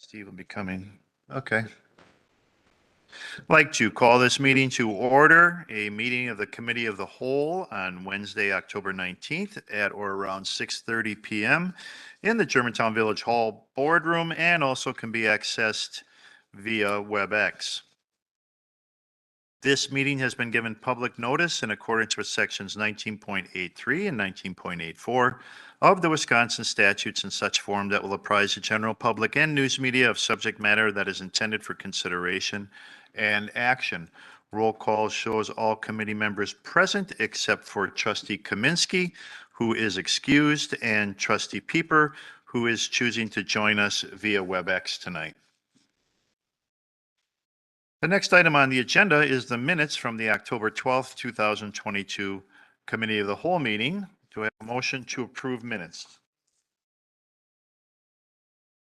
Steve will be coming. Okay. I'd like to call this meeting to order, a meeting of the Committee of the Whole on Wednesday, October 19th at or around 6:30 PM in the Germantown Village Hall Boardroom, and also can be accessed via WebEx. This meeting has been given public notice in accordance with sections 19.83 and 19.84 of the Wisconsin statutes in such form that will apprise the general public and news media of subject matter that is intended for consideration and action. Roll call shows all committee members present except for Trustee Kaminsky, who is excused, and Trustee Pieper, who is choosing to join us via WebEx tonight. The next item on the agenda is the minutes from the October 12th, 2022 Committee of the Whole meeting. Do I have a motion to approve minutes?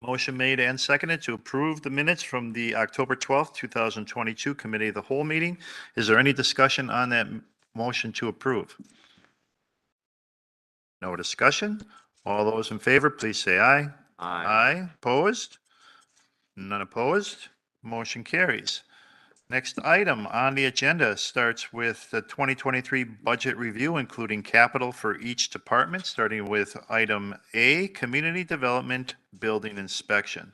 Motion made and seconded to approve the minutes from the October 12th, 2022 Committee of the Whole meeting. Is there any discussion on that motion to approve? No discussion. All those in favor, please say aye. Aye. Opposed? None opposed. Motion carries. Next item on the agenda starts with the 2023 budget review, including capital for each department, starting with item A, community development building inspection.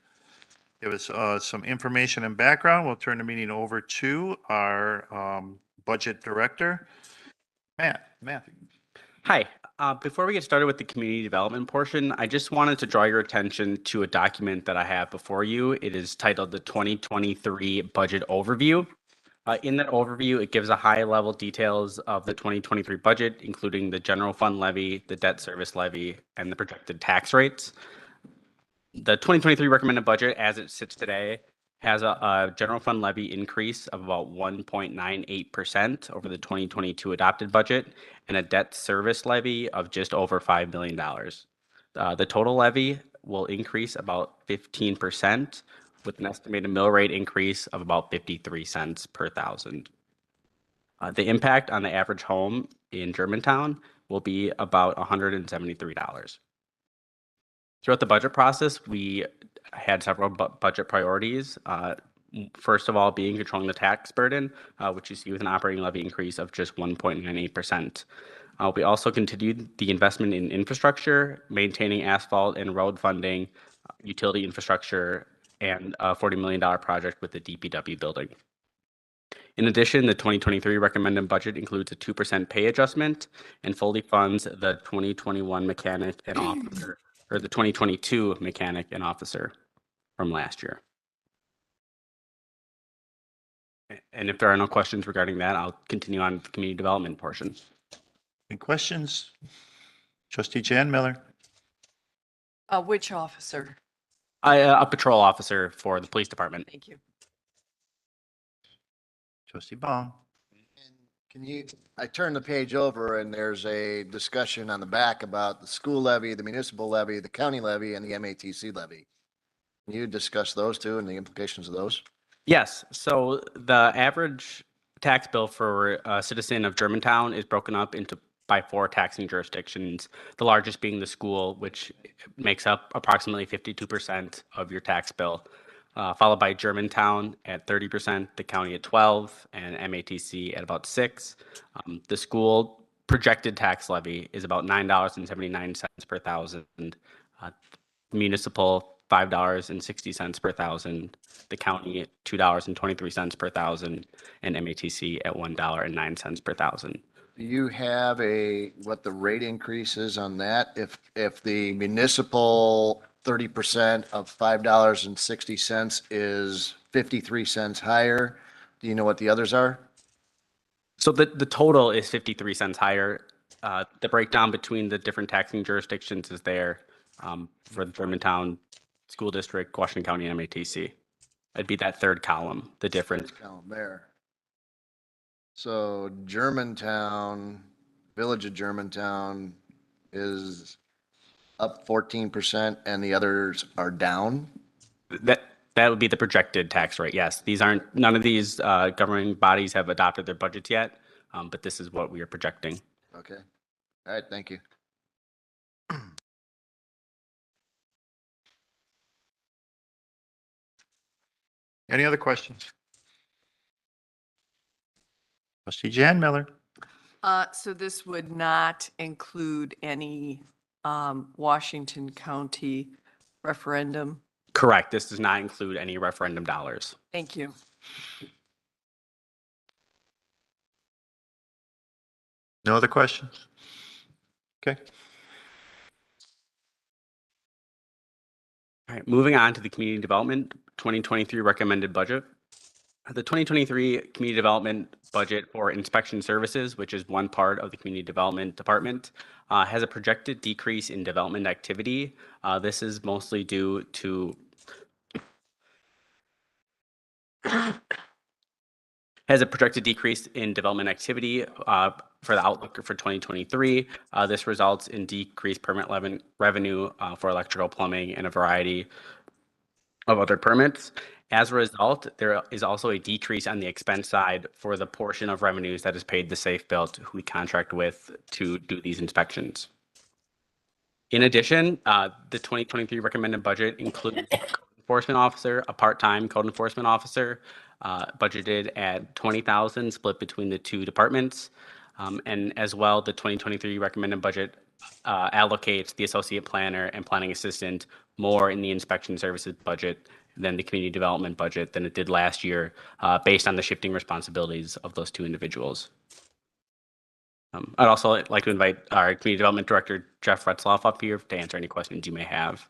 Give us some information and background. We'll turn the meeting over to our budget director, Matthew. Hi. Before we get started with the community development portion, I just wanted to draw your attention to a document that I have before you. It is titled the 2023 Budget Overview. In that overview, it gives a high-level details of the 2023 budget, including the general fund levy, the debt service levy, and the projected tax rates. The 2023 recommended budget, as it sits today, has a general fund levy increase of about 1.98% over the 2022 adopted budget, and a debt service levy of just over $5 million. The total levy will increase about 15%, with an estimated mill rate increase of about 53 cents per thousand. The impact on the average home in Germantown will be about $173. Throughout the budget process, we had several budget priorities. First of all, being controlling the tax burden, which you see with an operating levy increase of just 1.98%. We also continued the investment in infrastructure, maintaining asphalt and road funding, utility infrastructure, and a $40 million project with the DPW building. In addition, the 2023 recommended budget includes a 2% pay adjustment and fully funds the 2021 mechanic and officer, or the 2022 mechanic and officer from last year. And if there are no questions regarding that, I'll continue on with the community development portion. Any questions? Trustee Jan Miller. Which officer? A patrol officer for the police department. Thank you. Trustee Baum. I turn the page over and there's a discussion on the back about the school levy, the municipal levy, the county levy, and the MATC levy. Can you discuss those two and the implications of those? Yes. So the average tax bill for a citizen of Germantown is broken up by 4 taxing jurisdictions, the largest being the school, which makes up approximately 52% of your tax bill, followed by Germantown at 30%, the county at 12%, and MATC at about 6%. The school projected tax levy is about $9.79 per thousand, municipal $5.60 per thousand, the county at $2.23 per thousand, and MATC at $1.09 per thousand. Do you have what the rate increase is on that? If the municipal 30% of $5.60 is 53 cents higher, do you know what the others are? So the total is 53 cents higher. The breakdown between the different taxing jurisdictions is there for the Germantown School District, Washington County, and MATC. It'd be that third column, the difference. Column there. So Germantown, Village of Germantown is up 14% and the others are down? That would be the projected tax rate, yes. None of these governing bodies have adopted their budgets yet, but this is what we are projecting. Okay. All right, thank you. Any other questions? Trustee Jan Miller. So this would not include any Washington County referendum? Correct. This does not include any referendum dollars. Thank you. No other questions? Okay. All right, moving on to the community development 2023 recommended budget. The 2023 community development budget for inspection services, which is one part of the community development department, has a projected decrease in development activity. This is mostly due to has a projected decrease in development activity for the outlook for 2023. This results in decreased permit revenue for electrical, plumbing, and a variety of other permits. As a result, there is also a decrease on the expense side for the portion of revenues that is paid to Safe Built, who we contract with to do these inspections. In addition, the 2023 recommended budget includes a code enforcement officer, a part-time code enforcement officer, budgeted at $20,000, split between the two departments. And as well, the 2023 recommended budget allocates the associate planner and planning assistant more in the inspection services budget than the community development budget than it did last year, based on the shifting responsibilities of those two individuals. I'd also like to invite our community development director, Jeff Retzloff, up here to answer any questions you may have.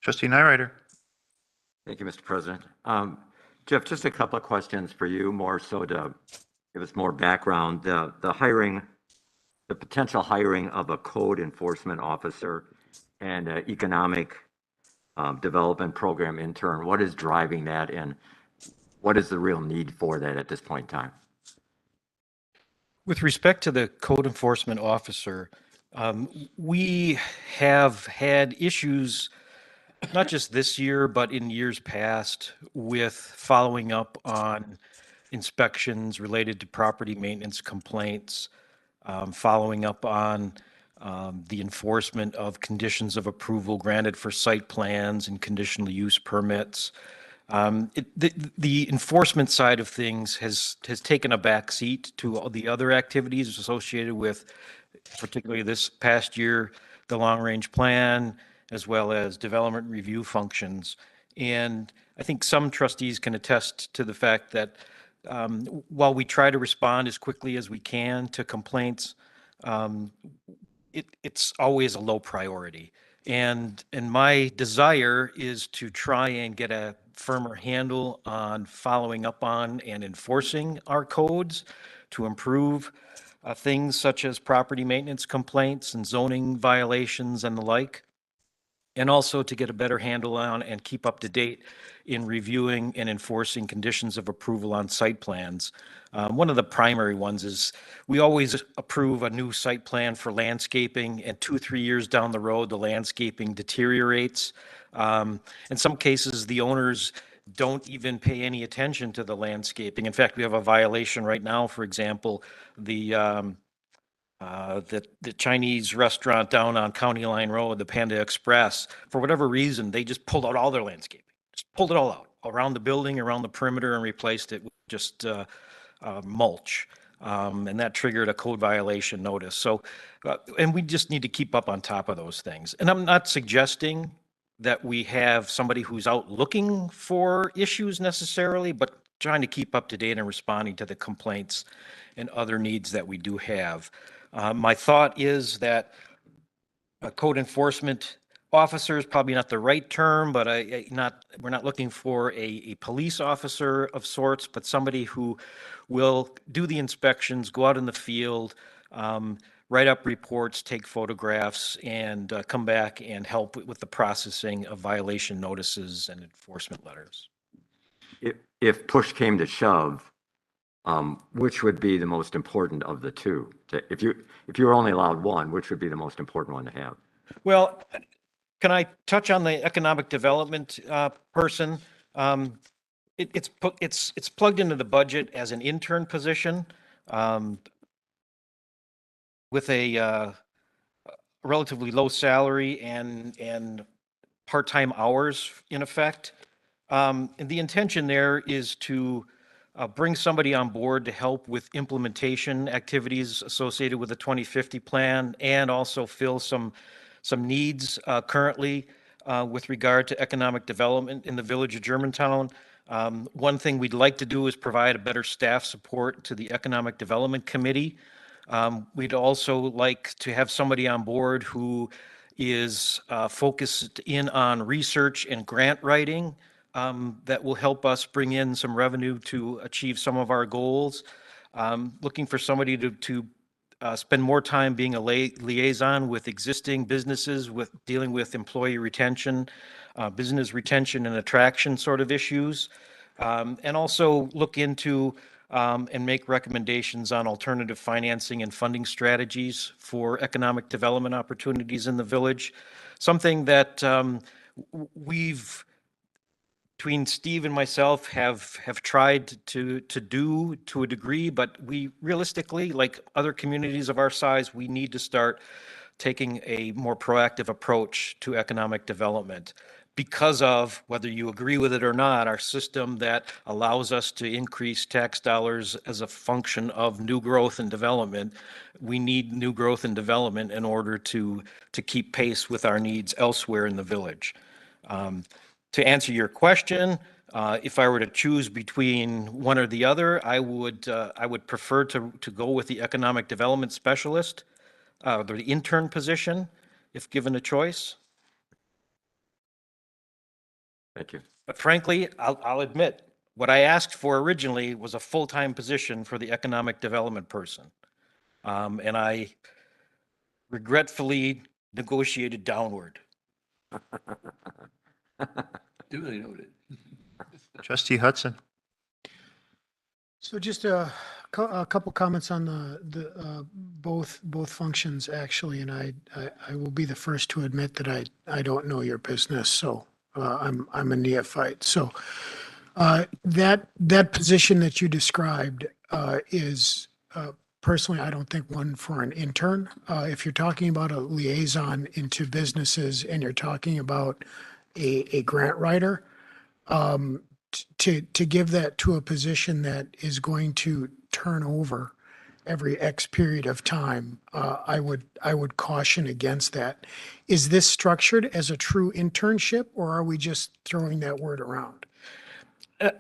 Trustee Nyrider. Thank you, Mr. President. Jeff, just a couple of questions for you, more so to give us more background. The potential hiring of a code enforcement officer and an economic development program intern, what is driving that, and what is the real need for that at this point in time? With respect to the code enforcement officer, we have had issues, not just this year, but in years past, with following up on inspections related to property maintenance complaints, following up on the enforcement of conditions of approval granted for site plans and conditional use permits. The enforcement side of things has taken a back seat to all the other activities associated with, particularly this past year, the long-range plan, as well as development review functions. And I think some trustees can attest to the fact that while we try to respond as quickly as we can to complaints, it's always a low priority. And my desire is to try and get a firmer handle on following up on and enforcing our codes to improve things such as property maintenance complaints and zoning violations and the like, and also to get a better handle on and keep up to date in reviewing and enforcing conditions of approval on site plans. One of the primary ones is we always approve a new site plan for landscaping, and 2-3 years down the road, the landscaping deteriorates. In some cases, the owners don't even pay any attention to the landscaping. In fact, we have a violation right now, for example, the Chinese restaurant down on County Line Road, the Panda Express, for whatever reason, they just pulled out all their landscaping, just pulled it all out around the building, around the perimeter, and replaced it with just mulch. And that triggered a code violation notice. So, and we just need to keep up on top of those things. And I'm not suggesting that we have somebody who's out looking for issues necessarily, but trying to keep up to date and responding to the complaints and other needs that we do have. My thought is that a code enforcement officer is probably not the right term, but we're not looking for a police officer of sorts, but somebody who will do the inspections, go out in the field, write up reports, take photographs, and come back and help with the processing of violation notices and enforcement letters. If push came to shove, which would be the most important of the two? If you were only allowed one, which would be the most important one to have? Well, can I touch on the economic development person? It's plugged into the budget as an intern position. um, with a relatively low salary and part-time hours in effect. And the intention there is to bring somebody on board to help with implementation activities associated with the 2050 plan and also fill some needs currently with regard to economic development in the village of Germantown. One thing we'd like to do is provide a better staff support to the Economic Development Committee. We'd also like to have somebody on board who is focused in on research and grant writing that will help us bring in some revenue to achieve some of our goals. Looking for somebody to spend more time being a liaison with existing businesses, with dealing with employee retention, business retention and attraction sort of issues. And also look into and make recommendations on alternative financing and funding strategies for economic development opportunities in the village. Something that we've, between Steve and myself, have tried to do to a degree, but we realistically, like other communities of our size, we need to start taking a more proactive approach to economic development because of, whether you agree with it or not, our system that allows us to increase tax dollars as a function of new growth and development. We need new growth and development in order to keep pace with our needs elsewhere in the village. To answer your question, if I were to choose between one or the other, I would prefer to go with the economic development specialist, the intern position, if given a choice. Thank you. But frankly, I'll admit, what I asked for originally was a full-time position for the economic development person. And I regretfully negotiated downward. Duly noted. Trustee Hudson. So just a couple comments on both functions actually, and I will be the first to admit that I don't know your business, so I'm a neophyte. So that position that you described is personally, I don't think one for an intern. If you're talking about a liaison into businesses and you're talking about a grant writer, to give that to a position that is going to turn over every X period of time, I would caution against that. Is this structured as a true internship, or are we just throwing that word around?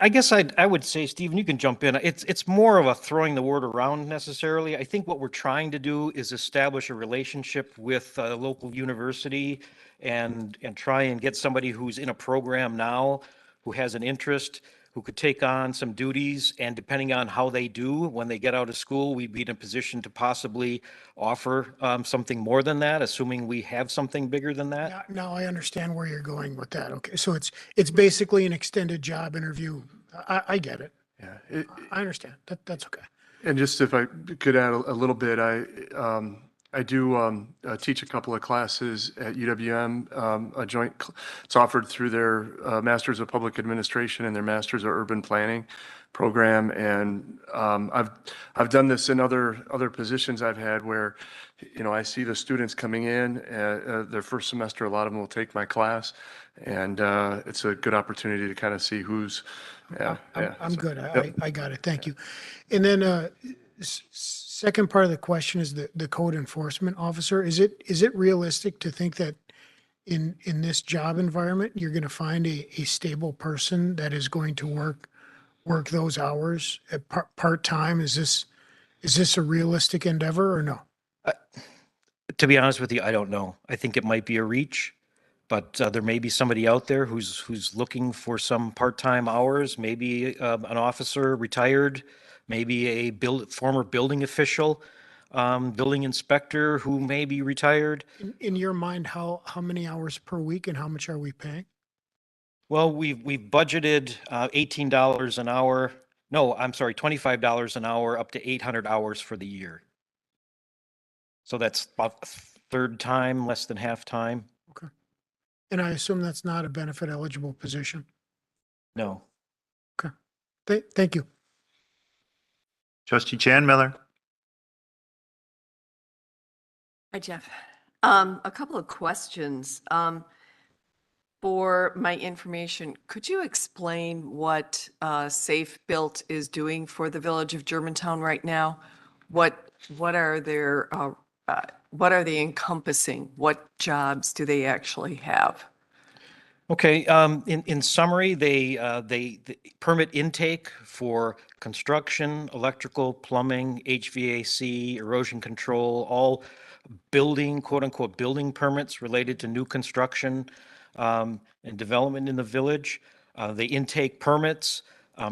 I guess I would say, Stephen, you can jump in. It's more of a throwing the word around necessarily. I think what we're trying to do is establish a relationship with a local university and try and get somebody who's in a program now, who has an interest, who could take on some duties, and depending on how they do when they get out of school, we'd be in a position to possibly offer something more than that, assuming we have something bigger than that. Now I understand where you're going with that. Okay, so it's basically an extended job interview. I get it. Yeah. I understand. That's okay. And just if I could add a little bit, I do teach a couple of classes at UWM, it's offered through their Masters of Public Administration and their Masters of Urban Planning program. And I've done this in other positions I've had where, I see the students coming in, their first semester, a lot of them will take my class. And it's a good opportunity to kind of see who's, I'm good. I got it. Thank you. And then second part of the question is the code enforcement officer. Is it realistic to think that in this job environment, you're going to find a stable person that is going to work those hours at part-time? Is this a realistic endeavor or no? To be honest with you, I don't know. I think it might be a reach, but there may be somebody out there who's looking for some part-time hours, maybe an officer retired, maybe a former building official, building inspector who may be retired. In your mind, how many hours per week and how much are we paying? Well, we've budgeted $18 an hour. No, I'm sorry, $25 an hour up to 800 hours for the year. So that's about a third time, less than half time. Okay. And I assume that's not a benefit eligible position. No. Okay. Thank you. Trustee Chan Miller. Hi, Jeff. A couple of questions. For my information, could you explain what Safe Built is doing for the Village of Germantown right now? What are what are they encompassing? What jobs do they actually have? Okay, in summary, they permit intake for construction, electrical, plumbing, HVAC, erosion control, all building, quote unquote, building permits related to new construction and development in the village. They intake permits.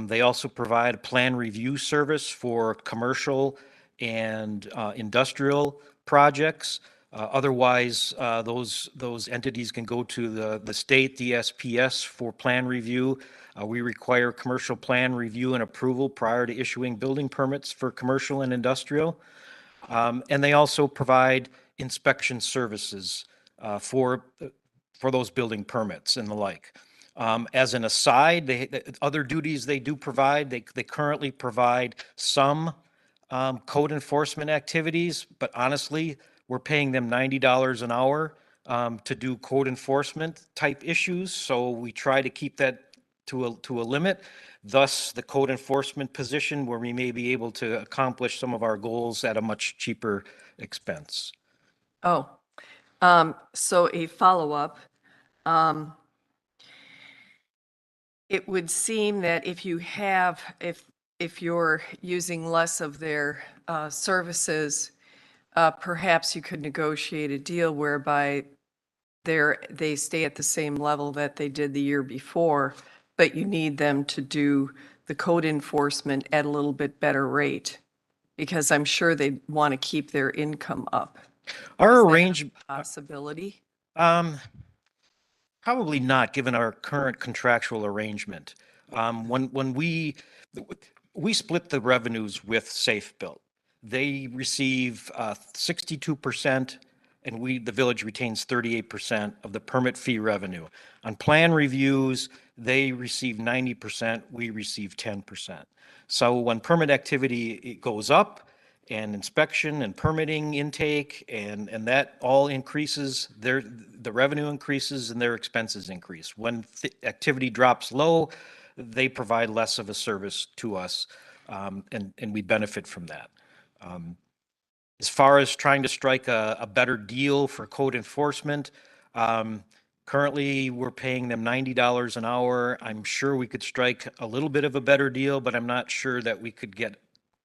They also provide a plan review service for commercial and industrial projects. Otherwise, those entities can go to the state DSPS for plan review. We require commercial plan review and approval prior to issuing building permits for commercial and industrial. And they also provide inspection services for those building permits and the like. As an aside, other duties they do provide, they currently provide some code enforcement activities, but honestly, we're paying them $90 an hour to do code enforcement type issues. So we try to keep that to a limit. Thus, the code enforcement position where we may be able to accomplish some of our goals at a much cheaper expense. Oh, so a follow-up. It would seem that if you're using less of their services, perhaps you could negotiate a deal whereby they stay at the same level that they did the year before, but you need them to do the code enforcement at a little bit better rate, because I'm sure they want to keep their income up. Our Is that a arrangement, possibility? probably not, given our current contractual arrangement. When we split the revenues with Safe Built, they receive 62%, and the village retains 38% of the permit fee revenue. On plan reviews, they receive 90%, we receive 10%. So when permit activity it goes up, and inspection and permitting intake and that all increases, the revenue increases and their expenses increase. When activity drops low, they provide less of a service to us, and we benefit from that. As far as trying to strike a better deal for code enforcement, currently we're paying them $90 an hour. I'm sure we could strike a little bit of a better deal, but I'm not sure that we could get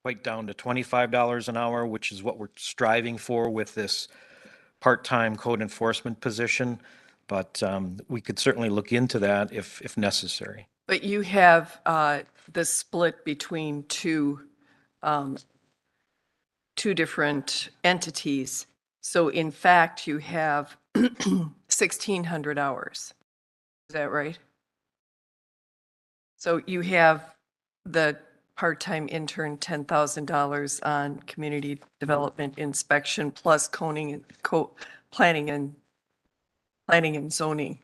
quite down to $25 an hour, which is what we're striving for with this part-time code enforcement position. But we could certainly look into that if necessary. But you have the split between two different entities. So in fact, you have 1,600 hours. Is that right? So you have the part-time intern, $10,000 on community development inspection plus planning and zoning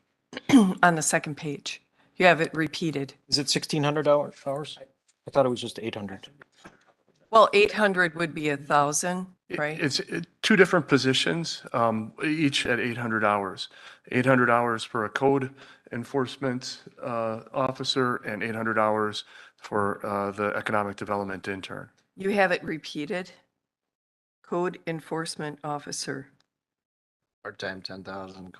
on the second page. You have it repeated. Is it 1,600 hours? I thought it was just 800. Well, 800 would be 1,000, right? It's two different positions, each at 800 hours. 800 hours for a code enforcement officer and 800 hours for the economic development intern. You have it repeated. Code enforcement officer, Part-time, 10,000.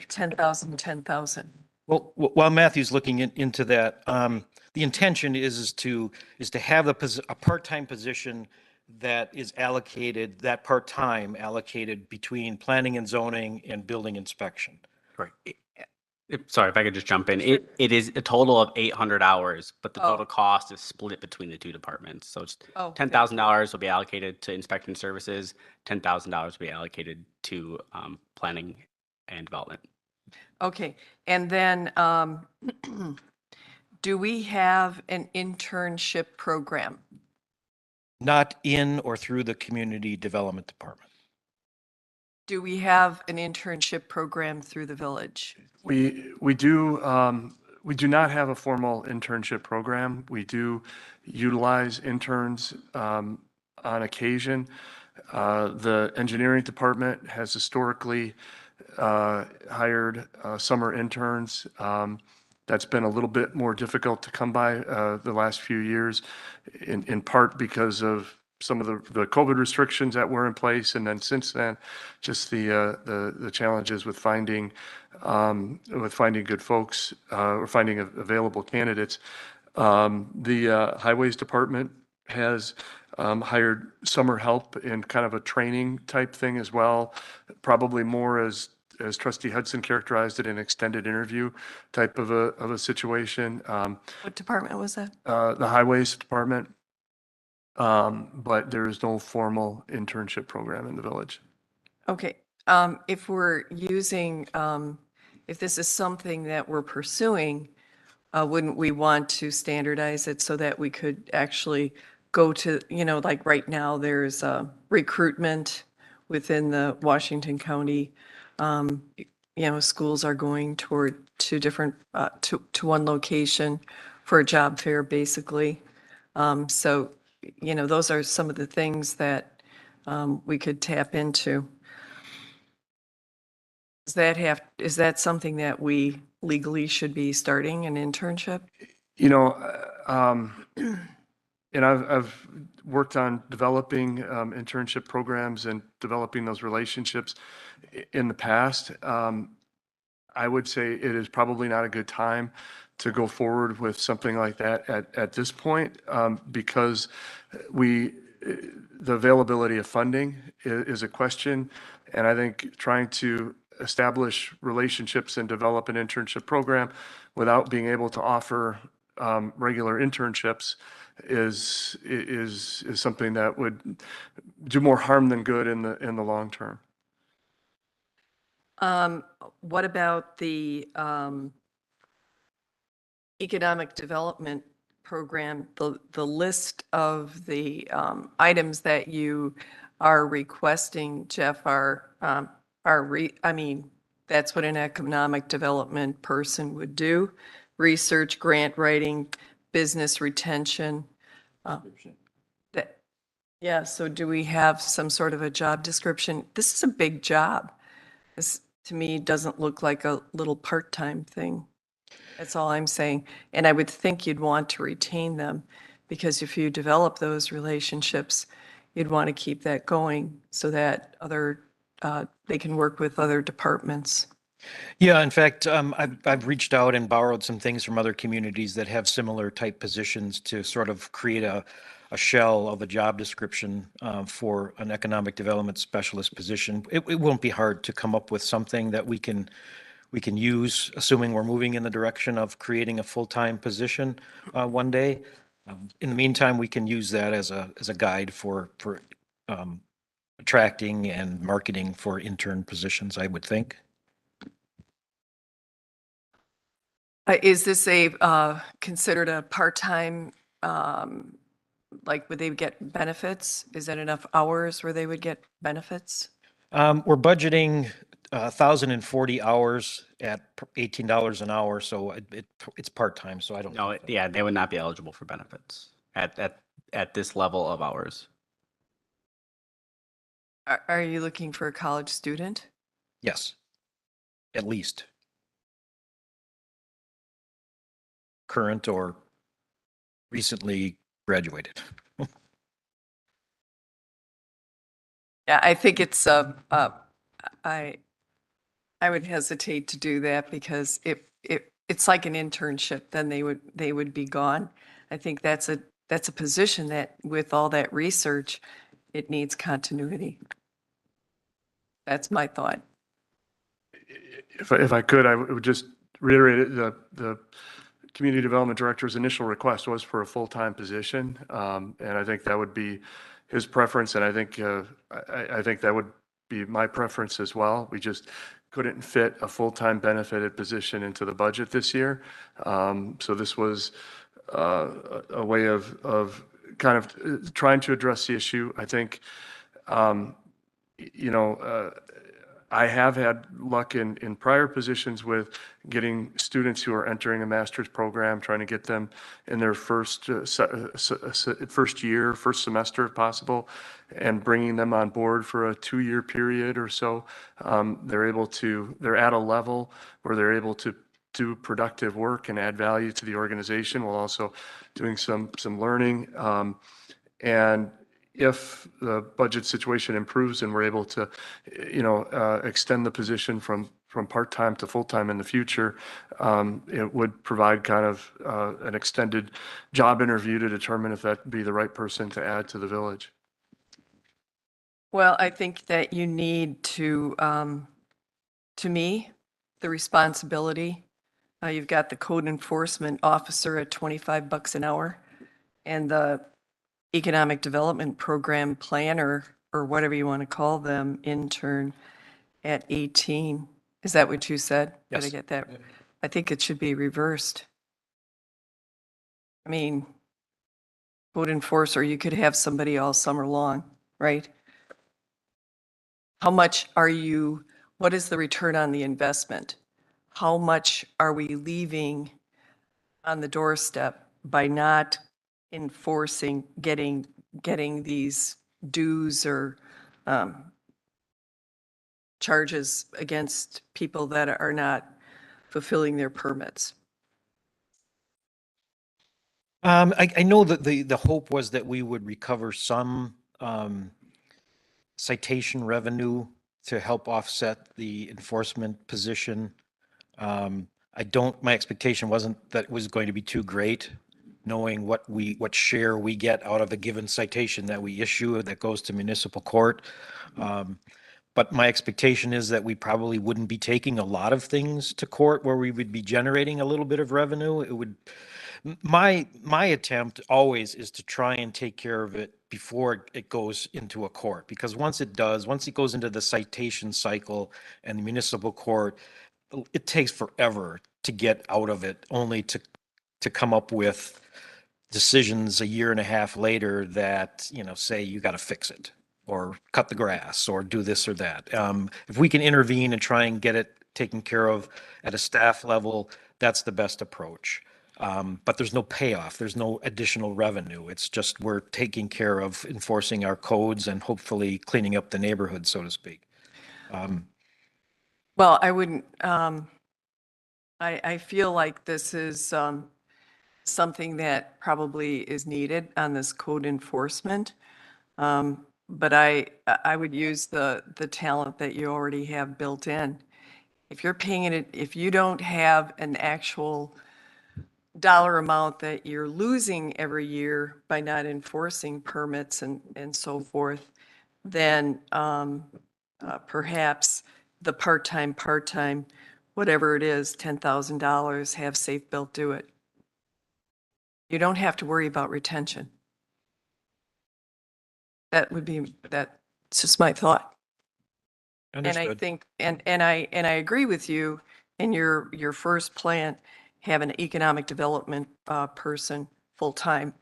10,000, 10,000. Well, while Matthew's looking into that, the intention is to have a part-time position that is allocated, that part-time allocated between planning and zoning and building inspection. Right. Sorry, if I could just jump in. It is a total of 800 hours, but the Oh. total cost is split between the two departments. So it's Oh, okay. $10,000 will be allocated to inspection services, $10,000 will be allocated to planning and development. Okay, and then do we have an internship program? Not in or through the community development department. Do we have an internship program through the village? We do, We do not have a formal internship program. We do utilize interns on occasion. The engineering department has historically hired summer interns. That's been a little bit more difficult to come by the last few years, in part because of some of the COVID restrictions that were in place, and then since then, just the challenges with finding good folks or finding available candidates. The highways department has hired summer help in kind of a training type thing as well, probably more as Trustee Hudson characterized it, an extended interview type of a situation. What department was that? The highways department. But there is no formal internship program in the village. Okay, if we're using, if this is something that we're pursuing, wouldn't we want to standardize it so that we could actually go to, like right now, there's recruitment within the Washington County. Schools are going to different, to one location for a job fair, basically. So, those are some of the things that we could tap into. Is that something that we legally should be starting an internship? And I've worked on developing internship programs and developing those relationships in the past. I would say it is probably not a good time to go forward with something like that at this point, because the availability of funding is a question. And I think trying to establish relationships and develop an internship program without being able to offer regular internships is something that would do more harm than good in the long term. What about the economic development program? The list of the items that you are requesting, Jeff, that's what an economic development person would do: research, grant writing, business retention. Yeah, so do we have some sort of a job description? This is a big job. This, to me, doesn't look like a little part-time thing. That's all I'm saying. And I would think you'd want to retain them, because if you develop those relationships, you'd want to keep that going so that they can work with other departments. Yeah, in fact, I've reached out and borrowed some things from other communities that have similar type positions to sort of create a shell of a job description for an economic development specialist position. It won't be hard to come up with something that we can use, assuming we're moving in the direction of creating a full-time position one day. In the meantime, we can use that as a guide for attracting and marketing for intern positions, I would think. Is this considered a part-time, like would they get benefits? Is that enough hours where they would get benefits? We're budgeting 1,040 hours at $18 an hour, so it's part-time, so I don't know. No, yeah, they would not be eligible for benefits at this level of hours. Are you looking for a college student? Yes, at least. Current or recently graduated. Yeah, I think it's I would hesitate to do that, because it's like an internship, then they would be gone. I think that's a position that, with all that research, it needs continuity. That's my thought. If I could, I would just reiterate it. The community development director's initial request was for a full-time position. And I think that would be his preference. And I think that would be my preference as well. We just couldn't fit a full-time benefited position into the budget this year. So this was a way of kind of trying to address the issue. I think, I have had luck in prior positions with getting students who are entering a master's program, trying to get them in their first year, first semester if possible, and bringing them on board for a 2-year period or so. They're at a level where they're able to do productive work and add value to the organization while also doing some learning. And if the budget situation improves and we're able to, extend the position from part-time to full-time in the future, it would provide kind of an extended job interview to determine if that'd be the right person to add to the village. Well, I think that you need to me, the responsibility. You've got the code enforcement officer at $25 an hour and the economic development program planner, or whatever you want to call them, intern at 18. Is that what you said? Did I Yes. get that? I think it should be reversed. I mean, code enforcer, you could have somebody all summer long, right? How much what is the return on the investment? How much are we leaving on the doorstep by not enforcing, getting these dues or charges against people that are not fulfilling their permits? I know that the hope was that we would recover some citation revenue to help offset the enforcement position. My expectation wasn't that it was going to be too great, knowing what share we get out of a given citation that we issue that goes to municipal court. But my expectation is that we probably wouldn't be taking a lot of things to court where we would be generating a little bit of revenue. My attempt always is to try and take care of it before it goes into a court, because once it goes into the citation cycle and the municipal court, it takes forever to get out of it, only to come up with decisions a year and a half later that, say you got to fix it or cut the grass or do this or that. If we can intervene and try and get it taken care of at a staff level, that's the best approach. But there's no payoff. There's no additional revenue. It's just we're taking care of enforcing our codes and hopefully cleaning up the neighborhood, so to speak. Well, I wouldn't, I feel like this is something that probably is needed on this code enforcement. But I would use the talent that you already have built in. If you're paying it, if you don't have an actual dollar amount that you're losing every year by not enforcing permits and so forth, then perhaps the part-time, whatever it is, $10,000, have Safe Built do it. You don't have to worry about retention. That's just my thought. And I Understood. think, and I agree with you in your first plan, have an economic development person full-time.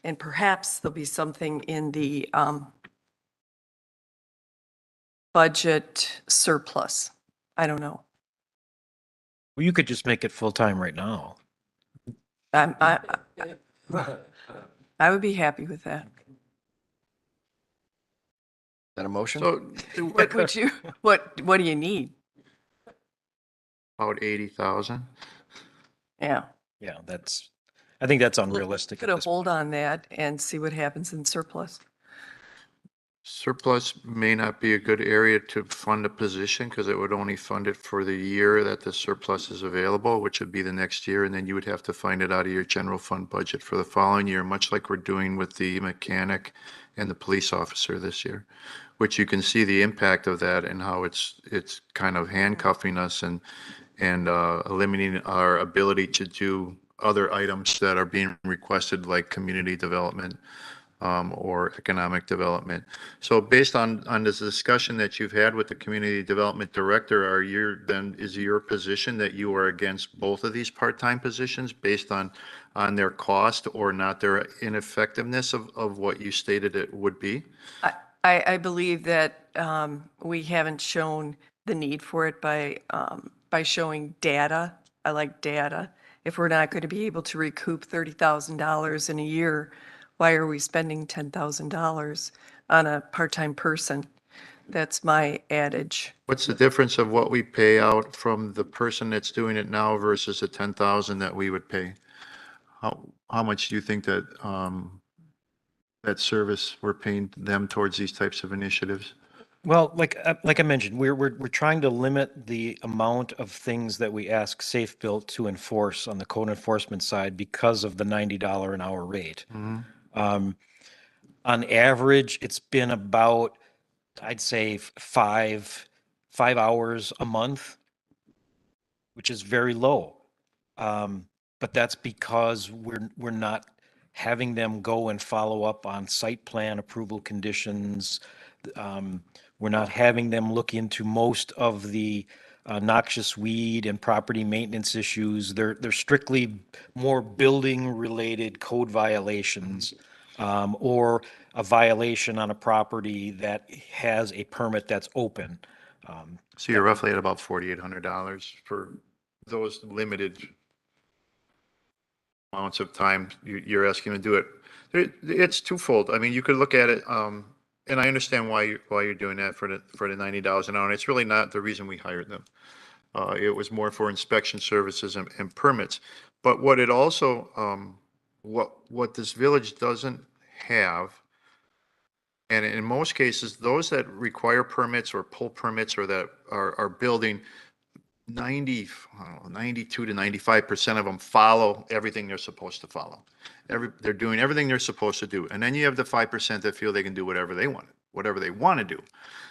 And perhaps there'll be something in the budget surplus. I don't know. Well, you could just make it full-time right now. I would be happy with that. That a motion? So What would you, what do you need? about 80,000. Yeah. Yeah, I think that's unrealistic. Put at a this hold on that and see what happens in surplus. Surplus may not be a good area to fund a position because it would only fund it for the year that the surplus is available, which would be the next year. And then you would have to find it out of your general fund budget for the following year, much like we're doing with the mechanic and the police officer this year, which you can see the impact of that and how it's kind of handcuffing us and eliminating our ability to do other items that are being requested, like community development or economic development. So based on this discussion that you've had with the community development director, is your position that you are against both of these part-time positions based on their cost or not their ineffectiveness of what you stated it would be? I believe that we haven't shown the need for it by showing data. I like data. If we're not going to be able to recoup $30,000 in a year, why are we spending $10,000 on a part-time person? That's my adage. What's the difference of what we pay out from the person that's doing it now versus the 10,000 that we would pay? How much do you think that, that service we're paying them towards these types of initiatives? Well, like I mentioned, we're trying to limit the amount of things that we ask Safe Built to enforce on the code enforcement side because of the $90 an hour rate. On average, it's been about, I'd say, five hours a month, which is very low. But that's because we're not having them go and follow up on site plan approval conditions. We're not having them look into most of the noxious weed and property maintenance issues. They're strictly more building related code violations, or a violation on a property that has a permit that's open. So you're roughly at about $4,800 for those limited amounts of time you're asking to do it. It's twofold. I mean, you could look at it, and I understand why you're doing that for the $90 an hour. And it's really not the reason we hired them. It was more for inspection services and permits. But what it also, what this village doesn't have, and in most cases, those that require permits or pull permits or that are building, 92 to 95% of them follow everything they're supposed to follow. They're doing everything they're supposed to do. And then you have the 5% that feel they can do whatever they want to do.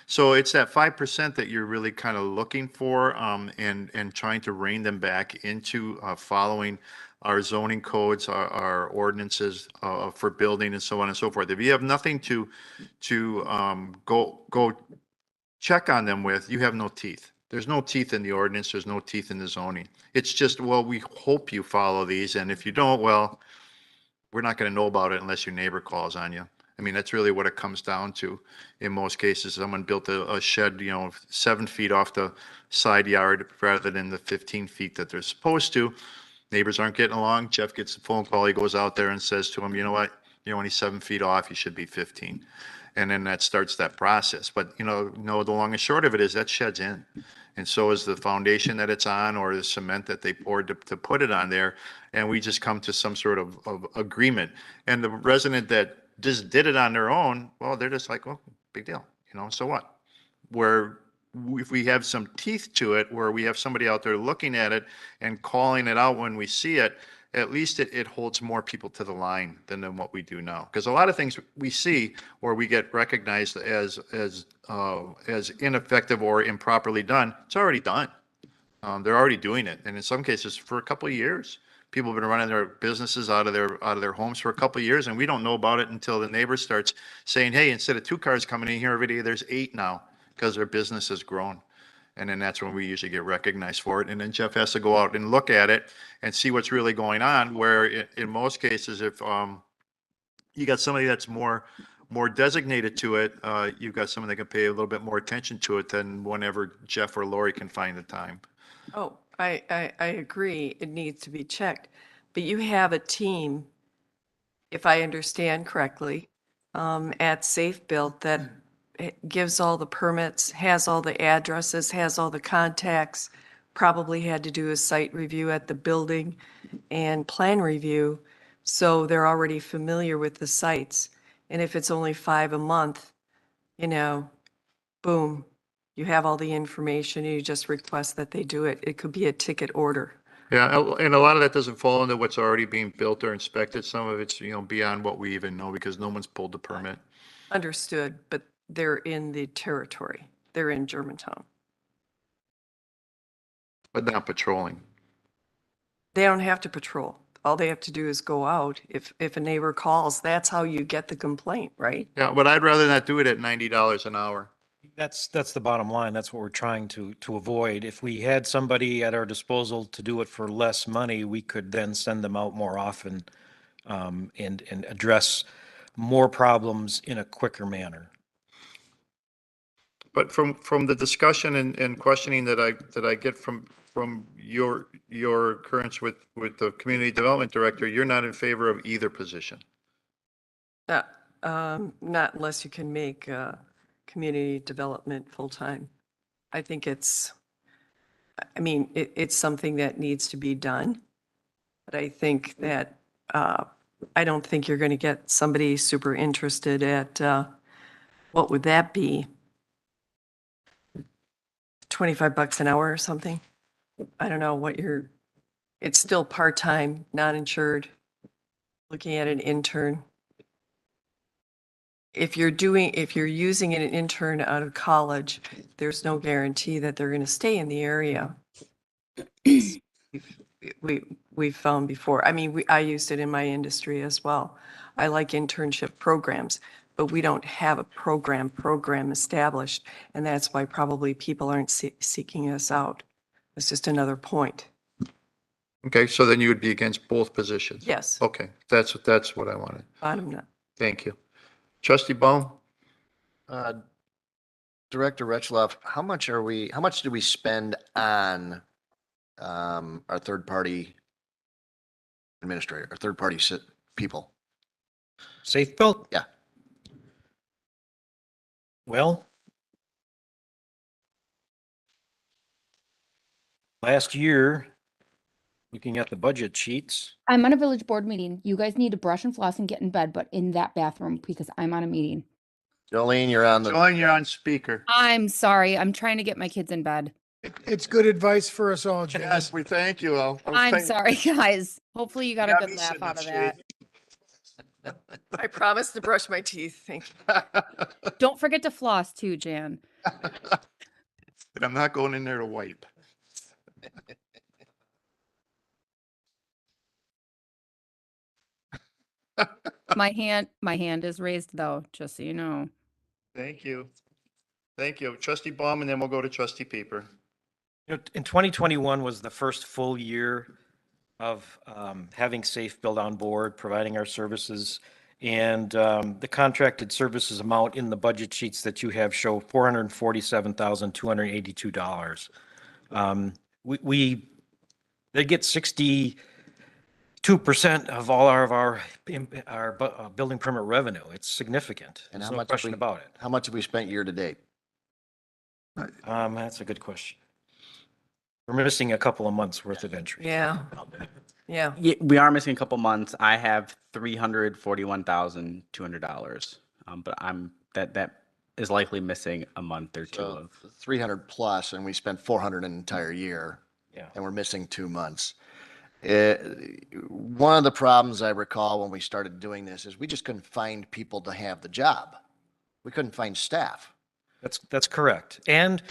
So it's that 5% that you're really kind of looking for, and trying to rein them back into following our zoning codes, our ordinances for building and so on and so forth. If you have nothing to go check on them with, you have no teeth. There's no teeth in the ordinance. There's no teeth in the zoning. It's just, well, we hope you follow these. And if you don't, well, we're not going to know about it unless your neighbor calls on you. I mean, that's really what it comes down to. In most cases, someone built a shed, 7 feet off the side yard rather than the 15 feet that they're supposed to. Neighbors aren't getting along. Jeff gets a phone call. He goes out there and says to him, you know what? You're only 7 feet off. You should be 15. And then that starts that process. But, the long and short of it is that shed's in. And so is the foundation that it's on, or the cement that they poured to put it on there. And we just come to some sort of agreement. And the resident that just did it on their own, well, they're just like, well, big deal, so what? Where if we have some teeth to it, where we have somebody out there looking at it and calling it out when we see it, at least it holds more people to the line than what we do now. Because a lot of things we see or we get recognized as ineffective or improperly done, it's already done. They're already doing it, and in some cases for a couple of years. People have been running their businesses out of their homes for a couple of years, and we don't know about it until the neighbor starts saying, "Hey, instead of 2 cars coming in here every day, there's 8 now," because their business has grown. And then that's when we usually get recognized for it. And then Jeff has to go out and look at it and see what's really going on, where in most cases, if you got somebody that's more designated to it, you've got someone that can pay a little bit more attention to it than whenever Jeff or Lori can find the time. Oh, I agree. It needs to be checked. But you have a team, if I understand correctly, at Safe Built that gives all the permits, has all the addresses, has all the contacts, probably had to do a site review at the building and plan review. So they're already familiar with the sites. And if it's only 5 a month, boom, you have all the information, you just request that they do it. It could be a ticket order. Yeah, and a lot of that doesn't fall into what's already being built or inspected. Some of it's, beyond what we even know because no one's pulled the permit. Understood, but they're in the territory. They're in Germantown. But not patrolling. They don't have to patrol. All they have to do is go out. If a neighbor calls, that's how you get the complaint, right? Yeah, but I'd rather not do it at $90 an hour. That's the bottom line. That's what we're trying to avoid. If we had somebody at our disposal to do it for less money, we could then send them out more often, and address more problems in a quicker manner. But from the discussion and questioning that I get from your occurrence with the community development director, you're not in favor of either position. Not unless you can make community development full-time. I think it's something that needs to be done. But I think that, I don't think you're going to get somebody super interested at, what would that be? $25 an hour or something? I don't know what it's still part-time, non-insured, looking at an intern. If you're using an intern out of college, there's no guarantee that they're going to stay in the area. We've found before. I used it in my industry as well. I like internship programs, but we don't have a program established, and that's why probably people aren't seeking us out. It's just another point. Okay, so then you would be against both positions? Yes, Okay, that's what I wanted. bottom line. Thank you. Trustee Baum? Director Retchloff, how much do we spend on our third-party administrator, our third-party people? Safe built? Yeah. Well, last year, looking at the budget sheets, I'm on a village board meeting. You guys need to brush and floss and get in bed, but in that bathroom because I'm on a meeting. Jolene, you're on the, Join, you're on speaker. I'm sorry. I'm trying to get my kids in bed. It's good advice for us all, Jan. Yes, we thank you. I'm sorry, guys. Hopefully you got a got good me laugh sitting out of in that. I promise to brush my teeth. Thank you. Don't forget to floss too, Jan. But I'm not going in there to wipe. My hand is raised though, just so you know. Thank you. Thank you. Trustee Baum, and then we'll go to trustee Peeper. in 2021 was the first full year of having Safe Build on board, providing our services. And the contracted services amount in the budget sheets that you have show $447,282. They get 62% of all our building permit revenue. It's significant. And There's how no much have question we- about it. how much have we spent year to date? That's a good question. We're missing a couple of months worth of entries. Yeah, yeah. Yeah, we are missing a couple months. I have $341,200. But that is likely missing a month or two So of. 300 plus, and we spent 400 an entire year. Yeah. And we're missing 2 months. One of the problems I recall when we started doing this is we just couldn't find people to have the job. We couldn't find staff. That's correct. And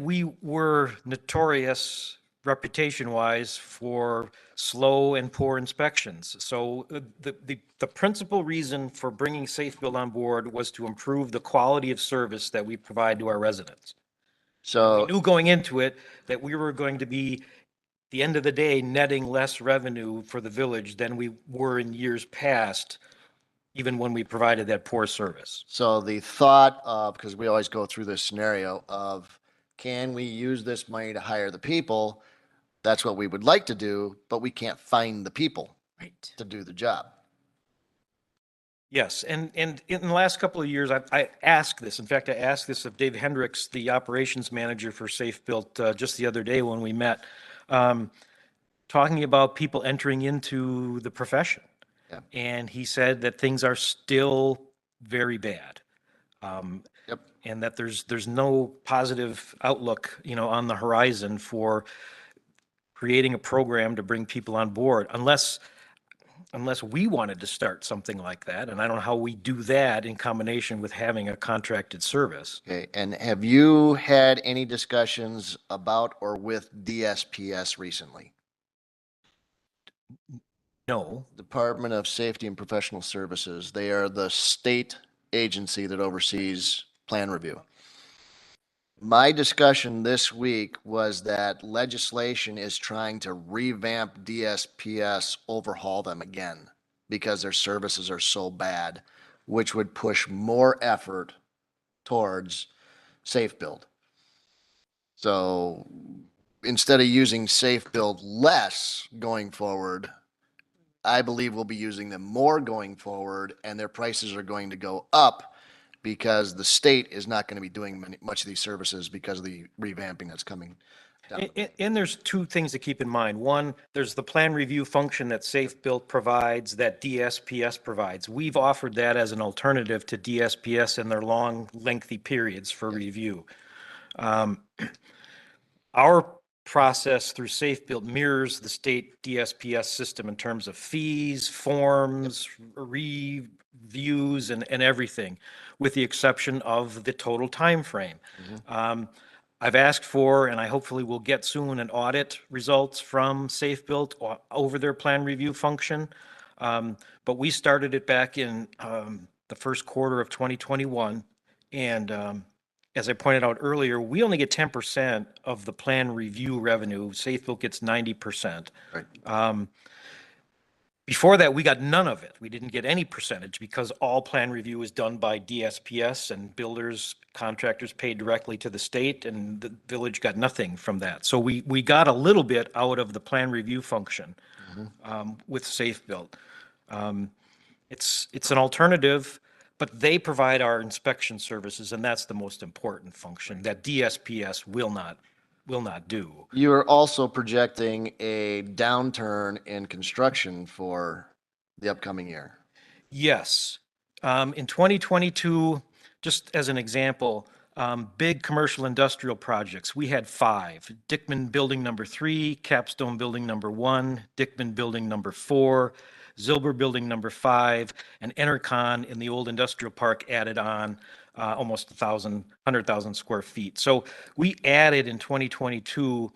we were notorious reputation-wise for slow and poor inspections. So the principal reason for bringing Safe Build on board was to improve the quality of service that we provide to our residents. So, We knew going into it that we were going to be, the end of the day, netting less revenue for the village than we were in years past, even when we provided that poor service. so the thought of, because we always go through this scenario of, can we use this money to hire the people? That's what we would like to do, but we can't find the people Right. to do the job. Yes, and in the last couple of years, I asked this. In fact, I asked this of Dave Hendricks, the operations manager for Safe Built, just the other day when we met, talking about people entering into the profession. Yeah. And he said that things are still very bad. Yep. And that there's no positive outlook, on the horizon for creating a program to bring people on board unless we wanted to start something like that. And I don't know how we do that in combination with having a contracted service. Okay, and have you had any discussions about or with DSPS recently? No, Department of Safety and Professional Services. They are the state agency that oversees plan review. My discussion this week was that legislation is trying to revamp DSPS, overhaul them again because their services are so bad, which would push more effort towards safe build. So instead of using safe build less going forward, I believe we'll be using them more going forward, and their prices are going to go up because the state is not going to be doing much of these services because of the revamping that's coming down. And there's two things to keep in mind. One, there's the plan review function that Safe Built provides, that DSPS provides. We've offered that as an alternative to DSPS and their long, lengthy periods for review. Our process through Safe Built mirrors the state DSPS system in terms of fees, forms, reviews, and everything, with the exception of the total time frame. I've asked for, and I hopefully will get soon, an audit results from Safe Built over their plan review function. But we started it back in the first quarter of 2021. And as I pointed out earlier, we only get 10% of the plan review revenue. Safe Built gets 90%. Right. Before that, we got none of it. We didn't get any percentage because all plan review is done by DSPS, and builders, contractors paid directly to the state, and the village got nothing from that. So we got a little bit out of the plan review function with Safe Built. It's an alternative, but they provide our inspection services, and that's the most important function that DSPS will not do. You are also projecting a downturn in construction for the upcoming year. Yes. In 2022, just as an example, big commercial industrial projects, we had 5. Dickman Building number 3, Capstone Building number 1, Dickman Building number 4, Zilber Building number 5, and Enercon in the old industrial park added on almost 100,000 square feet. So we added in 2022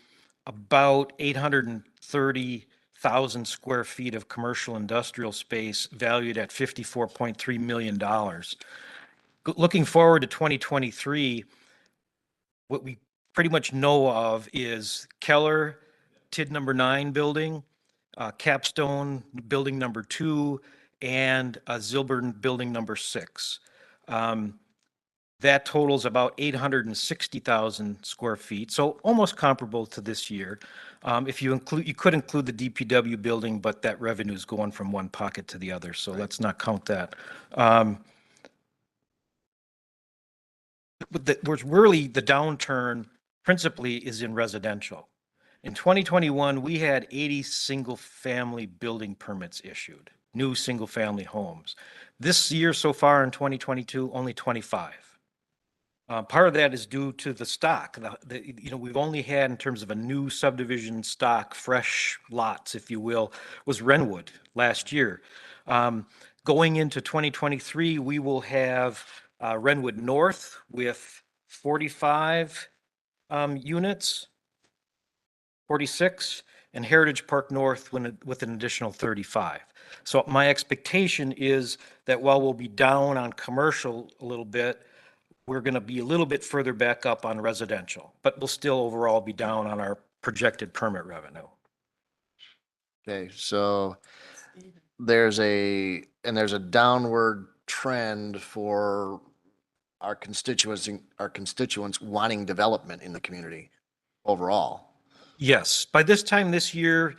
about 830,000 square feet of commercial industrial space valued at $54.3 million. Looking forward to 2023, what we pretty much know of is Keller, TID number 9 building, Capstone Building number 2, and Zilburn Building number 6. That totals about 860,000 square feet, so almost comparable to this year. If you could include the DPW building, but that revenue is going from one pocket to the other, so let's not count that. But really the downturn principally is in residential. In 2021, we had 80 single-family building permits issued, new single-family homes. This year so far in 2022, only 25. Part of that is due to the stock. We've only had, in terms of a new subdivision stock, fresh lots, if you will, was Renwood last year. Going into 2023, we will have Renwood North with 45 units, 46, and Heritage Park North with an additional 35. So my expectation is that while we'll be down on commercial a little bit, we're going to be a little bit further back up on residential, but we'll still overall be down on our projected permit revenue. Okay, so there's a downward trend for our constituents wanting development in the community overall. Yes, by this time this year,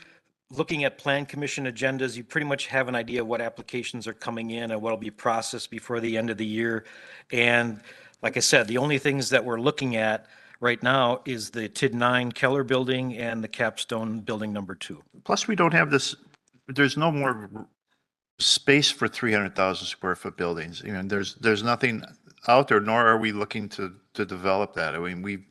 looking at Plan Commission agendas, you pretty much have an idea what applications are coming in and what will be processed before the end of the year. And like I said, the only things that we're looking at right now is the TID 9 Keller building and the Capstone Building number 2. Plus, we don't have this, there's no more space for 300,000 square foot buildings. There's nothing out there, nor are we looking to develop that. I mean, we've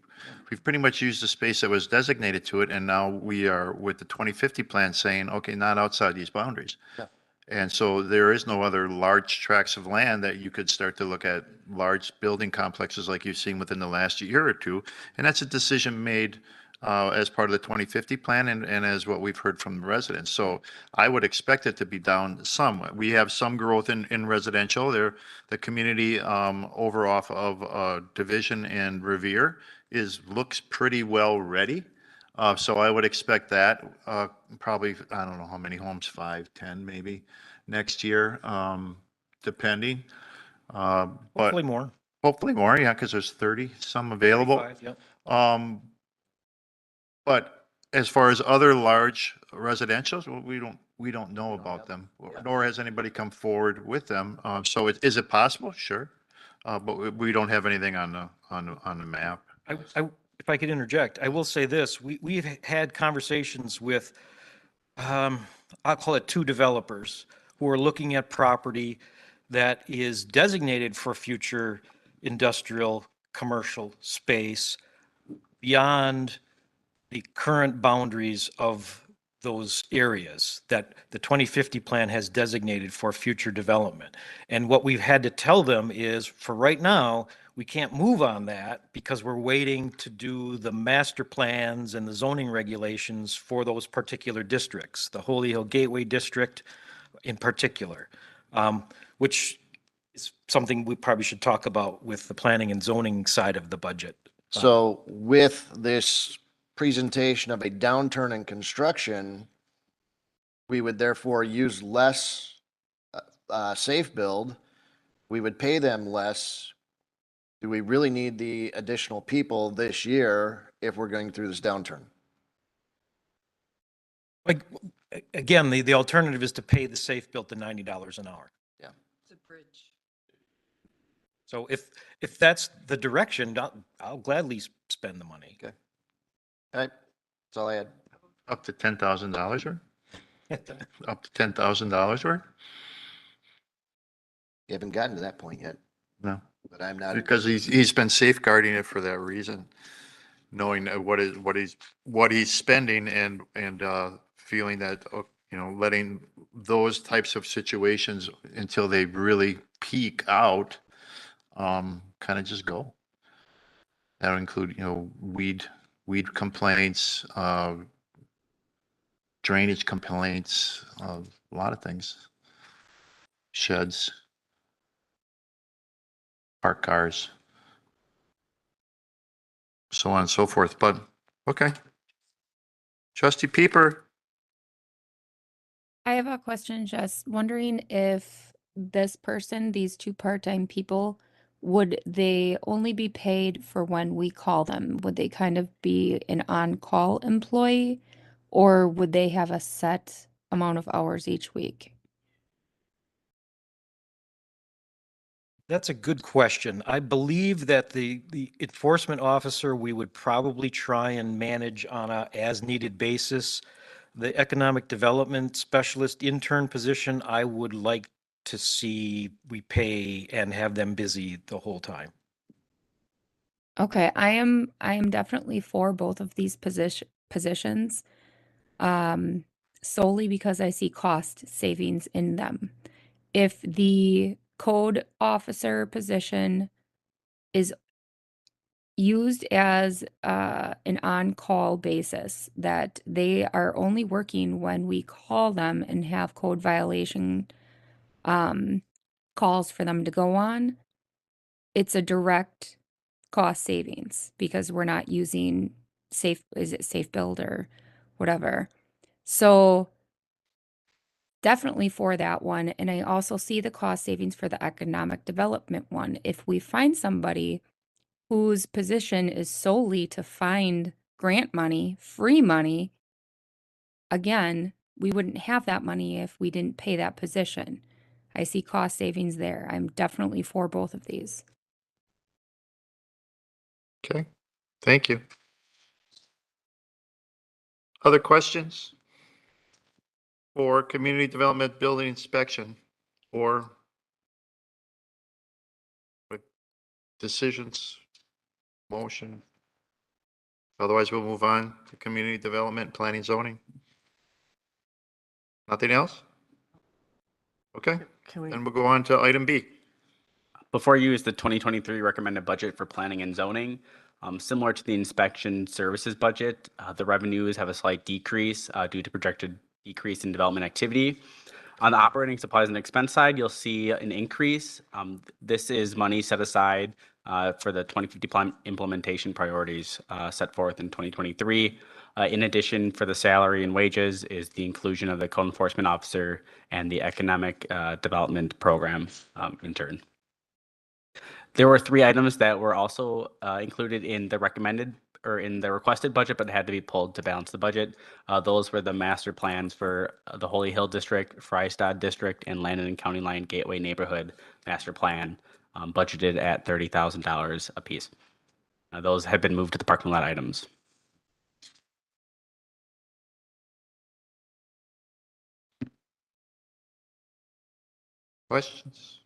pretty much used the space that was designated to it, and now we are with the 2050 plan saying, okay, not outside these boundaries. Yeah. And so there is no other large tracts of land that you could start to look at large building complexes like you've seen within the last year or two. And that's a decision made as part of the 2050 plan and as what we've heard from the residents. So I would expect it to be down some. We have some growth in residential. The community over off of Division and Revere looks pretty well ready. So I would expect that probably, I don't know how many homes, 5, 10 maybe next year, depending. But Hopefully more. Hopefully more, yeah, because there's 30 some available. 35, yep. But as far as other large residentials, well, we don't know about them, nor has anybody come forward with them. So is it possible? Sure. But we don't have anything on the map. If I could interject, I will say this, we've had conversations with, I'll call it 2 developers who are looking at property that is designated for future industrial, commercial space beyond the current boundaries of those areas that the 2050 plan has designated for future development. And what we've had to tell them is, for right now, we can't move on that because we're waiting to do the master plans and the zoning regulations for those particular districts, the Holy Hill Gateway District in particular, which is something we probably should talk about with the planning and zoning side of the budget. So with this presentation of a downturn in construction, we would therefore use less safe build. We would pay them less. Do we really need the additional people this year if we're going through this downturn? Like, again, the alternative is to pay the safe built the $90 an hour. It's a bridge. So if that's the direction, I'll gladly spend the money. Okay. All right, that's all I had. Up to $10,000 worth? Up to $10,000 worth? You haven't gotten to that point yet, No, but I'm not. because he's been safeguarding it for that reason, knowing that what he's spending and feeling that, letting those types of situations until they really peak out, kind of just go. That would include, weed complaints, drainage complaints, a lot of things. Sheds, parked cars, so on and so forth, but, okay. Trustee Peeper, I have a question, just wondering if this person, these 2 part-time people, would they only be paid for when we call them? Would they kind of be an on-call employee? Or would they have a set amount of hours each week? That's a good question. I believe that the enforcement officer, we would probably try and manage on a as-needed basis. The economic development specialist intern position, I would like to see we pay and have them busy the whole time. Okay, I am definitely for both of these positions, solely because I see cost savings in them. If the code officer position is used as an on-call basis, that they are only working when we call them and have code violation calls for them to go on, it's a direct cost savings because we're not using safe build or whatever. So definitely for that one. And I also see the cost savings for the economic development one. If we find somebody whose position is solely to find grant money, free money, again, we wouldn't have that money if we didn't pay that position. I see cost savings there. I'm definitely for both of these. okay, thank you. Other questions? For community development building inspection or decisions, motion? Otherwise, we'll move on to community development, planning, zoning. Nothing else? Okay, Can we, then we'll go on to item B. Before you is the 2023 recommended budget for planning and zoning. Similar to the inspection services budget, the revenues have a slight decrease due to projected decrease in development activity. On the operating supplies and expense side, you'll see an increase. This is money set aside for the 2050 plan implementation priorities set forth in 2023. In addition, for the salary and wages is the inclusion of the code enforcement officer and the economic development program intern. There were 3 items that were also included in the recommended or in the requested budget, but had to be pulled to balance the budget. Those were the master plans for the Holy Hill District, Frystad District, and Landon and County Line Gateway Neighborhood Master Plan, budgeted at $30,000 apiece. Those have been moved to the parking lot items. Questions?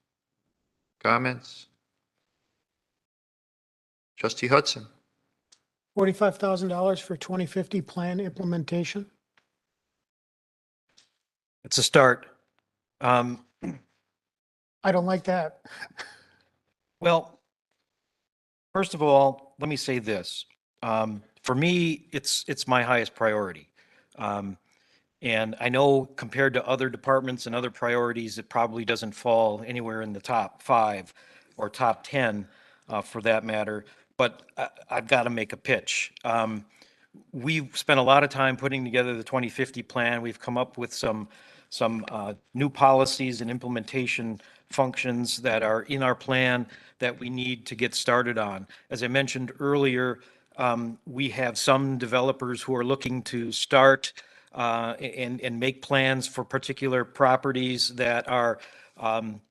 Comments? Trustee Hudson? $45,000 for 2050 plan implementation. It's a start. I don't like that. Well, first of all, let me say this. For me, it's my highest priority. And I know compared to other departments and other priorities, it probably doesn't fall anywhere in the top 5 or top 10 for that matter, but I've got to make a pitch. We've spent a lot of time putting together the 2050 plan. We've come up with some new policies and implementation functions that are in our plan that we need to get started on. As I mentioned earlier, we have some developers who are looking to start and make plans for particular properties that are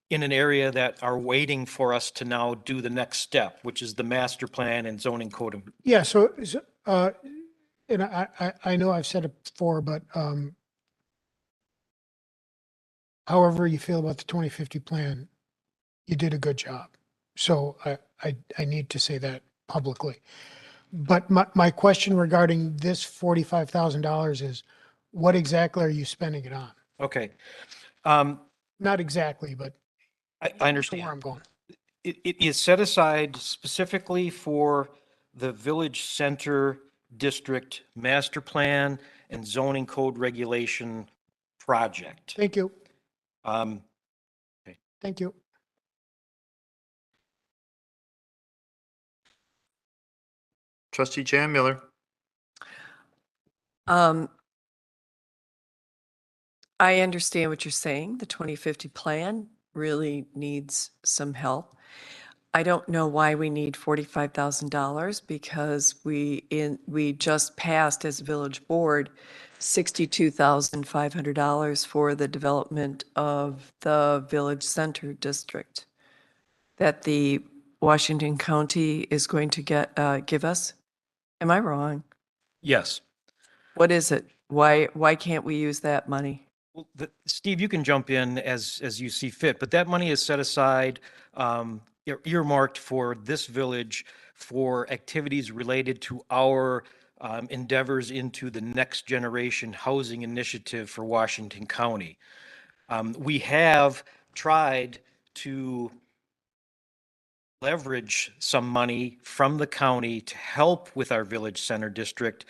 in an area that are waiting for us to now do the next step, which is the master plan and zoning code. Yeah, and I know I've said it before, but however you feel about the 2050 plan, you did a good job. So I need to say that publicly. But my question regarding this $45,000 is, what exactly are you spending it on? Okay. Not exactly, but I where understand. I'm going. It is set aside specifically for the Village Center District Master Plan and Zoning Code Regulation Project. Thank you. Um, Thank you. Trustee Jan Miller? I understand what you're saying. The 2050 plan really needs some help. I don't know why we need $45,000 because we just passed as a village board $62,500 for the development of the village center district that the Washington County is going to give us. Am I wrong? yes. What is it? Why can't we use that money? Well, Steve, you can jump in as you see fit, but that money is set aside, earmarked for this village for activities related to our endeavors into the next generation housing initiative for Washington County. We have tried to leverage some money from the county to help with our village center district,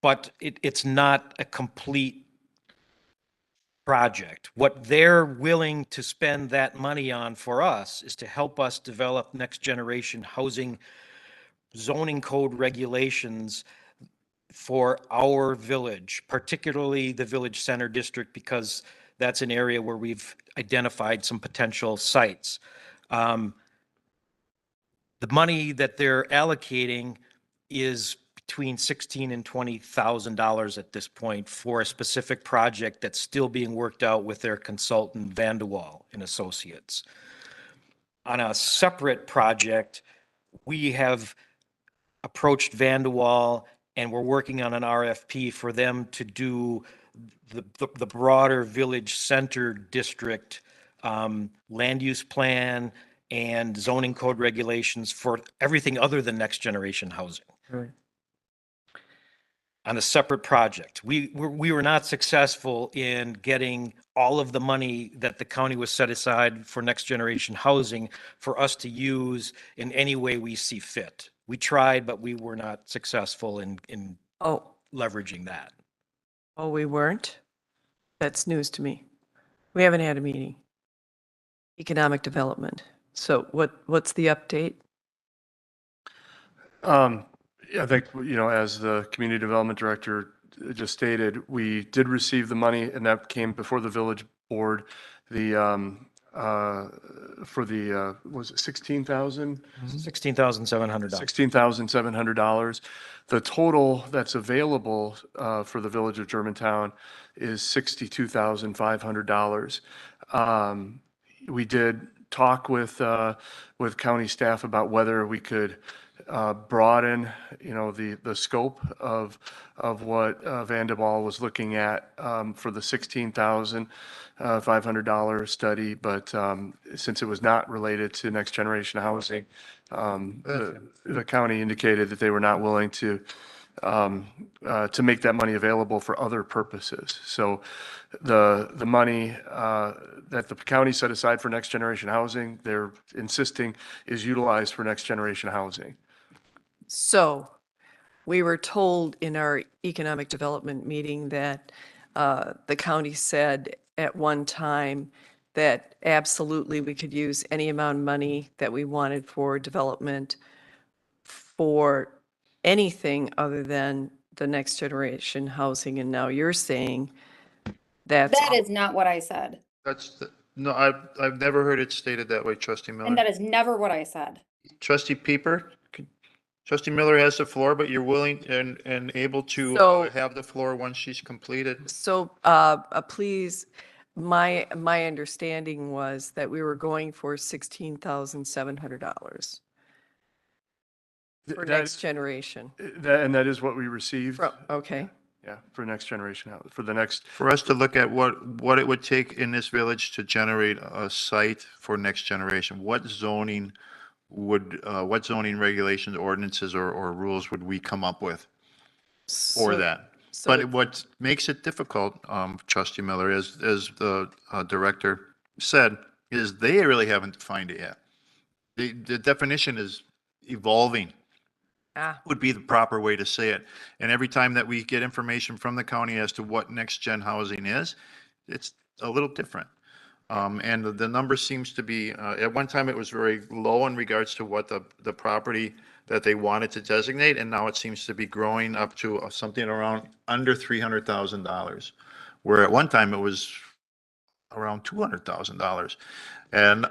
but it's not a complete project. What they're willing to spend that money on for us is to help us develop next generation housing zoning code regulations for our village, particularly the village center district, because that's an area where we've identified some potential sites. The money that they're allocating is between $16,000 and $20,000 at this point for a specific project that's still being worked out with their consultant Vanderwall and Associates. On a separate project, we have approached Vanderwall and we're working on an RFP for them to do the broader village center district land use plan and zoning code regulations for everything other than next generation housing. Right. On a separate project. We were not successful in getting all of the money that the county was set aside for next generation housing for us to use in any way we see fit. We tried, but we were not successful in Oh, leveraging that. oh, we weren't? That's news to me. We haven't had a meeting. Economic development. So what's the update? I think, as the community development director just stated, we did receive the money and that came before the village board. The for the, was it 16,000? $16,700. $16,700. The total that's available for the Village of Germantown is $62,500. We did talk with county staff about whether we could broaden, the scope of what Van de Waal was looking at for the $16,500 study, but since it was not related to next generation housing, the county indicated that they were not willing to make that money available for other purposes. So the money that the county set aside for next generation housing, they're insisting is utilized for next generation housing. So we were told in our economic development meeting that the county said at one time that absolutely we could use any amount of money that we wanted for development for anything other than the next generation housing. And now you're saying that's, That is not what I said. No, I've never heard it stated that way, Trustee And Miller. that is never what I said. Trustee Pieper, Trustee Miller has the floor, but you're willing and able to So- have the floor once she's completed. so please, my understanding was that we were going for $16,700 for next generation. And that is what we received. Okay. Yeah, for next generation, for the next, For us to look at what it would take in this village to generate a site for next generation, what zoning regulations, ordinances, or rules would we come up with for So- that? so But it's- what makes it difficult, Trustee Miller, as the director said, is they really haven't defined it yet. The definition is evolving, would be the proper way to say it. And every time that we get information from the county as to what next-gen housing is, it's a little different. And the number seems to be, at one time it was very low in regards to what the property that they wanted to designate, and now it seems to be growing up to something around under $300,000, where at one time it was around $200,000. And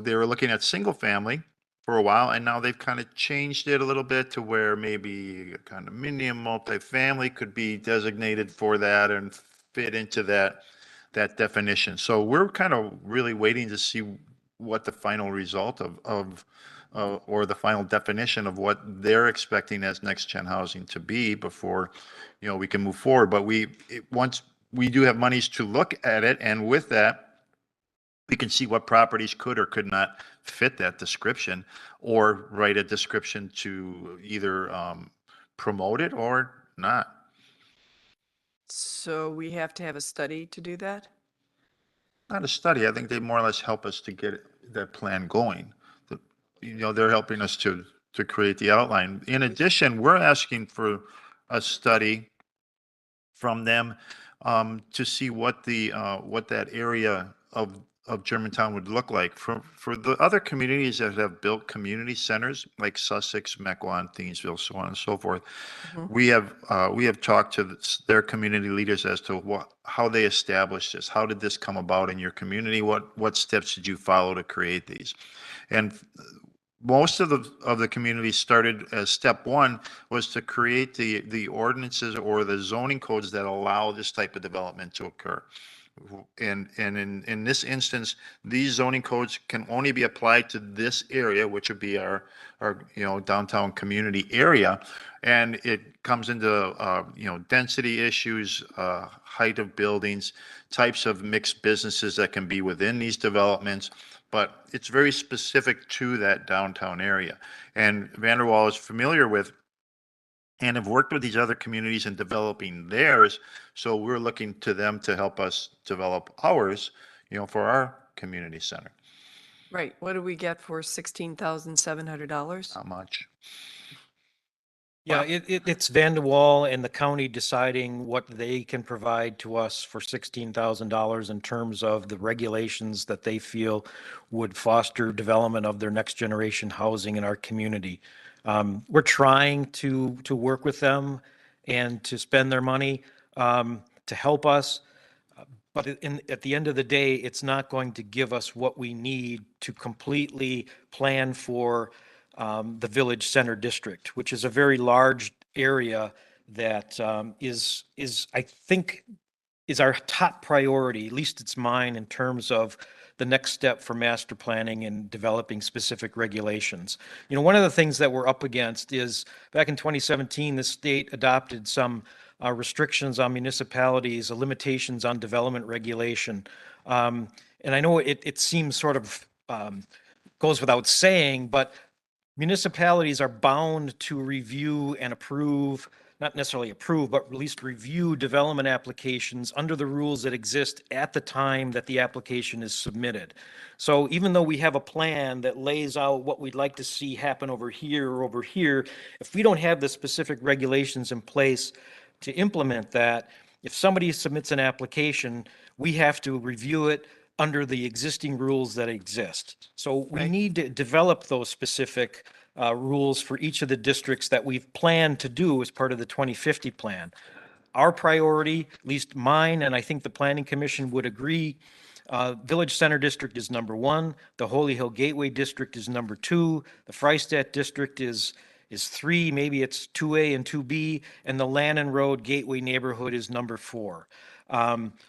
they were looking at single-family for a while, and now they've kind of changed it a little bit to where maybe a condominium multifamily could be designated for that and fit into that definition. So we're kind of really waiting to see what the final result or the final definition of what they're expecting as next-gen housing to be before, we can move forward. But once we do have monies to look at it, and with that, we can see what properties could or could not fit that description, or write a description to either promote it or not. So we have to have a study to do that? Not a study. I think they more or less help us to get that plan going. They're helping us to create the outline. In addition, we're asking for a study from them to see what that area of Germantown would look like. For the other communities that have built community centers like Sussex, Mequon, Thiensville, so on and so forth, we have talked to their community leaders as to how they established this. How did this come about in your community? What steps did you follow to create these? And most of the communities started as step one was to create the ordinances or the zoning codes that allow this type of development to occur. And in this instance, these zoning codes can only be applied to this area, which would be our downtown community area. And it comes into, density issues, height of buildings, types of mixed businesses that can be within these developments. But it's very specific to that downtown area. And Van de Waal is familiar with and have worked with these other communities in developing theirs. So we're looking to them to help us develop ours, for our community center. Right. What do we get for $16,700? Not much. Yeah, it's Van de Waal and the county deciding what they can provide to us for $16,000 in terms of the regulations that they feel would foster development of their next generation housing in our community. We're trying to work with them and to spend their money to help us. But at the end of the day, it's not going to give us what we need to completely plan for the Village Center District, which is a very large area that is I think, is our top priority, at least it's mine, in terms of the next step for master planning and developing specific regulations. You know, one of the things that we're up against is back in 2017, the state adopted some restrictions on municipalities, limitations on development regulation. And I know it seems sort of goes without saying, but municipalities are bound to review and approve, not necessarily approve, but at least review development applications under the rules that exist at the time that the application is submitted. So even though we have a plan that lays out what we'd like to see happen over here or over here, if we don't have the specific regulations in place to implement that, if somebody submits an application, we have to review it under the existing rules that exist. So we need to develop those specific rules for each of the districts that we've planned to do as part of the 2050 plan. Our priority, at least mine, and I think the Planning Commission would agree, Village Center District is number 1. The Holy Hill Gateway District is number 2. The Freistadt District is 3, maybe it's 2A and 2B, and the Lannon Road Gateway Neighborhood is number 4.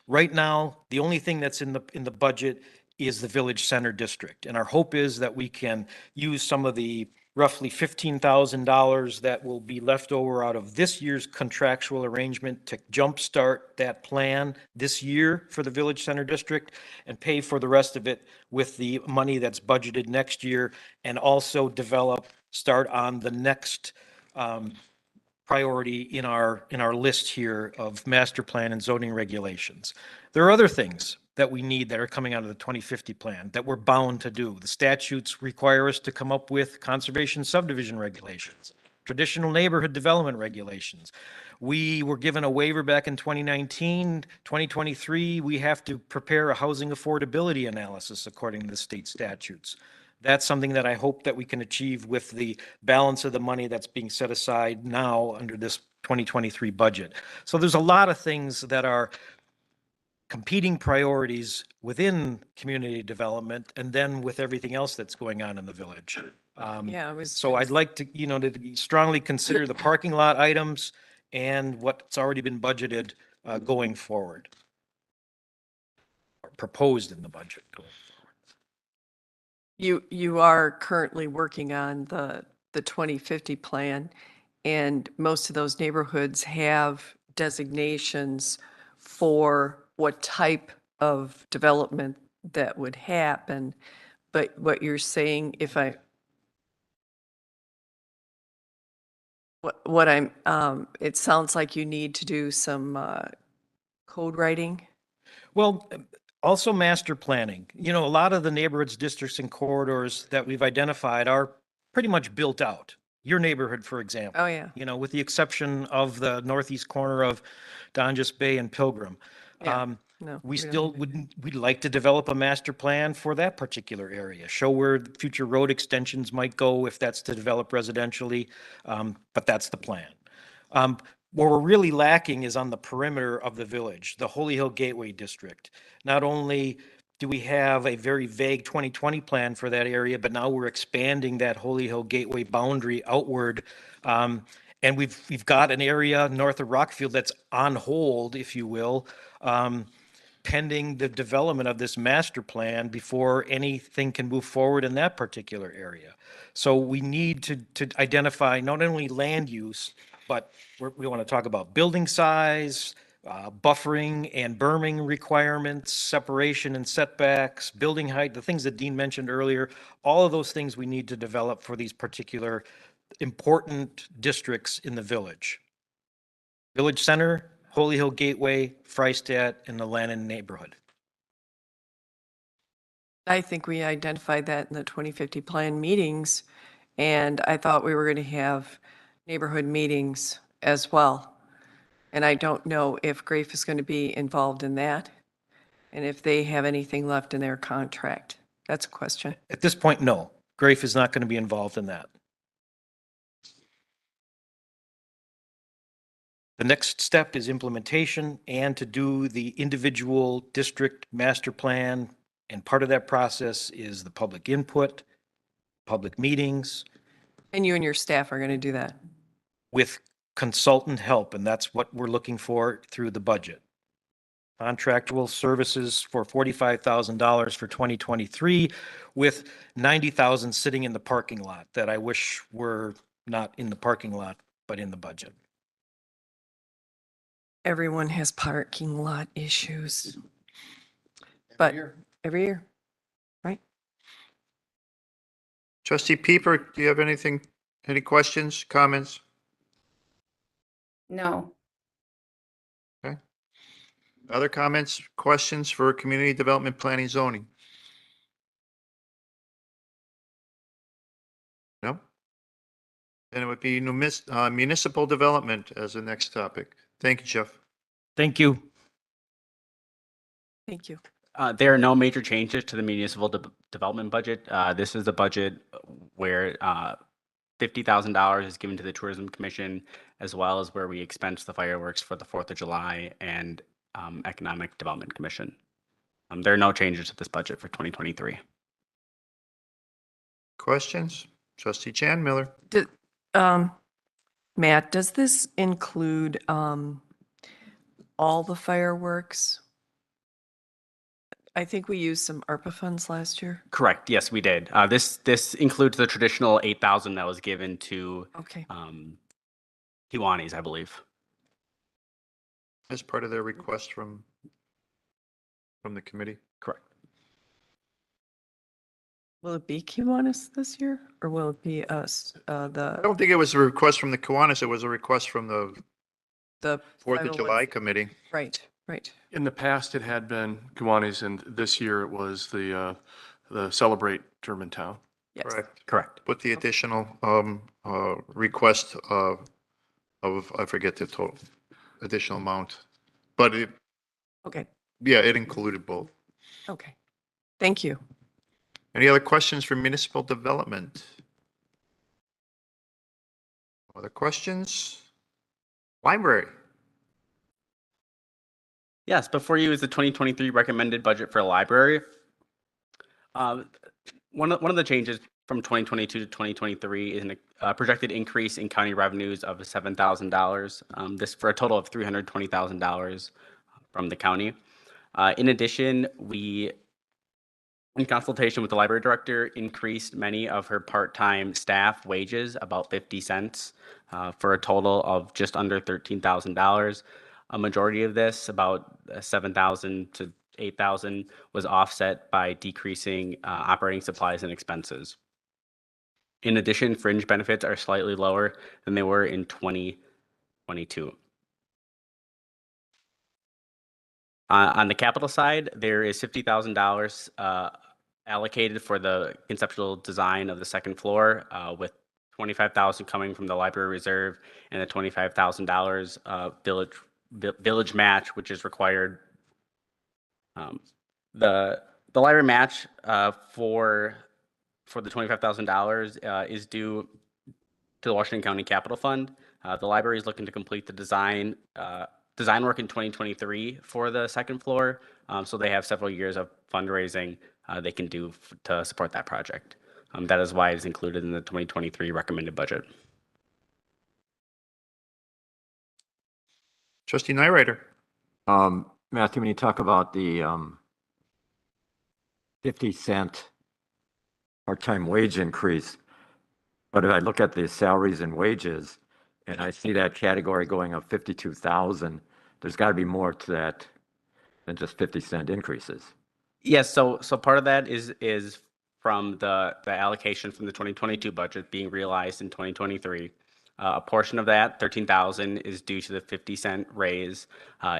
Right now, the only thing that's in the budget is the Village Center District. And our hope is that we can use some of the roughly $15,000 that will be left over out of this year's contractual arrangement to jumpstart that plan this year for the Village Center District and pay for the rest of it with the money that's budgeted next year, and also start on the next priority in our list here of master plan and zoning regulations. There are other things that we need that are coming out of the 2050 plan that we're bound to do. The statutes require us to come up with conservation subdivision regulations, traditional neighborhood development regulations. We were given a waiver back in 2019, 2023. We have to prepare a housing affordability analysis according to the state statutes. That's something that I hope that we can achieve with the balance of the money that's being set aside now under this 2023 budget. So there's a lot of things that are competing priorities within community development and then with everything else that's going on in the village. So I'd like to, to strongly consider the parking lot items and what's already been budgeted going forward, or proposed in the budget going forward. You are currently working on the 2050 plan, and most of those neighborhoods have designations for what type of development that would happen. But what you're saying, it sounds like you need to do some code writing. Well, also master planning. A lot of the neighborhoods, districts, and corridors that we've identified are pretty much built out. Your neighborhood, for example. Oh, yeah. With the exception of the northeast corner of Donjas Bay and Pilgrim. Yeah. No, We don't still we'd like to develop a master plan for that particular area, show where the future road extensions might go if that's to develop residentially, but that's the plan. What we're really lacking is on the perimeter of the village, the Holy Hill Gateway District. Not only do we have a very vague 2020 plan for that area, but now we're expanding that Holy Hill Gateway boundary outward. And we've got an area north of Rockfield that's on hold, if you will, pending the development of this master plan before anything can move forward in that particular area. So we need to identify not only land use, but we want to talk about building size, buffering and berming requirements, separation and setbacks, building height, the things that Dean mentioned earlier. All of those things we need to develop for these particular important districts in the village. Village Center, Holy Hill Gateway, Freistadt, and the Lannon neighborhood. I think we identified that in the 2050 plan meetings, and I thought we were going to have neighborhood meetings as well. And I don't know if Grafe is going to be involved in that, and if they have anything left in their contract. That's a question. At this point, no. Grafe is not going to be involved in that. The next step is implementation and to do the individual district master plan. And part of that process is the public input, public meetings And you and your staff are going to do that. with consultant help. And that's what we're looking for through the budget. Contractual services for $45,000 for 2023 with 90,000 sitting in the parking lot that I wish were not in the parking lot, but in the budget. Everyone has parking lot issues. But every year, right? Trustee Pieper, do you have anything, any questions, comments? No. Other comments, questions for community development planning zoning? No? Then it would be municipal development as the next topic. Thank you, Jeff. Thank you. Thank you. There are no major changes to the municipal development budget. This is the budget where $50,000 is given to the Tourism Commission, as well as where we expense the fireworks for the 4th of July and Economic Development Commission. There are no changes to this budget for 2023. Questions? Trustee Chan Miller. Matt, does this include all the fireworks? I think we used some ARPA funds last year. Correct. Yes, we did. This includes the traditional 8,000 that was given to Okay. Kiwanis, I believe. As part of their request from the committee. Correct. Will it be Kiwanis this year or will it be us? I don't think it was a request from the Kiwanis. It was a request from the The 4th of 501 July committee. Right, right. In the past, it had been Kiwanis, and this year it was the Celebrate Germantown. Yes. Correct. Correct. With the additional request of, I forget the total additional amount. But it, Okay, yeah, it included both. okay. Thank you. Any other questions for municipal development? Other questions? Library. Yes, before you is the 2023 recommended budget for a library. One of the changes from 2022 to 2023 is a projected increase in county revenues of $7,000. This for a total of $320,000 from the county. In addition, we, in consultation with the library director, increased many of her part-time staff wages about 50 cents for a total of just under $13,000. A majority of this, about 7,000 to 8,000, was offset by decreasing operating supplies and expenses. In addition, fringe benefits are slightly lower than they were in 2022. On the capital side, there is $50,000 allocated for the conceptual design of the second floor, with $25,000 coming from the library reserve and the $25,000 village match, which is required. The library match for the $25,000 is due to the Washington County Capital Fund. The library is looking to complete the design work in 2023 for the second floor, so they have several years of fundraising they can do to support that project. That is why it is included in the 2023 recommended budget. Trustee Nyrider. Matthew, when you talk about the 50-cent part-time wage increase, but if I look at the salaries and wages, and I see that category going up 52,000, there's got to be more to that than just 50-cent increases. Yes, so part of that is from the allocation from the 2022 budget being realized in 2023. A portion of that, 13,000, is due to the 50-cent raise.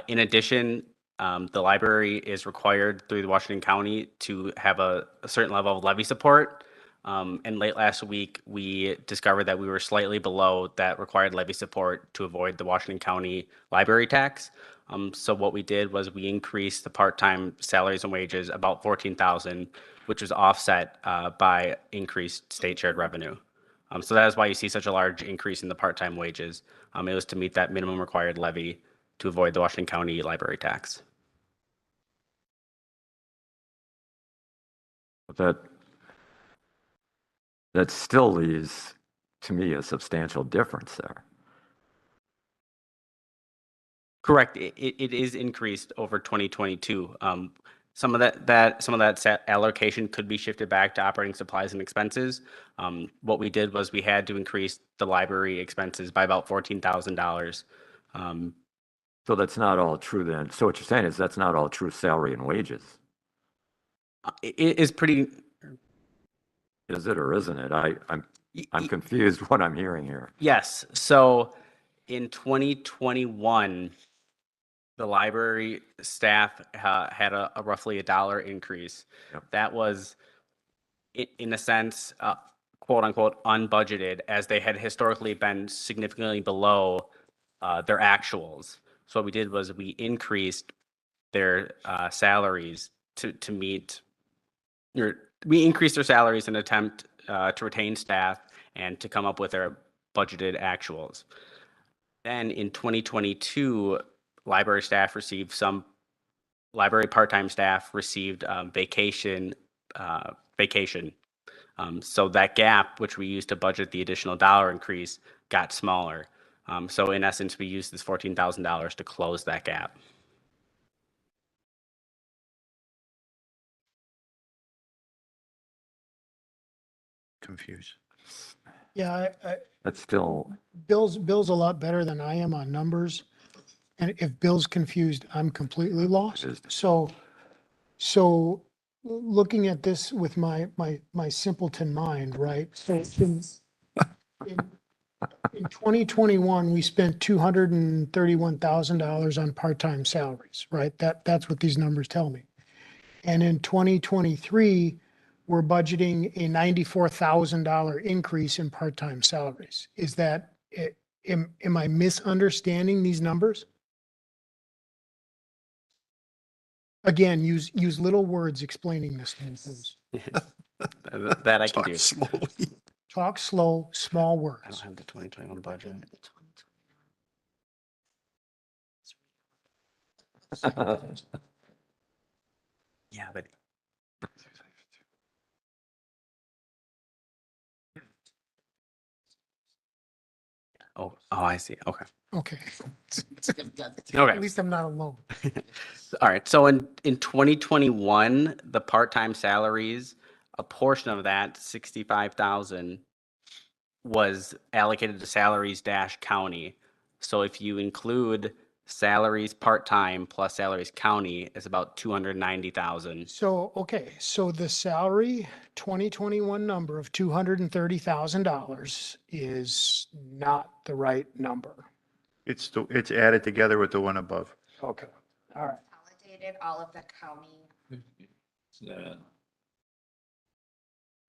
In addition, the library is required through the Washington County to have a certain level of levy support. And late last week, we discovered that we were slightly below that required levy support to avoid the Washington County library tax. So what we did was we increased the part-time salaries and wages about 14,000, which was offset by increased state shared revenue. So that is why you see such a large increase in the part-time wages. It was to meet that minimum required levy to avoid the Washington County library tax. But that still leaves, to me, a substantial difference there. Correct. It is increased over 2022. Some of that allocation could be shifted back to operating supplies and expenses. What we did was we had to increase the library expenses by about $14,000. So that's not all true then. So what you're saying is that's not all true salary and wages. It is pretty. Is it or isn't it? I'm confused what I'm hearing here. Yes. So in 2021, the library staff had a roughly $1 increase. Yep. That was, in a sense, quote unquote, unbudgeted, as they had historically been significantly below their actuals. So what we did was we increased their salaries to meet, we increased their salaries in an attempt to retain staff and to come up with their budgeted actuals. Then in 2022, library staff received library part-time staff received vacation. So that gap, which we used to budget the additional $1 increase, got smaller. So in essence, we used this $14,000 to close that gap. Confused. Yeah, That's still, Bill's a lot better than I am on numbers. And if Bill's confused, I'm completely lost. Is- So looking at this with my simpleton mind, right? So in 2021, we spent $231,000 on part-time salaries, right? That's what these numbers tell me. And in 2023, we're budgeting a $94,000 increase in part-time salaries. Is that, am I misunderstanding these numbers? Again, use little words explaining this, please. That I can do. Talk slowly. Talk slow, small I don't words. have the 2021 budget. Yeah, but. Oh, I see. Okay. Okay. Okay. At least I'm not alone. All right. So in 2021, the part-time salaries, a portion of that, 65,000, was allocated to salaries dash county. So if you include salaries part-time plus salaries county, it's about 290,000. So, okay, so the salary 2021 number of $230,000 is not the right number. It's added together with the one above. Okay, all right. Consolidated all of the county.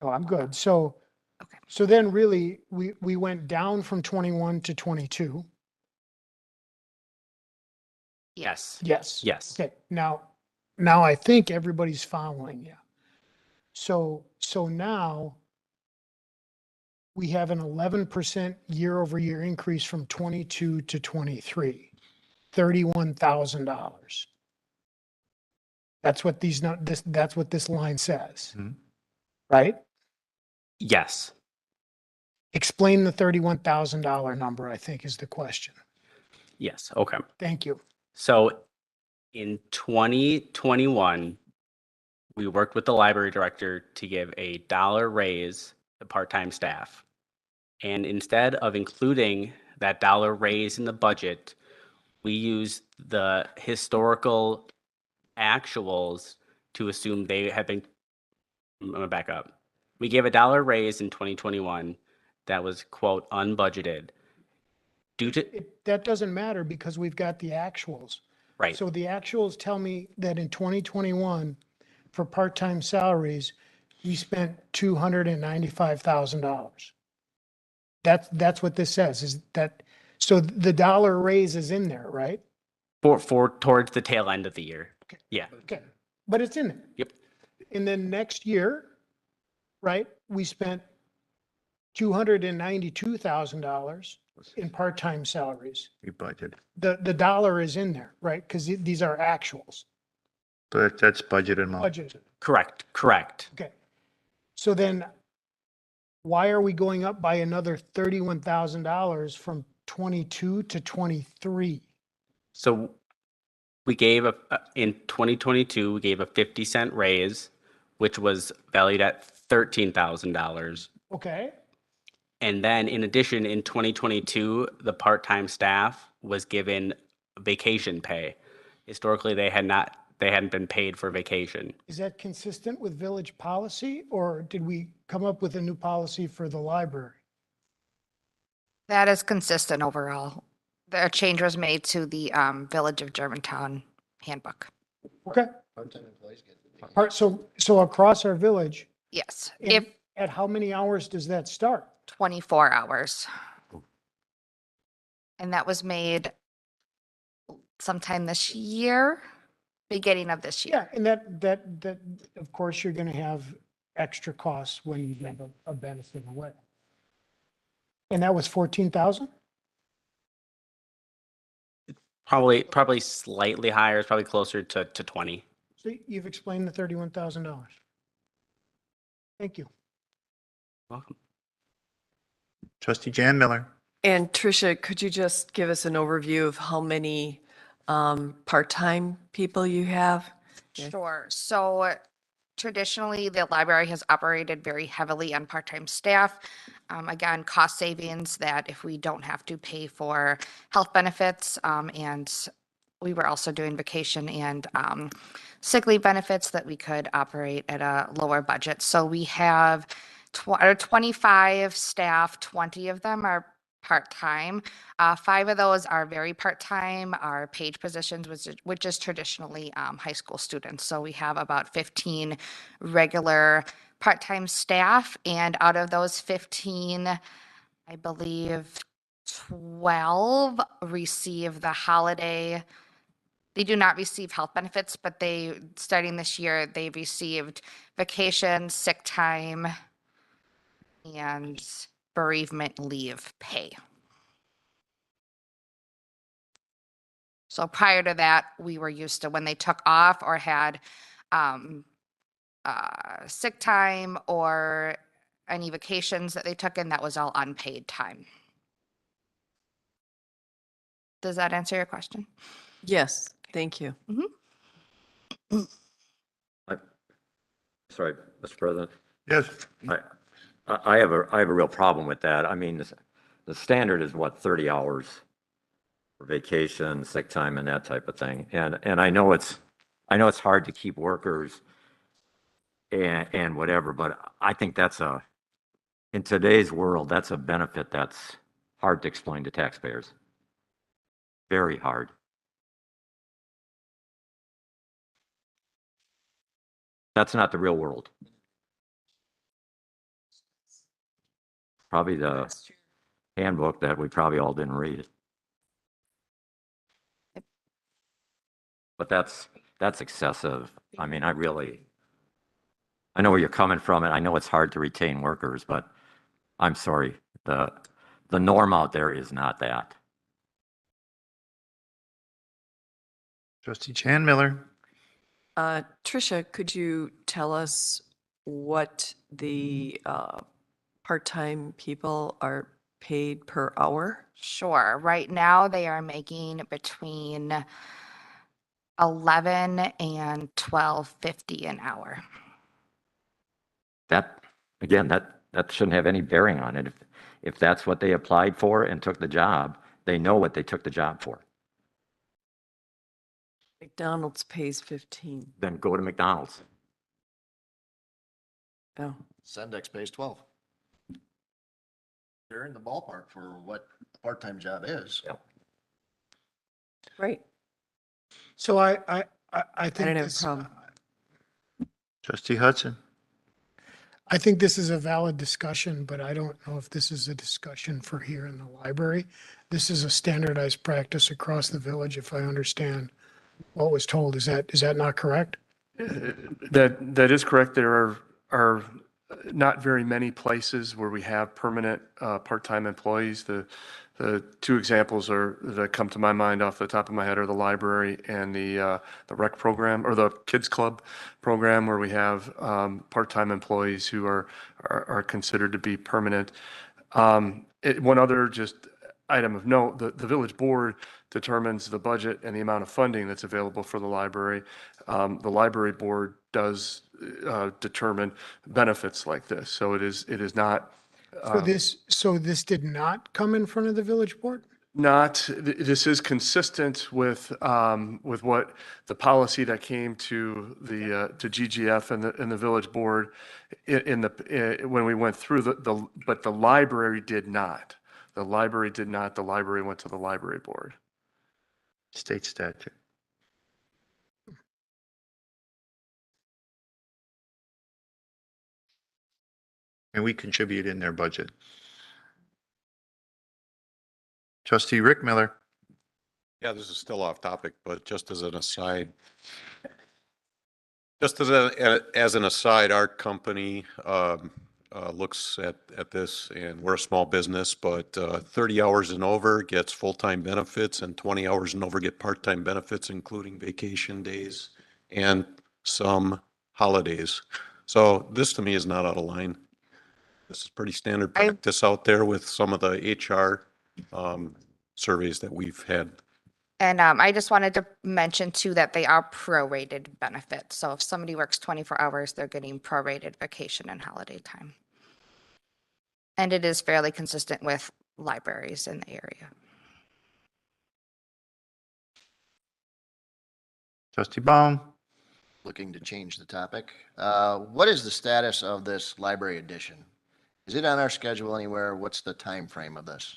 Oh, I'm good. So, Okay. so then really, we went down from 21 to 22. Yes. Yes. Yes. Okay, now I think everybody's following you. So now we have an 11% year over year increase from 22 to 23, $31,000. That's what that's what this line says, Mhm. right? Yes. Explain the $31,000 number, I think is the question. Yes. Okay. Thank you. So in 2021, we worked with the library director to give a $1 raise to part-time staff. And instead of including that $1 raise in the budget, we used the historical actuals to assume they had been, I'm gonna back up. We gave a $1 raise in 2021 that was, quote, unbudgeted. Due to, That doesn't matter because we've got the actuals. right, So the actuals tell me that in 2021, for part-time salaries, we spent $295,000. That's what this says, is that, so the $1 raise is in there, right? for towards the tail end of the year. Yeah. Okay, but it's in there. Yep. And then next year, right, we spent $292,000 in part-time salaries. We budgeted. The dollar is in there, right? Because these are actuals, But that's budgeted amount. budgeted. Correct, correct. Okay. So then why are we going up by another $31,000 from 22 to 23? So we gave in 2022, we gave a 50-cent raise, which was valued at $13,000. Okay. And then in addition, in 2022, the part-time staff was given vacation pay. Historically, they hadn't been paid for vacation. Is that consistent with village policy, or did we come up with a new policy for the library? That is consistent overall. The change was made to the Village of Germantown handbook. Okay. Part-time employees get the All right, so across our village, Yes, and if at how many hours does that start? 24 hours. And that was made sometime this year, beginning of this year. Yeah, and that, of course, you're gonna have extra costs when you have a benefit away. And that was 14,000? Probably slightly higher. It's probably closer to 20. So you've explained the $31,000. Thank you. Welcome. Trustee Jan Miller. And Tricia, could you just give us an overview of how many part-time people you have? Okay. Sure. So traditionally, the library has operated very heavily on part-time staff. Again, cost savings that if we don't have to pay for health benefits, and we were also doing vacation and sick leave benefits, that we could operate at a lower budget. So we have 25 staff, 20 of them are part-time. 5 of those are very part-time, are paid positions, which is traditionally high school students. So we have about 15 regular part-time staff, and out of those 15, I believe 12 receive the holiday. They do not receive health benefits, but starting this year, they've received vacation, sick time, and bereavement leave pay. So prior to that, we were used to when they took off or had sick time or any vacations that they took in, that was all unpaid time. Does that answer your question? Yes, thank you. Sorry, Mr. President. Yes. I have a real problem with that. I mean, the standard is what, 30 hours for vacation, sick time and that type of thing. And I know it's hard to keep workers and whatever, but I think in today's world, that's a benefit that's hard to explain to taxpayers. Very hard. That's not the real world. Probably the handbook that we probably all didn't read. But that's excessive. I mean, I know where you're coming from, and I know it's hard to retain workers, but I'm sorry, the norm out there is not that. Trustee Jan Miller. Tricia, could you tell us what the part-time people are paid per hour? Sure. Right now, they are making between $11 and $12.50 an hour. That, again, that shouldn't have any bearing on it. If that's what they applied for and took the job, they know what they took the job for. McDonald's pays 15. Then go to McDonald's. Oh, Sendex pays 12. They're in the ballpark for what a part-time job is. Yep. right. So I I think don't have a this, problem. Trustee Hudson. I think this is a valid discussion, but I don't know if this is a discussion for here in the library. This is a standardized practice across the village, if I understand what was told. Is that not correct? That is correct. There are not very many places where we have permanent part-time employees. The two examples that come to my mind off the top of my head are the library and the rec program, or the kids club program, where we have part-time employees who are considered to be permanent. One other just item of note, the village board determines the budget and the amount of funding that's available for the library. The library board does determine benefits like this. So it is not. So this did not come in front of the village board? This is consistent with what the policy that came to to GGF and the village board when we went through but the library did not. The library did not. The library went to the library board. State statute. And we contribute in their budget. Trustee Rick Miller. Yeah, this is still off topic, but just as an aside, our company looks at this, and we're a small business, but 30 hours and over gets full-time benefits, and 20 hours and over get part-time benefits, including vacation days and some holidays. So this to me is not out of line. This is pretty standard practice out there with some of the HR surveys that we've had. And I just wanted to mention too that they are prorated benefits. So if somebody works 24 hours, they're getting prorated vacation and holiday time. And it is fairly consistent with libraries in the area. Trustee Baum. Looking to change the topic. What is the status of this library edition? Is it on our schedule anywhere? What's the time frame of this?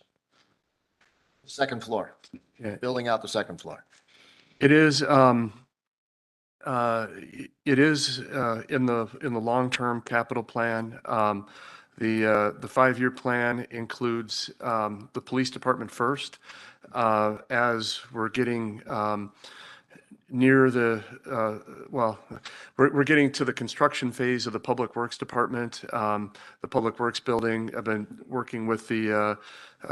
Second floor, Yeah. building out the second floor. It is in the long-term capital plan. The 5-year plan includes the police department first. As we're getting near we're getting to the construction phase of the Public Works Department. The Public Works building, I've been working with the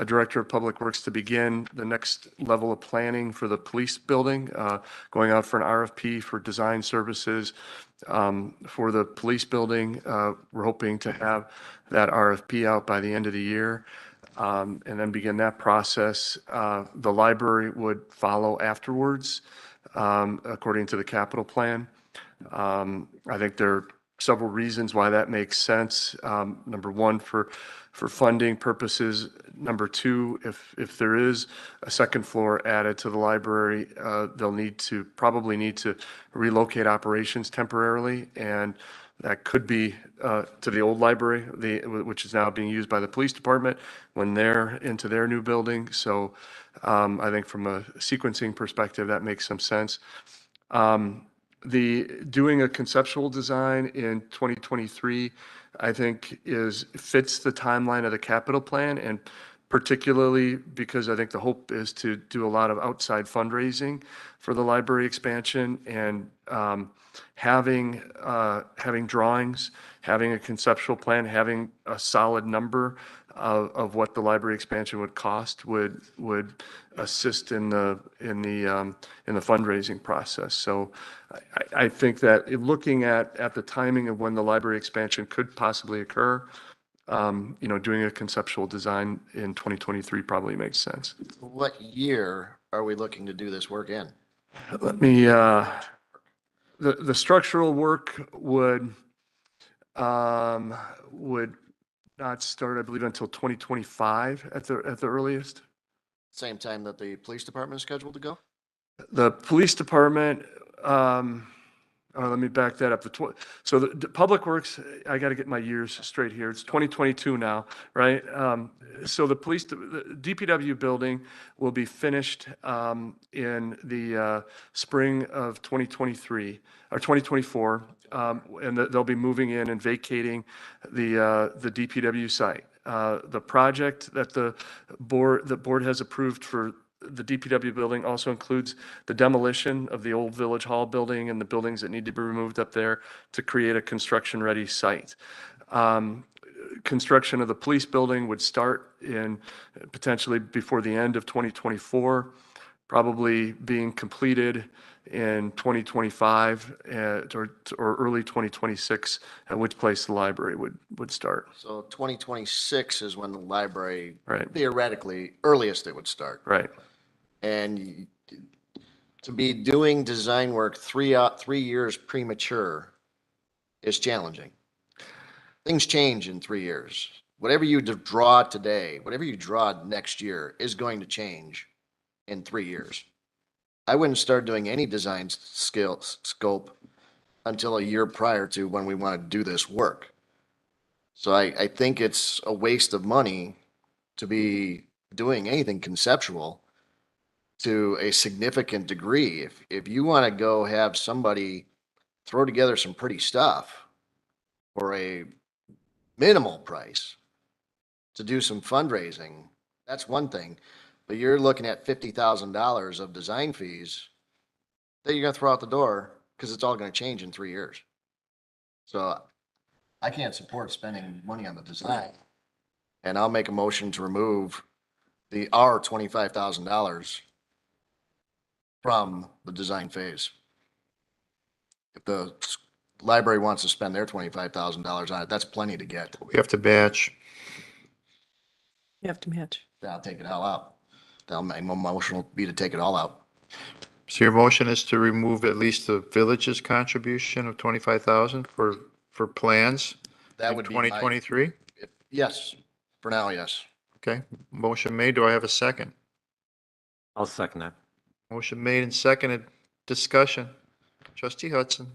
Director of Public Works to begin the next level of planning for the police building, going out for an RFP for design services for the police building. We're hoping to have that RFP out by the end of the year. And then begin that process. The library would follow afterwards, according to the capital plan. I think there are several reasons why that makes sense. Number one, for funding purposes. Number two, if there is a second floor added to the library, they'll probably need to relocate operations temporarily, and that could be to the old library, which is now being used by the police department when they're into their new building. So I think from a sequencing perspective, that makes some sense. Doing a conceptual design in 2023, I think fits the timeline of the capital plan, and particularly because I think the hope is to do a lot of outside fundraising for the library expansion, and having drawings, having a conceptual plan, having a solid number of what the library expansion would cost would assist in the fundraising process. So I think that looking at the timing of when the library expansion could possibly occur, doing a conceptual design in 2023 probably makes sense. What year are we looking to do this work in? Let me, the structural work would not start, I believe, until 2025 at the earliest. Same time that the police department is scheduled to go? The police department, let me back that up. So the Public Works, I got to get my years straight here. It's 2022 now, right? So the DPW building will be finished in the spring of 2023 or 2024, and they'll be moving in and vacating the DPW site. The project that the board has approved for the DPW building also includes the demolition of the old Village Hall building and the buildings that need to be removed up there to create a construction-ready site. Construction of the police building would start in potentially before the end of 2024, probably being completed in 2025 or early 2026, at which place the library would start. So 2026 is when the library Right, theoretically earliest it would start. right. And to be doing design work 3 years premature is challenging. Things change in 3 years. Whatever you draw today, whatever you draw next year is going to change in 3 years. I wouldn't start doing any design scope until a year prior to when we want to do this work. So I think it's a waste of money to be doing anything conceptual to a significant degree. If you want to go have somebody throw together some pretty stuff for a minimal price to do some fundraising, that's one thing. But you're looking at $50,000 of design fees that you're going to throw out the door because it's all going to change in 3 years. So I can't support spending money on the design. And I'll make a motion to remove our $25,000 from the design phase. If the library wants to spend their $25,000 on it, that's plenty to get. We have to batch. You have to match. I'll take it all out. My motion will be to take it all out. So your motion is to remove at least the village's contribution of 25,000 for plans That in would be 2023? Yes, for now, yes. Okay, motion made. Do I have a second? I'll second that. Motion made and seconded. Discussion. Trustee Hudson.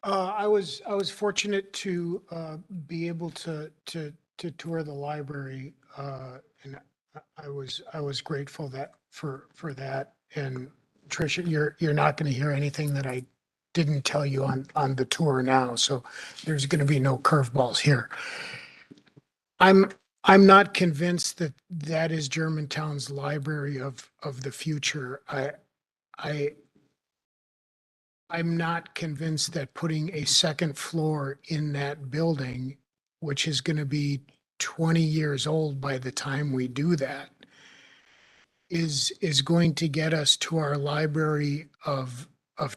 I was fortunate to be able to tour the library, and I was grateful for that. And Tricia, you're not going to hear anything that I didn't tell you on the tour now, so there's going to be no curveballs here. I'm not convinced that is Germantown's library of the future. I'm not convinced that putting a second floor in that building, which is going to be 20 years old by the time we do that, is going to get us to our library of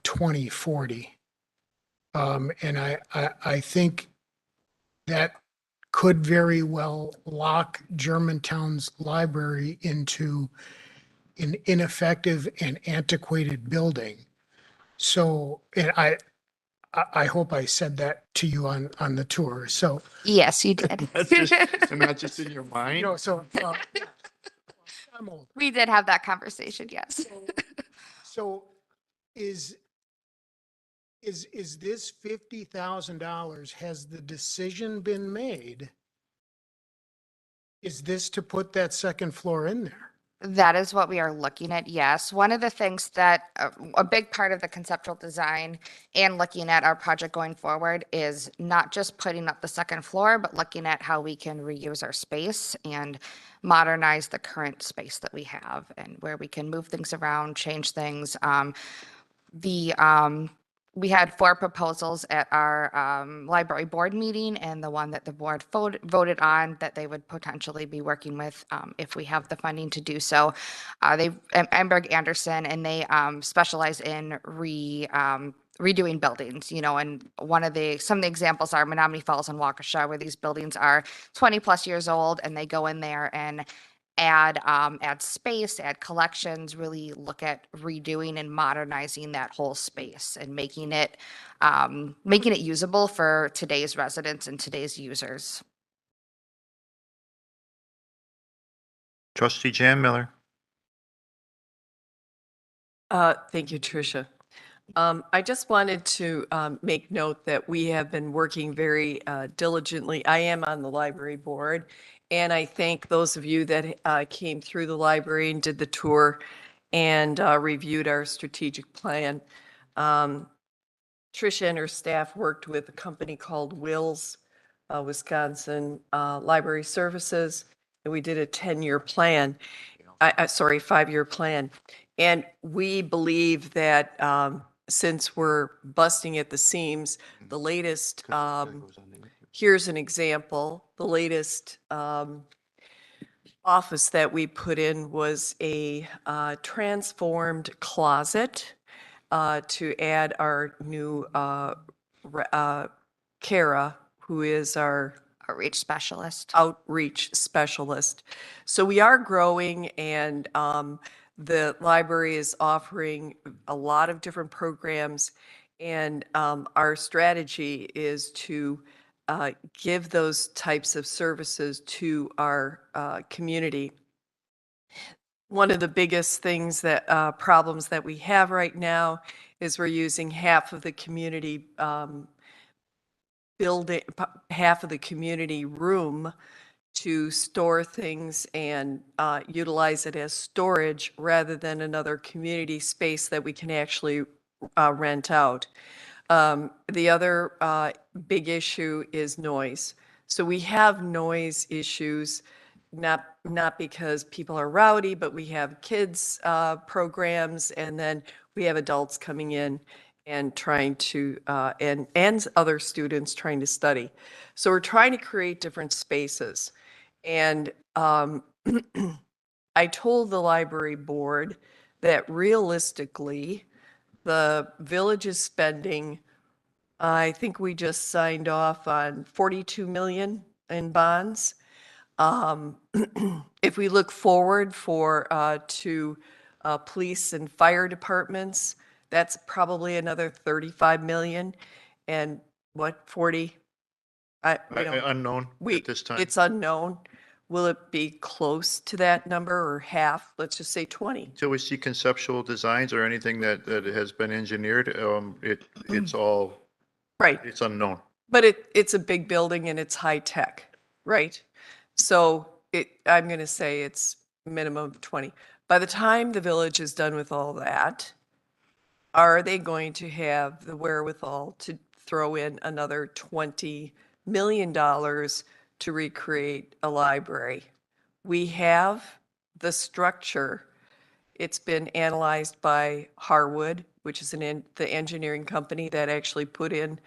2040. And I think that could very well lock Germantown's library into an ineffective and antiquated building. So, and I hope I said that to you on the tour. So, Yes, you did. And not just in your mind? so I'm old. We did have that conversation, yes. So is this $50,000, has the decision been made? Is this to put that second floor in there? That is what we are looking at, yes. One of the things that, a big part of the conceptual design and looking at our project going forward is not just putting up the second floor, but looking at how we can reuse our space and modernize the current space that we have and where we can move things around, change things. We had 4 proposals at our library board meeting, and the one that the board voted on that they would potentially be working with if we have the funding to do so. Emberg Anderson, and they specialize in redoing buildings, you know, and some of the examples are Menominee Falls and Waukesha, where these buildings are 20 plus years old, and they go in there and add space, add collections, really look at redoing and modernizing that whole space and making it usable for today's residents and today's users. Trustee Jan Miller. Thank you, Tricia. I just wanted to make note that we have been working very diligently. I am on the library board, and I thank those of you that came through the library and did the tour and reviewed our strategic plan. Tricia and her staff worked with a company called Wills, Wisconsin Library Services, and we did a 10-year plan. Sorry, 5-year plan. And we believe that since we're busting at the seams, the latest here's an example. The latest office that we put in was a transformed closet to add our new Kara, who is our Outreach specialist. outreach specialist. So we are growing, and the library is offering a lot of different programs. And our strategy is to give those types of services to our community. One of the biggest things that problems that we have right now is we're using half of the community building, half of the community room to store things and utilize it as storage rather than another community space that we can actually rent out. The other big issue is noise. So we have noise issues, not because people are rowdy, but we have kids programs, and then we have adults coming in and trying to, and other students trying to study. So we're trying to create different spaces. And I told the library board that realistically, the village is spending, I think we just signed off on 42 million in bonds. If we look forward to police and fire departments, that's probably another 35 million. And what, 40? We don't, Unknown at this time. it's unknown. Will it be close to that number or half? Let's just say 20. Till we see conceptual designs or anything that has been engineered, it's all, Right. it's unknown. But it's a big building and it's high tech, right? So I'm going to say it's minimum of 20. By the time the village is done with all that, are they going to have the wherewithal to throw in another $20 million to recreate a library? We have the structure. It's been analyzed by Harwood, which is the engineering company that actually put in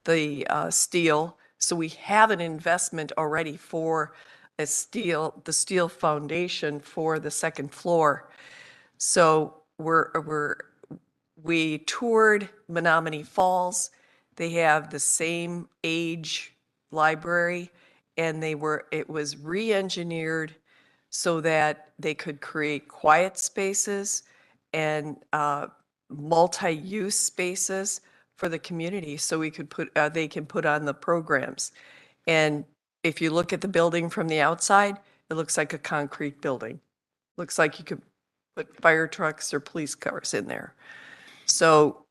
the steel. So we have an investment already for the steel foundation for the second floor. So we toured Menominee Falls. They have the same age library, and it was re-engineered so that they could create quiet spaces and multi-use spaces for the community, so we could they can put on the programs. And if you look at the building from the outside, it looks like a concrete building. Looks like you could put fire trucks or police cars in there. So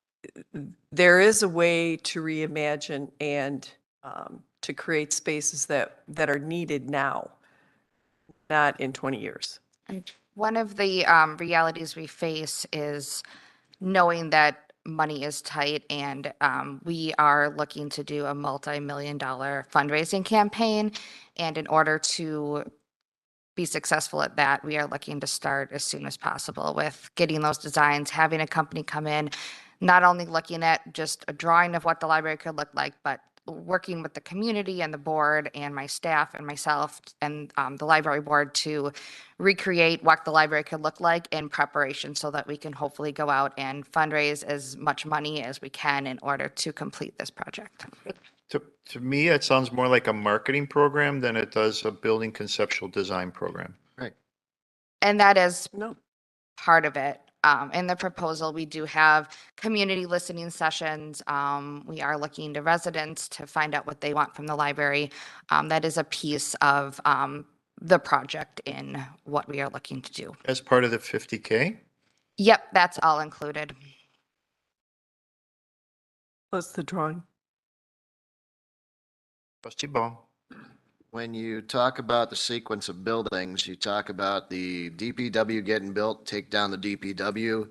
there is a way to reimagine and to create spaces that are needed now, not in 20 years. And one of the realities we face is knowing that money is tight, and we are looking to do a multi-million-dollar fundraising campaign. And in order to be successful at that, we are looking to start as soon as possible with getting those designs, having a company come in, not only looking at just a drawing of what the library could look like, but working with the community and the board and my staff and myself and the library board to recreate what the library could look like in preparation so that we can hopefully go out and fundraise as much money as we can in order to complete this project. To me, it sounds more like a marketing program than it does a building conceptual design program. Right. And that is No. part of it. In the proposal, we do have community listening sessions. We are looking to residents to find out what they want from the library. That is a piece of the project in what we are looking to do. As part of the 50K? Yep, that's all included. What's the drawing? Trustee Ball. When you talk about the sequence of buildings, you talk about the DPW getting built, take down the DPW,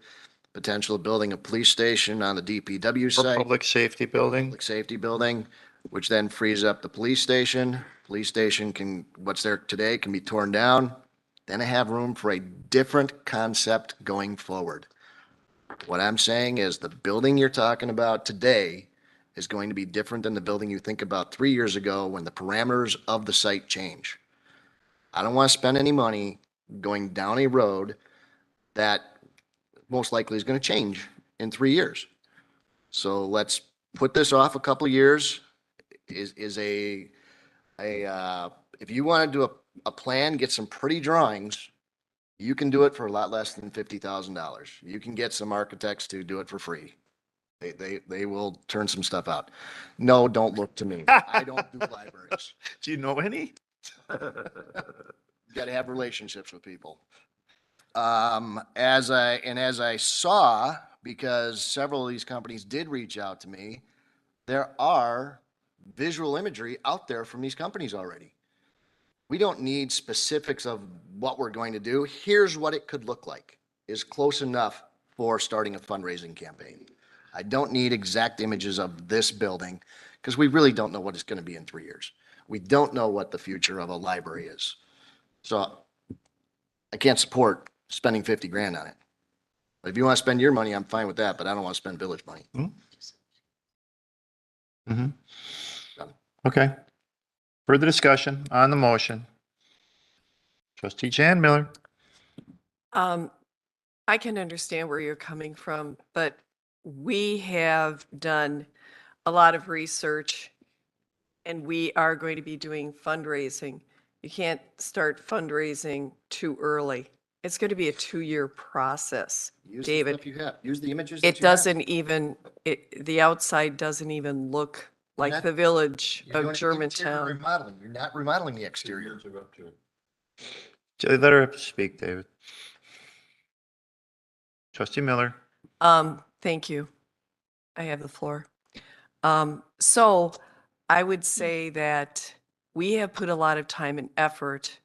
potential of building a police station on the DPW Or site, public safety building. public safety building, which then frees up the police station. Police station can, what's there today can be torn down. Then I have room for a different concept going forward. What I'm saying is the building you're talking about today is going to be different than the building you think about 3 years ago when the parameters of the site change. I don't want to spend any money going down a road that most likely is going to change in 3 years. So let's put this off a couple of years. If you want to do a plan, get some pretty drawings, you can do it for a lot less than $50,000. You can get some architects to do it for free. They will turn some stuff out. No, don't look to me. I don't do libraries. Do you know any? You got to have relationships with people. As I saw, because several of these companies did reach out to me, there are visual imagery out there from these companies already. We don't need specifics of what we're going to do. Here's what it could look like is close enough for starting a fundraising campaign. I don't need exact images of this building because we really don't know what it's going to be in 3 years. We don't know what the future of a library is. So I can't support spending 50 grand on it. But if you want to spend your money, I'm fine with that, but I don't want to spend village money. Okay. Further discussion on the motion. Trustee Jan Miller. I can understand where you're coming from, but we have done a lot of research and we are going to be doing fundraising. You can't start fundraising too early. It's going to be a 2-year process, Use the David. stuff you have. Use the images that It you have. doesn't even, the outside doesn't even look like not- the village You're doing of interior Germantown. Remodeling. You're not remodeling the exterior. Let her speak, David. Trustee Miller. Thank you. I have the floor. So I would say that we have put a lot of time and effort.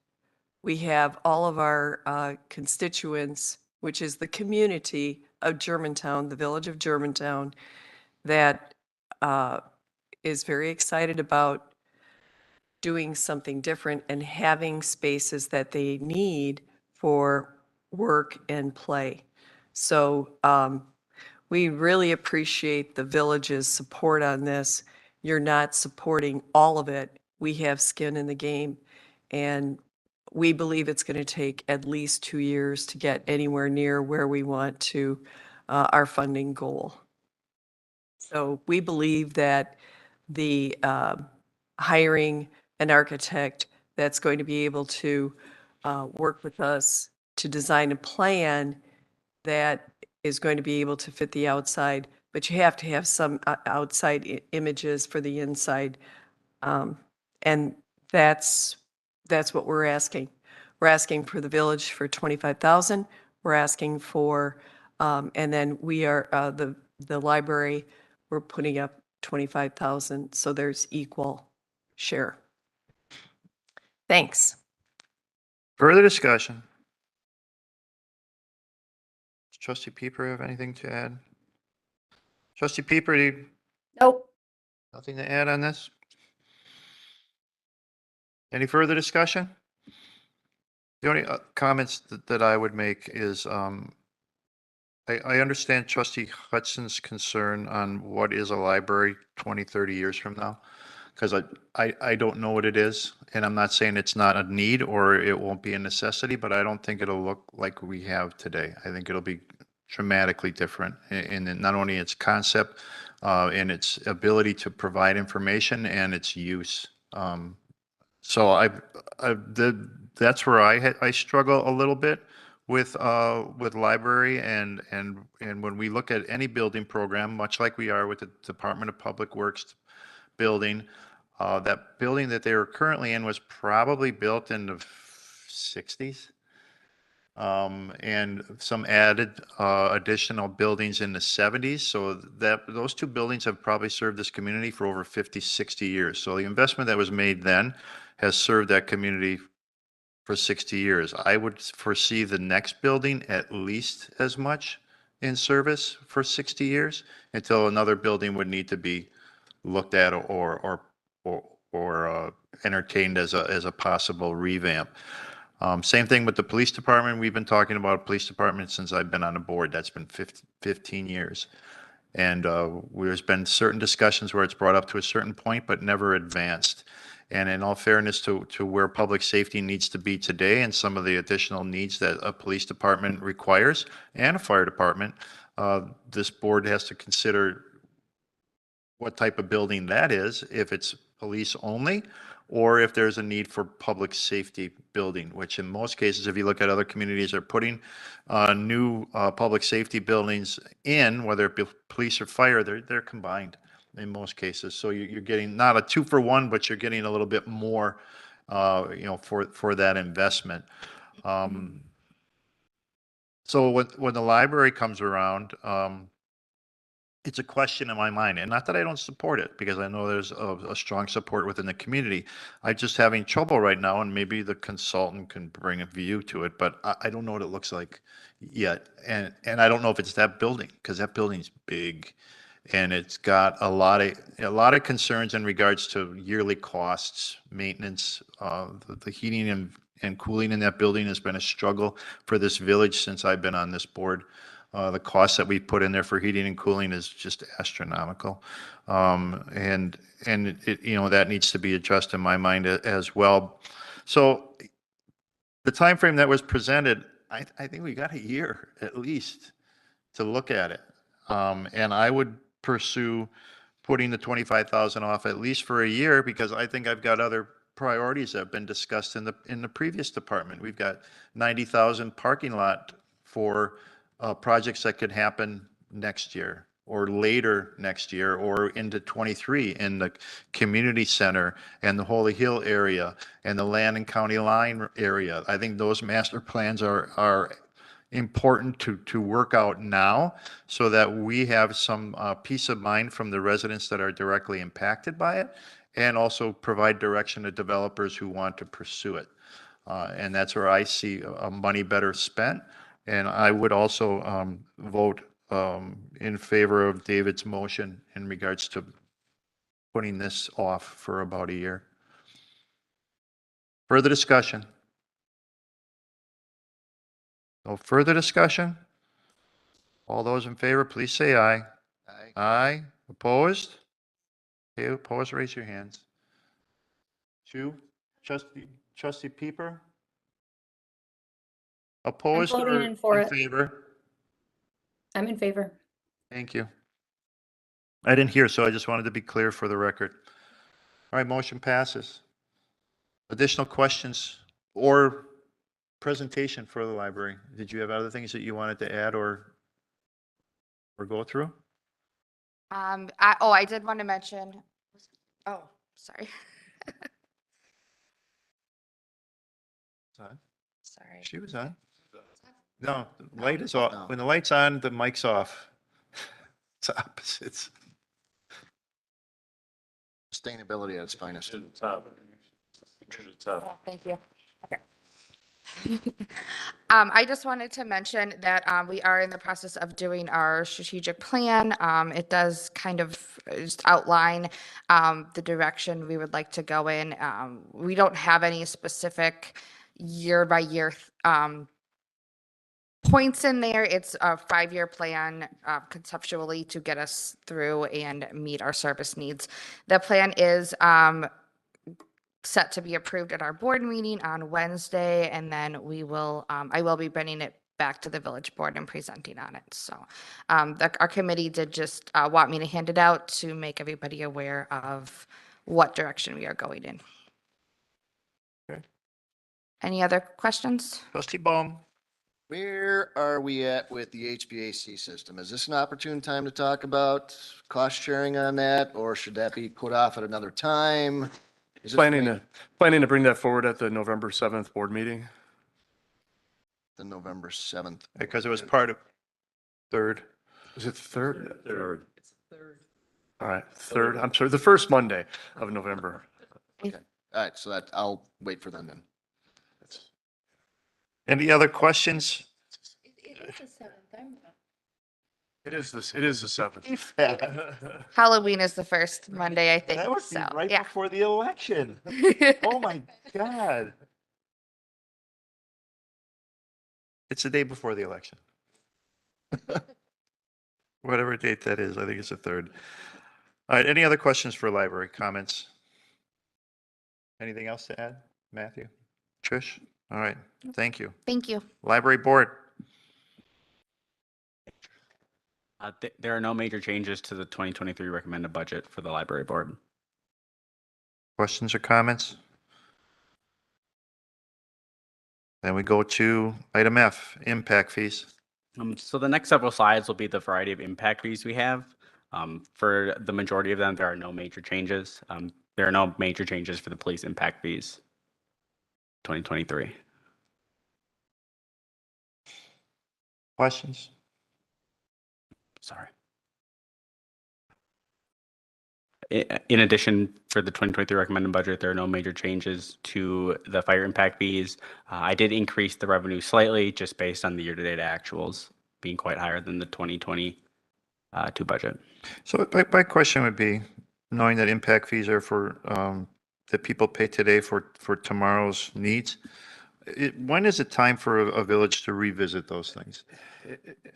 We have all of our constituents, which is the community of Germantown, the village of Germantown, that is very excited about doing something different and having spaces that they need for work and play. So we really appreciate the village's support on this. You're not supporting all of it. We have skin in the game, and we believe it's going to take at least 2 years to get anywhere near where we want to our funding goal. So we believe that the hiring an architect that's going to be able to work with us to design a plan that is going to be able to fit the outside, but you have to have some outside images for the inside. And that's what we're asking. We're asking for the village for 25,000. We're asking for, and then we are, the library, we're putting up 25,000. So there's equal share. Thanks. Further discussion. Does Trustee Pieper have anything to add? Trustee Pieper, Nope. nothing to add on this? Any further discussion? The only comments that I would make is I understand Trustee Hudson's concern on what is a library 20, 30 years from now, because I don't know what it is, and I'm not saying it's not a need or it won't be a necessity, but I don't think it'll look like we have today. I think it'll be dramatically different in not only its concept, in its ability to provide information and its use. So that's where I struggle a little bit with library and when we look at any building program, much like we are with the Department of Public Works building, that building that they are currently in was probably built in the 60s. And some added additional buildings in the 70s. So that those two buildings have probably served this community for over 50, 60 years. So the investment that was made then has served that community for 60 years. I would foresee the next building at least as much in service for 60 years until another building would need to be looked at or entertained as a possible revamp. Same thing with the police department. We've been talking about a police department since I've been on the board. That's been 15 years. And there's been certain discussions where it's brought up to a certain point, but never advanced. And in all fairness to where public safety needs to be today and some of the additional needs that a police department requires and a fire department, this board has to consider what type of building that is, if it's police only, or if there's a need for public safety building, which in most cases, if you look at other communities, are putting new public safety buildings in, whether it be police or fire, they're combined in most cases. So you're getting not a 2-for-1, but you're getting a little bit more, for that investment. So when the library comes around, it's a question in my mind, and not that I don't support it, because I know there's a strong support within the community. I'm just having trouble right now, and maybe the consultant can bring a view to it, but I don't know what it looks like yet. And I don't know if it's that building, because that building's big, and it's got a lot of concerns in regards to yearly costs, maintenance. The heating and cooling in that building has been a struggle for this village since I've been on this board. The cost that we put in there for heating and cooling is just astronomical. And it, that needs to be addressed in my mind as well. So the time frame that was presented, I think we got a year at least to look at it. And I would pursue putting the 25,000 off at least for a year, because I think I've got other priorities that have been discussed in the previous department. We've got 90,000 parking lot for projects that could happen next year or later next year or into 23 in the community center and the Holy Hill area and the Land and County Line area. I think those master plans are important to work out now, so that we have some peace of mind from the residents that are directly impacted by it, and also provide direction to developers who want to pursue it. And that's where I see money better spent. And I would also vote in favor of David's motion in regards to putting this off for about a year. Further discussion? No further discussion? All those in favor, please say aye. Aye. Aye. Opposed? Okay, opposed, raise your hands. 2. Trustee Pieper? Opposed or voting for in it. favor? I'm in favor. Thank you. I didn't hear, so I just wanted to be clear for the record. All right, motion passes. Additional questions or presentation for the library? Did you have other things that you wanted to add or go through? I did want to mention, oh, sorry. On. Sorry. She was on. No, the light is off. When the light's on, the mic's off. It's opposites. Sustainability at its finest. Oh, thank you. Okay. I just wanted to mention that we are in the process of doing our strategic plan. It does kind of just outline the direction we would like to go in. We don't have any specific year by year points in there. It's a 5-year plan conceptually to get us through and meet our service needs. The plan is set to be approved at our board meeting on Wednesday, and then we will, I will be bringing it back to the village board and presenting on it. So our committee did just want me to hand it out to make everybody aware of what direction we are going in. Okay. Any other questions? Trustee Baum? Where are we at with the HVAC system? Is this an opportune time to talk about cost sharing on that, or should that be put off at another time? Is this Planning to bring that forward at the November 7th board meeting. the November 7th? Because it was part of 3rd. Is it the 3rd? Third. All right, 3rd. I'm sorry, the first Monday of November. All right, so that, I'll wait for them then. Any other questions? It is the 7th. Halloween is the first Monday, I think. That would be So, right yeah. before the election. Oh, my God. It's the day before the election. whatever date that is. I think it's the 3rd. All right, any other questions for library comments? Anything else to add, Matthew? Trish? All right, thank you. Thank you. Library board, There are no major changes to the 2023 recommended budget for the library board. questions or comments? Then we go to item F, impact fees. So the next several slides will be the variety of impact fees we have. For the majority of them, there are no major changes. There are no major changes for the police impact fees 2023. Questions? Sorry. In addition, for the 2023 recommended budget, there are no major changes to the fire impact fees. I did increase the revenue slightly just based on the year-to-date actuals being quite higher than the 2022 budget. So my question would be, knowing that impact fees are for, that people pay today for tomorrow's needs, when is it time for a village to revisit those things?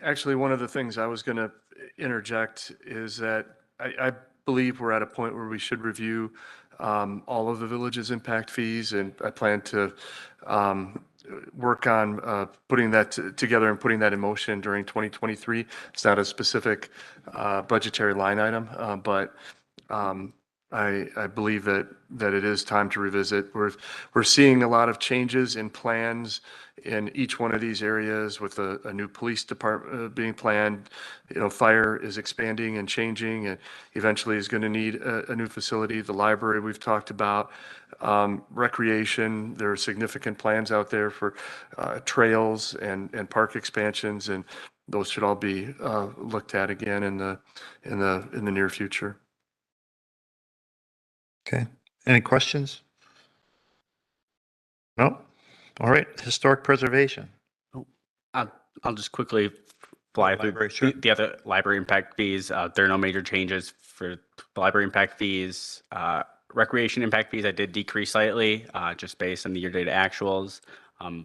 Actually, one of the things I was going to interject is that I believe we're at a point where we should review all of the village's impact fees, and I plan to work on putting that together and putting that in motion during 2023. It's not a specific budgetary line item, but I believe that it is time to revisit. We're seeing a lot of changes in plans in each one of these areas with a new police department being planned. You know, fire is expanding and changing, and eventually is going to need a new facility. The library we've talked about, recreation. There are significant plans out there for trails and park expansions, and those should all be looked at again in the near future. Okay, any questions? No? All right, historic preservation. I'll just quickly fly through Library, sure. the other library impact fees. There are no major changes for the library impact fees. Recreation impact fees, I did decrease slightly, just based on the year-to-date actuals.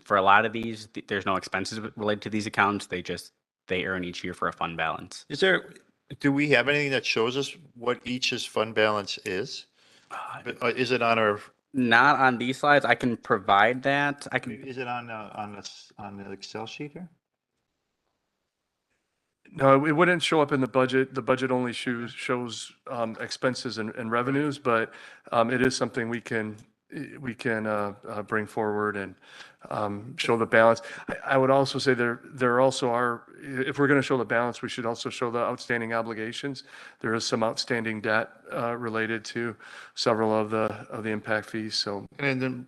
For a lot of these, there's no expenses related to these accounts. They earn each year for a fund balance. Do we have anything that shows us what each's fund balance is? Is it on our, Not on these slides. I can provide that. is it on the Excel sheet here? No, it wouldn't show up in the budget. The budget only shows expenses and revenues, but it is something we can bring forward and show the balance. I would also say there also are, if we're going to show the balance, we should also show the outstanding obligations. There is some outstanding debt related to several of the impact fees. So, And then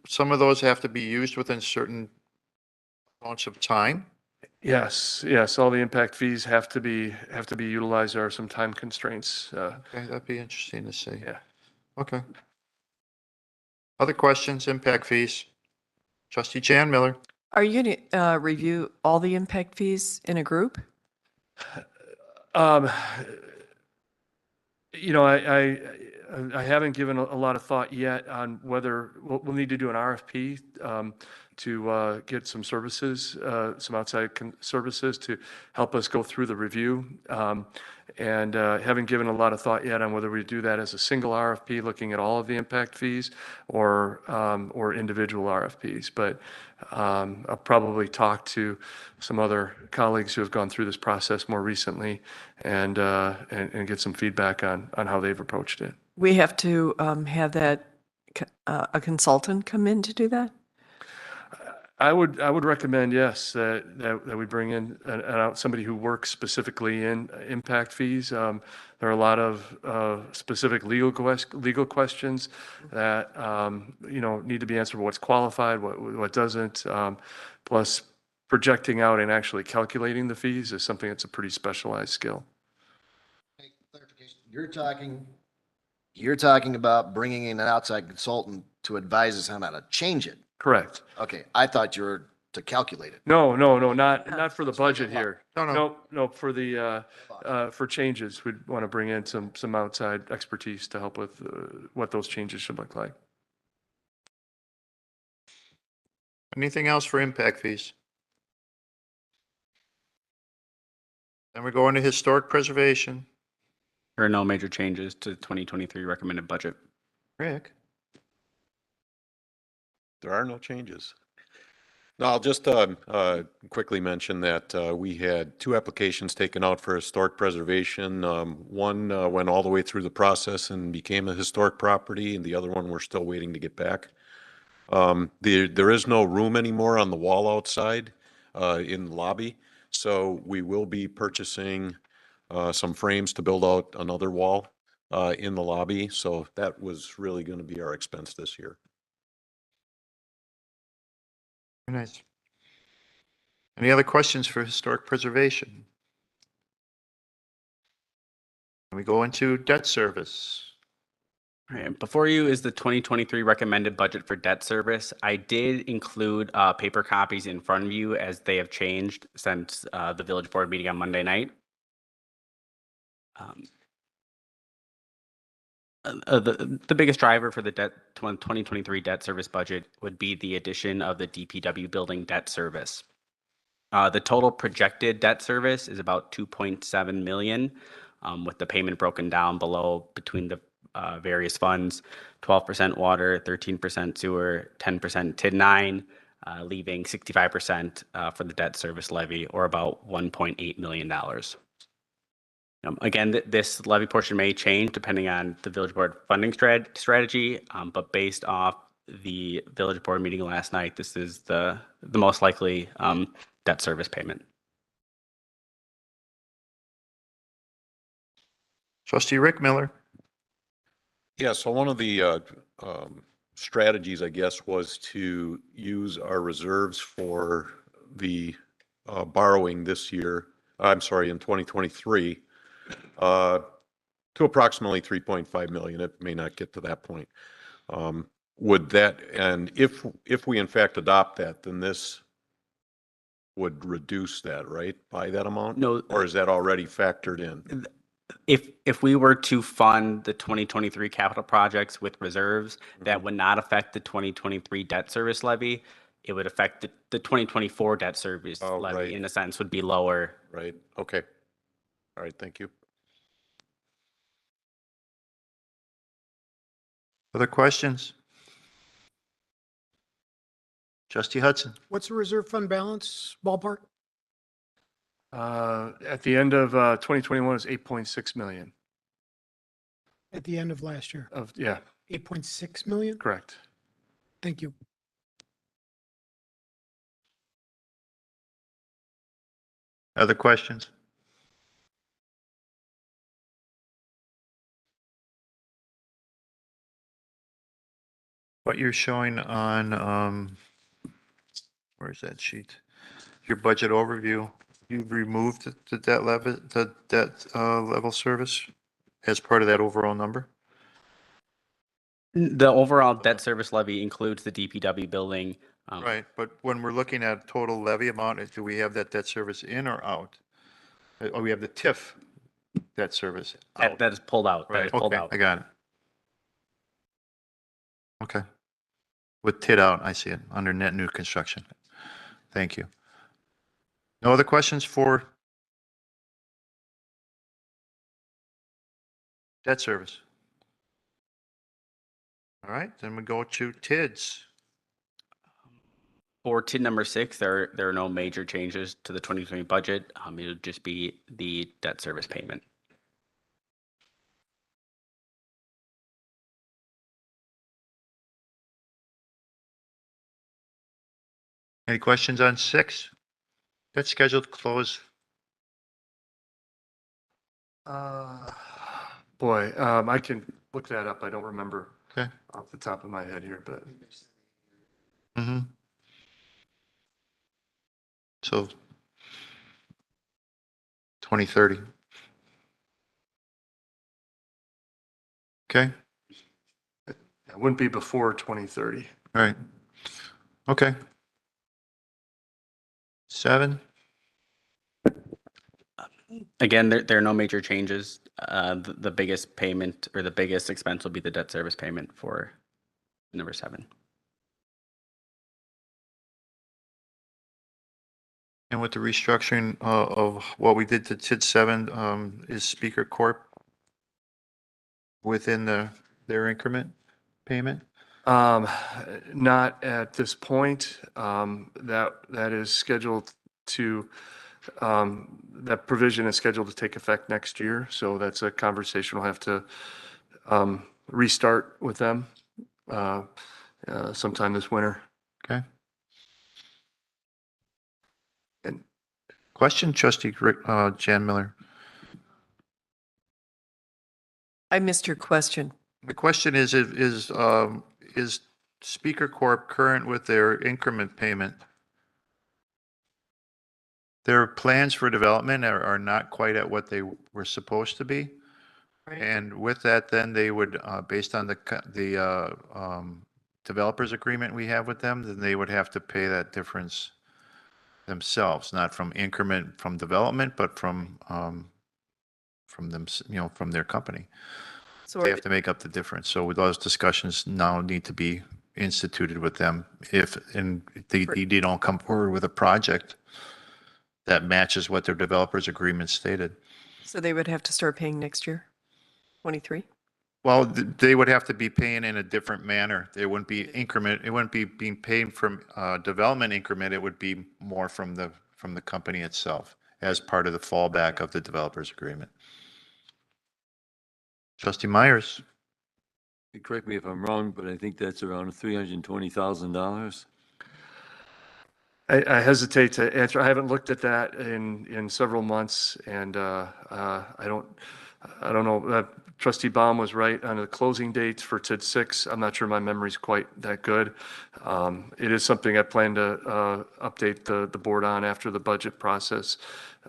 some of those have to be used within certain amounts of time? yes, all the impact fees have to be utilized. There are some time constraints. Okay, that'd be interesting to see. Yeah. Okay. Other questions, impact fees? Trustee Jan Miller? Are you going to review all the impact fees in a group? You know, I haven't given a lot of thought yet on whether we'll need to do an RFP to get some services, some outside services to help us go through the review. And haven't given a lot of thought yet on whether we do that as a single RFP, looking at all of the impact fees, or individual RFPs. But I'll probably talk to some other colleagues who have gone through this process more recently and get some feedback on how they've approached it. We have to have that, a consultant come in to do that? I would recommend, yes, that we bring in somebody who works specifically in impact fees. There are a lot of specific legal questions that need to be answered. What's qualified, what doesn't. Plus, projecting out and actually calculating the fees is something that's a pretty specialized skill. You're talking about bringing in an outside consultant to advise us on how to change it. Correct. Okay, I thought you were to calculate it. No, not for the budget here. No. No, for the, for changes, we'd want to bring in some outside expertise to help with what those changes should look like. Anything else for impact fees? Then we go into historic preservation. There are no major changes to the 2023 recommended budget. Rick? There are no changes. No, I'll just quickly mention that we had 2 applications taken out for historic preservation. One went all the way through the process and became a historic property, and the other one we're still waiting to get back. There is no room anymore on the wall outside in the lobby, so we will be purchasing some frames to build out another wall in the lobby. So that was really going to be our expense this year. Very nice. Any other questions for historic preservation? We go into debt service. All right, before you is the 2023 recommended budget for debt service. I did include paper copies in front of you as they have changed since the village board meeting on Monday night. The biggest driver for the 2023 debt service budget would be the addition of the DPW building debt service. The total projected debt service is about 2.7 million, with the payment broken down below between the various funds: 12% water, 13% sewer, 10% TID9, leaving 65% for the debt service levy, or about $1.8 million. Again, this levy portion may change depending on the village board funding strategy, but based off the village board meeting last night, this is the most likely debt service payment. Trustee Rick Miller. Yeah, so one of the strategies, I guess, was to use our reserves for the borrowing this year, I'm sorry, in 2023, to approximately 3.5 million. It may not get to that point. Would that, and if we in fact adopt that, then this would reduce that, right, by that amount? No. Or is that already factored in? If we were to fund the 2023 capital projects with reserves, that would not affect the 2023 debt service levy. It would affect the 2024 debt service levy, right. in a sense, would be lower. Right, okay. All right, thank you. Other questions? Trustee Hudson. What's the reserve fund balance ballpark? At the end of 2021 is 8.6 million At the end of last year? yeah, 8.6 million? correct. Thank you. Other questions? What you're showing on, where's that sheet? Your budget overview, you've removed the debt level service as part of that overall number? The overall debt service levy includes the DPW building. Right, but when we're looking at total levy amount, do we have that debt service in or out? Or we have the TIF debt service out? That is pulled out. That Right, is pulled okay, out. I got it. Okay. With TID out, I see it, under net new construction. Thank you. No other questions for debt service? All right, then we go to TIDs. For TID number 6, there are no major changes to the 2020 budget. It'll just be the debt service payment. Any questions on 6? That's scheduled to close. Boy, I can look that up. I don't remember Okay. off the top of my head here, but Mm-hmm. So 2030. Okay, it wouldn't be before 2030. all right. Okay. 7, Again, there are no major changes. The biggest payment or the biggest expense will be the debt service payment for number 7. And with the restructuring of what we did to TID 7, is Speaker Corp within their increment payment? Not at this point. That is scheduled to, that provision is scheduled to take effect next year. So that's a conversation we'll have to restart with them sometime this winter. Okay. And Question, trustee Jan Miller. I missed your question. The question is Speaker Corp current with their increment payment? Their plans for development are not quite at what they were supposed to be. Right. And with that, then they would, based on the developers agreement we have with them, then they would have to pay that difference themselves, not from increment from development, but from them, from their company. So They have to make up the difference. So those discussions now need to be instituted with them if they don't come forward with a project that matches what their developers agreement stated. so they would have to start paying next year, 23? Well, they would have to be paying in a different manner. They wouldn't be increment, it wouldn't be being paid from development increment, it would be more from the company itself as part of the fallback of the developers agreement. Trustee Myers, Correct me if I'm wrong, but I think that's around $320,000. I hesitate to answer. I haven't looked at that in several months, and I don't know. Trustee Baum was right on the closing dates for TID 6. I'm not sure my memory's quite that good. It is something I plan to update the board on after the budget process.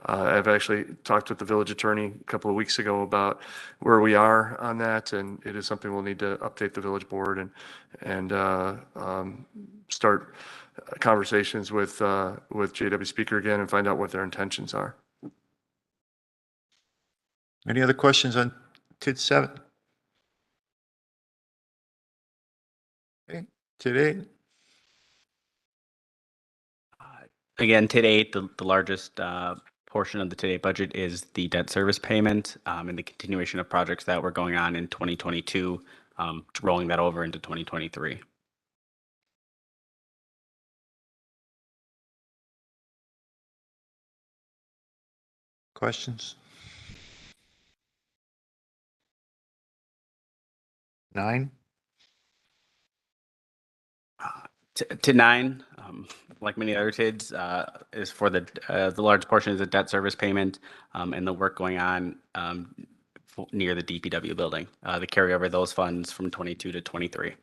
I've actually talked with the village attorney a couple of weeks ago about where we are on that, and it is something we'll need to update the village board and start conversations with JW Speaker again and find out what their intentions are. any other questions on TID 7? Okay, TID 8. Again, today, the largest portion of the today budget is the debt service payment and the continuation of projects that were going on in 2022, rolling that over into 2023. Questions? 9? To 9, like many other TIDs, is for the large portion is the debt service payment and the work going on near the DPW building. The carryover of those funds from 22 to 23.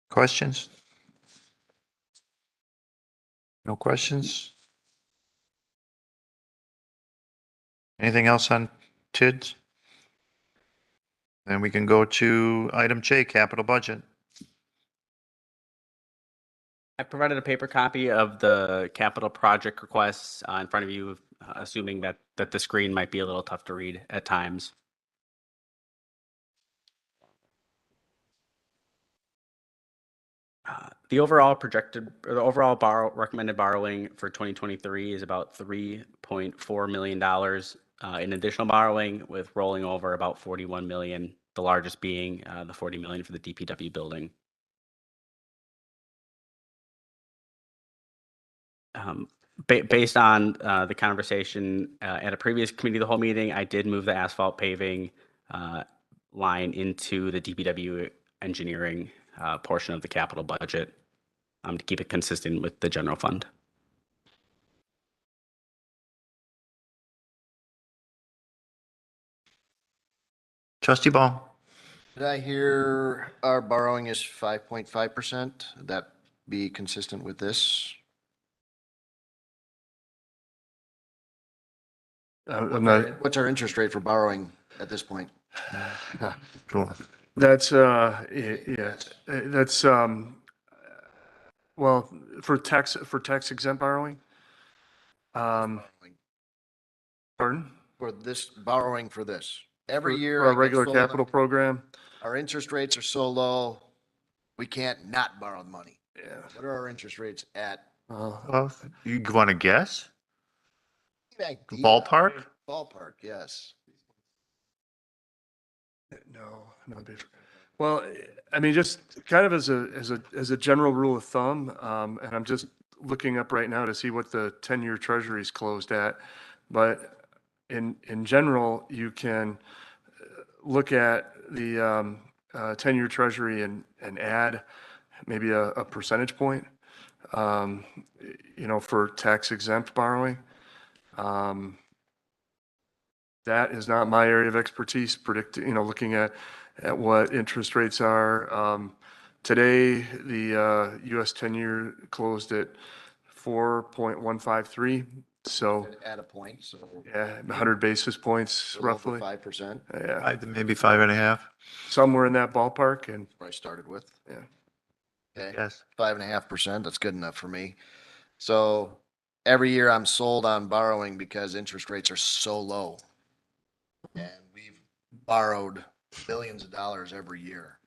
Questions? No questions? Anything else on TIDs? Then we can go to item J, capital budget. I provided a paper copy of the capital project requests in front of you, assuming that the screen might be a little tough to read at times. The overall recommended borrowing for 2023 is about $3.4 million in additional borrowing, with rolling over about $41 million, the largest being the $40 million for the DPW building. Based on the conversation at a previous committee of the whole meeting, I did move the asphalt paving line into the DPW engineering portion of the capital budget to keep it consistent with the general fund. Trustee Ball. Did I hear our borrowing is 5.5%? Would that be consistent with this? I'm not. What's our interest rate for borrowing at this point? Cool. That's yeah, that's well, for tax exempt borrowing. Pardon? For this, borrowing for this. Every year. For I our get regular sold capital program. Our interest rates are so low. We can't not borrow the money. Yeah. What are our interest rates at? Well, you want to guess? Idea. Ballpark? Ballpark, yes. No, big. Well, I mean, just kind of as a general rule of thumb, and I'm just looking up right now to see what the 10-year treasury's closed at. But in general, you can look at the 10-year treasury and add maybe a percentage point, for tax exempt borrowing. That is not my area of expertise, looking at what interest rates are. Today, the US 10-year closed at 4.153. So, At a point, so. yeah, 100 basis points roughly. 5%, Yeah, Maybe 5.5. somewhere in that ballpark. And what I started with. yeah, Okay, Yes. 5.5%, that's good enough for me. So every year I'm sold on borrowing because interest rates are so low. And we've borrowed billions of dollars every year.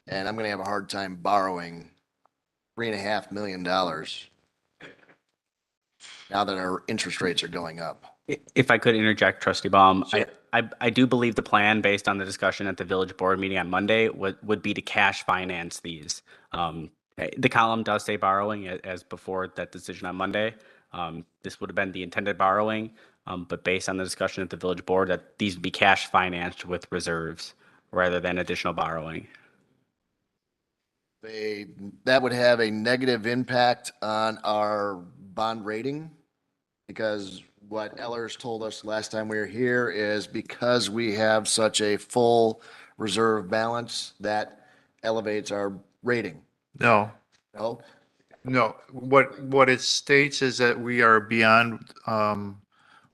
And I'm gonna have a hard time borrowing $3.5 million now that our interest rates are going up. If I could interject, Trustee Baum, Sure. I do believe the plan, based on the discussion at the village board meeting on Monday, would be to cash finance these. The column does say borrowing as before that decision on Monday. This would have been the intended borrowing, but based on the discussion at the village board, that these would be cash financed with reserves rather than additional borrowing. That would have a negative impact on our bond rating, because what Ellers told us last time we were here is because we have such a full reserve balance, that elevates our rating. No, No? no. What it states is that we are beyond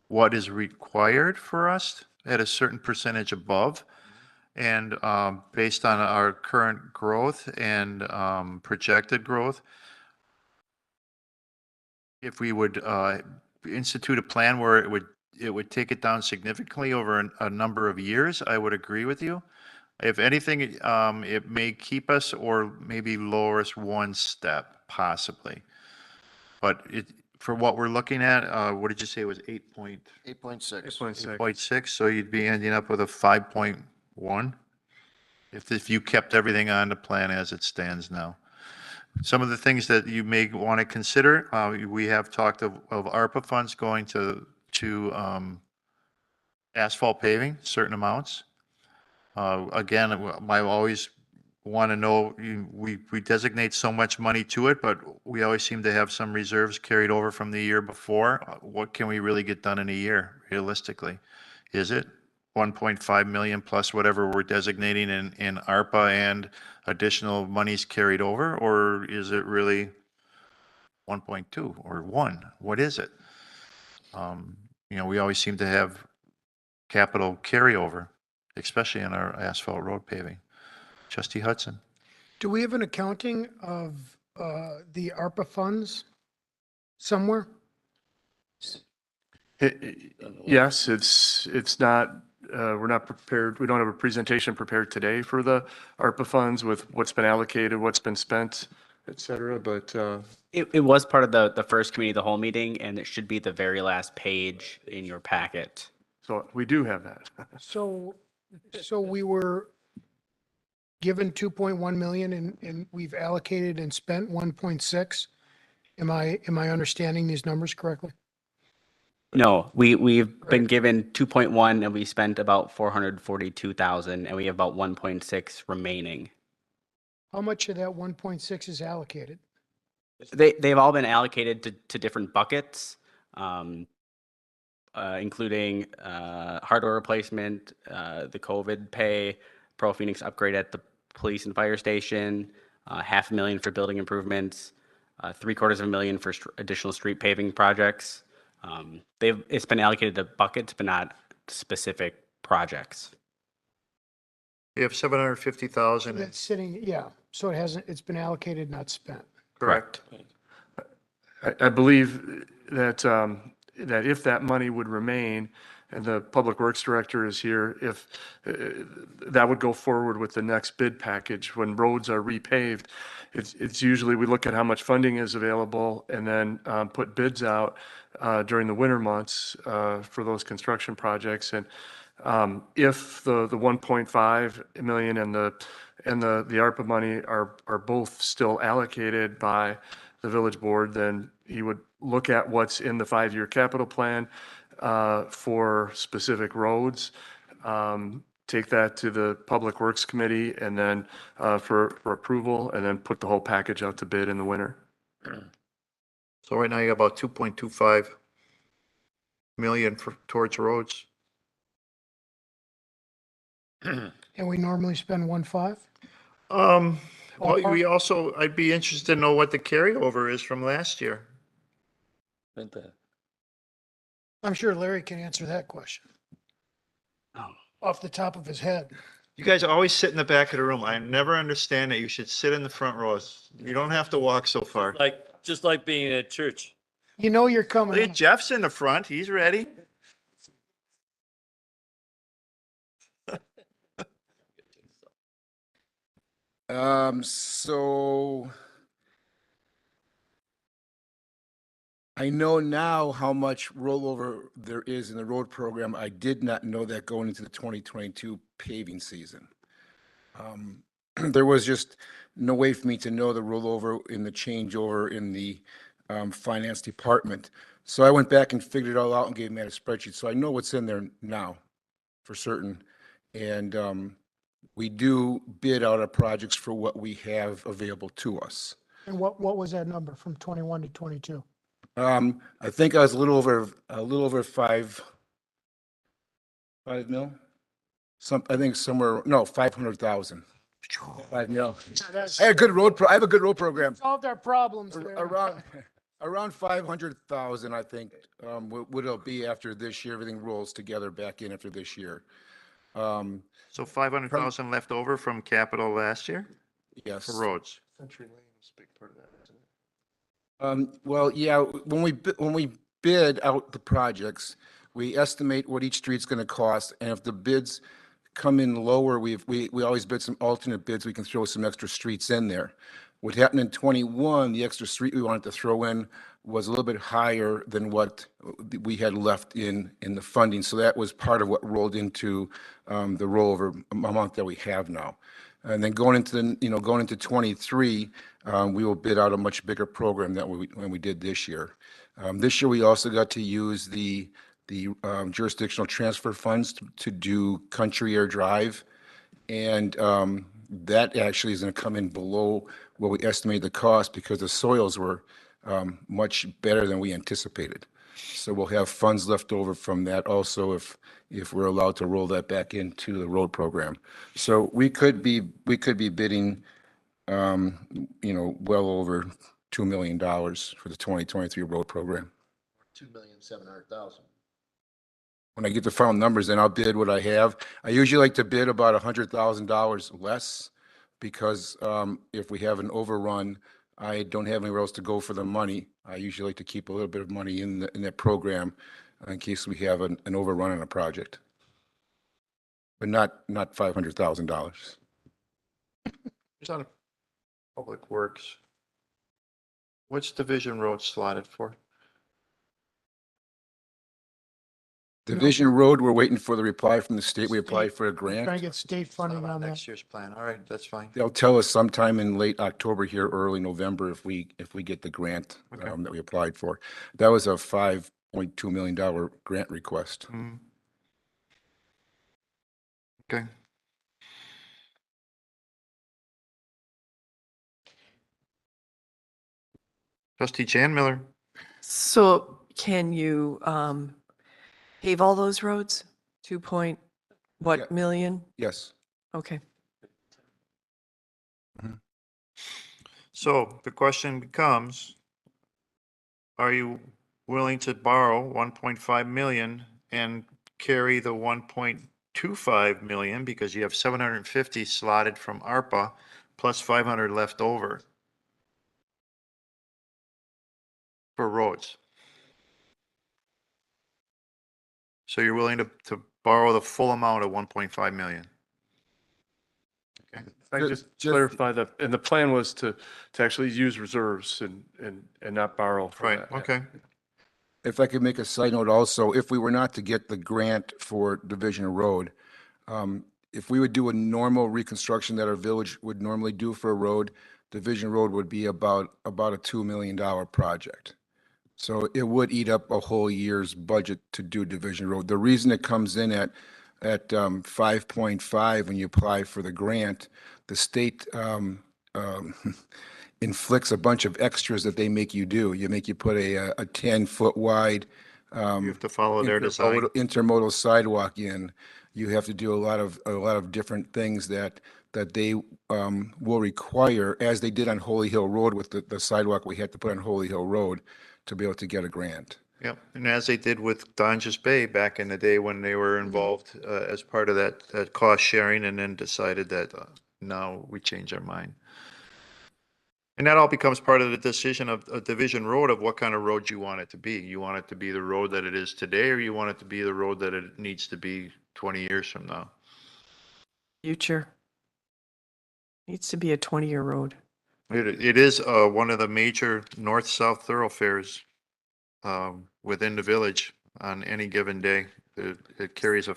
what is required for us at a certain percentage above. And based on our current growth and projected growth, if we would institute a plan where it would take it down significantly over a number of years, I would agree with you. If anything, it may keep us or maybe lower us one step, possibly. But for what we're looking at, what did you say it was 8.6? 8.6. 8.6. So you'd be ending up with a 5.1 if you kept everything on the plan as it stands now. Some of the things that you may want to consider, we have talked of ARPA funds going to asphalt paving, certain amounts. Again, I always want to know, we designate so much money to it, but we always seem to have some reserves carried over from the year before. What can we really get done in a year, realistically? Is it 1.5 million plus whatever we're designating in ARPA and additional monies carried over? Or is it really 1.2 or 1? What is it? We always seem to have capital carryover, especially in our asphalt road paving. Trustee Hudson. Do we have an accounting of the ARPA funds somewhere? Yes, it's not, we're not prepared. We don't have a presentation prepared today for the ARPA funds with what's been allocated, what's been spent, et cetera, but It was part of the first committee of the whole meeting, and it should be the very last page in your packet. so we do have that. So we were given 2.1 million and we've allocated and spent 1.6. Am I understanding these numbers correctly? No, we've been given 2.1 and we spent about 442,000, and we have about 1.6 remaining. How much of that 1.6 is allocated? They've all been allocated to different buckets, including hardware replacement, the COVID pay, Pro Phoenix upgrade at the police and fire station, $500,000 for building improvements, $750,000 for additional street paving projects. It's been allocated to buckets, but not specific projects. You have 750,000. That's sitting, yeah. So it's been allocated, not spent. Correct. I believe that if that money would remain, and the Public Works Director is here, if that would go forward with the next bid package. When roads are repaved, it's usually, we look at how much funding is available and then put bids out during the winter months for those construction projects. And if the 1.5 million and the ARPA money are both still allocated by the village board, then he would look at what's in the 5-year capital plan for specific roads, take that to the Public Works Committee and then for approval, and then put the whole package out to bid in the winter. So right now you got about 2.25 million towards roads. And we normally spend 1.5? Well, we also, I'd be interested to know what the carryover is from last year. Spent that. I'm sure Larry can answer that question. Off the top of his head. You guys always sit in the back of the room. I never understand that you should sit in the front rows. You don't have to walk so far. Just like being at church. You know you're coming. Hey, in. Jeff's in the front. He's ready. So I know now how much rollover there is in the road program. I did not know that going into the 2022 paving season. There was just no way for me to know the rollover in the changeover in the finance department. So I went back and figured it all out and gave Matt a spreadsheet. So I know what's in there now for certain. And we do bid out our projects for what we have available to us. And what was that number from 21 to 22? I think I was a little over 5 mil. I think somewhere, no, 500,000. 5 mil. I have a good road program. Solved our problems there. Around 500,000, I think, what it'll be after this year. Everything rolls together back in after this year. So 500,000 left over from capital last year Yes. for roads. Century Lane is a big part of that, isn't it? Well, yeah, when we bid out the projects, we estimate what each street's gonna cost, and if the bids come in lower, we always bid some alternate bids, we can throw some extra streets in there. What happened in 21, the extra street we wanted to throw in was a little bit higher than what we had left in the funding, so that was part of what rolled into the rollover amount that we have now. And then going into 23, we will bid out a much bigger program than we did this year. This year, we also got to use the jurisdictional transfer funds to do Country Air Drive. And that actually is going to come in below what we estimated the cost because the soils were much better than we anticipated. So we'll have funds left over from that also if we're allowed to roll that back into the road program. So we could be bidding, well over $2 million for the 2023 road program. 2,700,000. When I get the final numbers, then I'll bid what I have. I usually like to bid about $100,000 less because if we have an overrun, I don't have anywhere else to go for the money. I usually like to keep a little bit of money in that program in case we have an overrun on a project, but not $500,000. It's on Public Works. What's Division Road slotted for? Division Road, we're waiting for the reply from the state. We applied for a Trying to grant. get state funding on that. Next year's plan. All right, that's fine. They'll tell us sometime in late October here, early November, if we get the grant Okay. that we applied for. That was a $5.2 million grant request. Mhm. Okay. Trustee Chan Miller. So can you pave all those roads? 2 point, what Yeah. million? Yes. Okay. So the question becomes, are you willing to borrow 1.5 million and carry the 1.25 million because you have 750 slotted from ARPA plus 500 left over for roads? So you're willing to borrow the full amount of 1.5 million? I just clarify that, and the plan was to actually use reserves and not borrow from Right, that. okay. If I could make a side note also, if we were not to get the grant for Division Road, if we would do a normal reconstruction that our village would normally do for a road, Division Road would be about a $2 million project. So it would eat up a whole year's budget to do Division Road. The reason it comes in at 5.5 when you apply for the grant, the state inflicts a bunch of extras that they make you do. You put a 10-foot wide You have to follow their design. intermodal sidewalk in. You have to do a lot of different things that they will require, as they did on Holy Hill Road with the sidewalk we had to put on Holy Hill Road to be able to get a grant. Yep, and as they did with Donges Bay back in the day when they were involved as part of that cost sharing, and then decided that now we change our mind. And that all becomes part of the decision of a Division Road of what kind of road you want it to be. You want it to be the road that it is today, or you want it to be the road that it needs to be 20 years from now? Future. Needs to be a 20-year road. It is one of the major north-south thoroughfares within the village on any given day. It carries a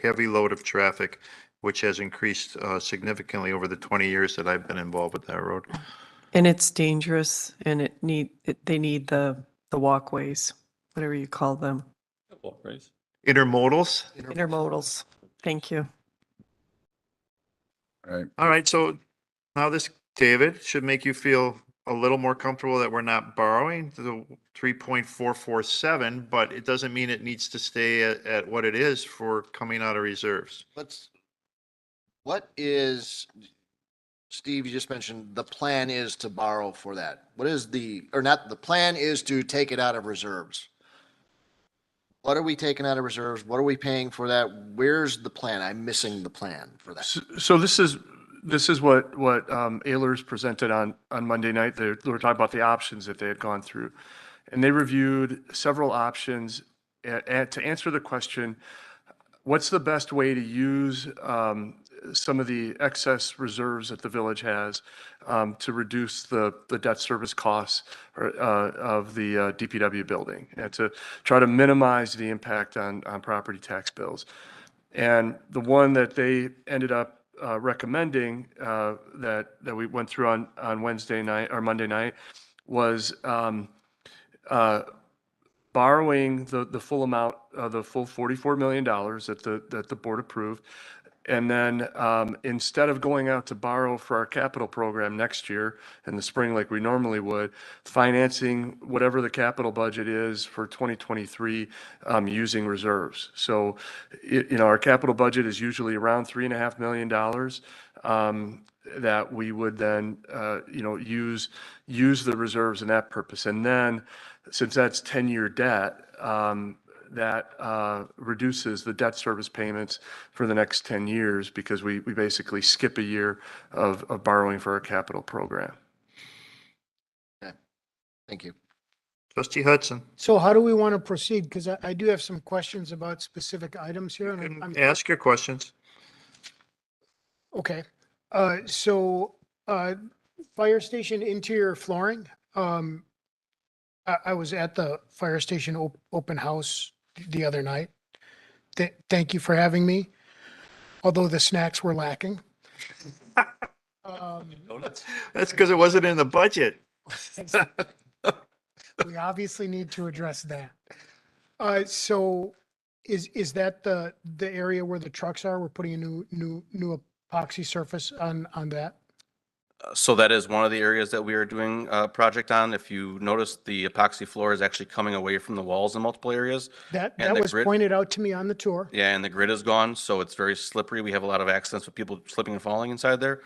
heavy load of traffic, which has increased significantly over the 20 years that I've been involved with that road. And it's dangerous, and they need the walkways, whatever you call them. Intermodals? Intermodals. Thank you. All right, so now this, David, should make you feel a little more comfortable that we're not borrowing the 3.447, but it doesn't mean it needs to stay at what it is for coming out of reserves. What is, Steve, you just mentioned the plan is to borrow for that. What is the plan is to take it out of reserves. What are we taking out of reserves? What are we paying for that? Where's the plan? I'm missing the plan for that. So this is what Ehlers presented on Monday night. They were talking about the options that they had gone through. And they reviewed several options to answer the question, what's the best way to use some of the excess reserves that the village has to reduce the debt service costs of the DPW building, and to try to minimize the impact on property tax bills. And the one that they ended up recommending that we went through on Wednesday night or Monday night was borrowing the full amount, the full $44 million that the board approved. And then instead of going out to borrow for our capital program next year in the spring like we normally would, financing whatever the capital budget is for 2023 using reserves. So, our capital budget is usually around $3.5 million that we would then, use the reserves in that purpose. And then, since that's 10-year debt, that reduces the debt service payments for the next 10 years because we basically skip a year of borrowing for our capital program. Okay. Thank you. Trustee Hudson, So how do we want to proceed? Because I do have some questions about specific items here. And I'm ask your questions. Okay. Fire station interior flooring. I was at the fire station open house the other night. Thank you for having me, although the snacks were lacking. That's because it wasn't in the budget. We obviously need to address that. So is that the area where the trucks are? We're putting a new epoxy surface on that? So that is one of the areas that we are doing a project on. If you notice, the epoxy floor is actually coming away from the walls in multiple areas. That the was pointed out to me on the tour. Yeah, and the grid is gone, so it's very slippery. We have a lot of accidents with people slipping and falling inside there.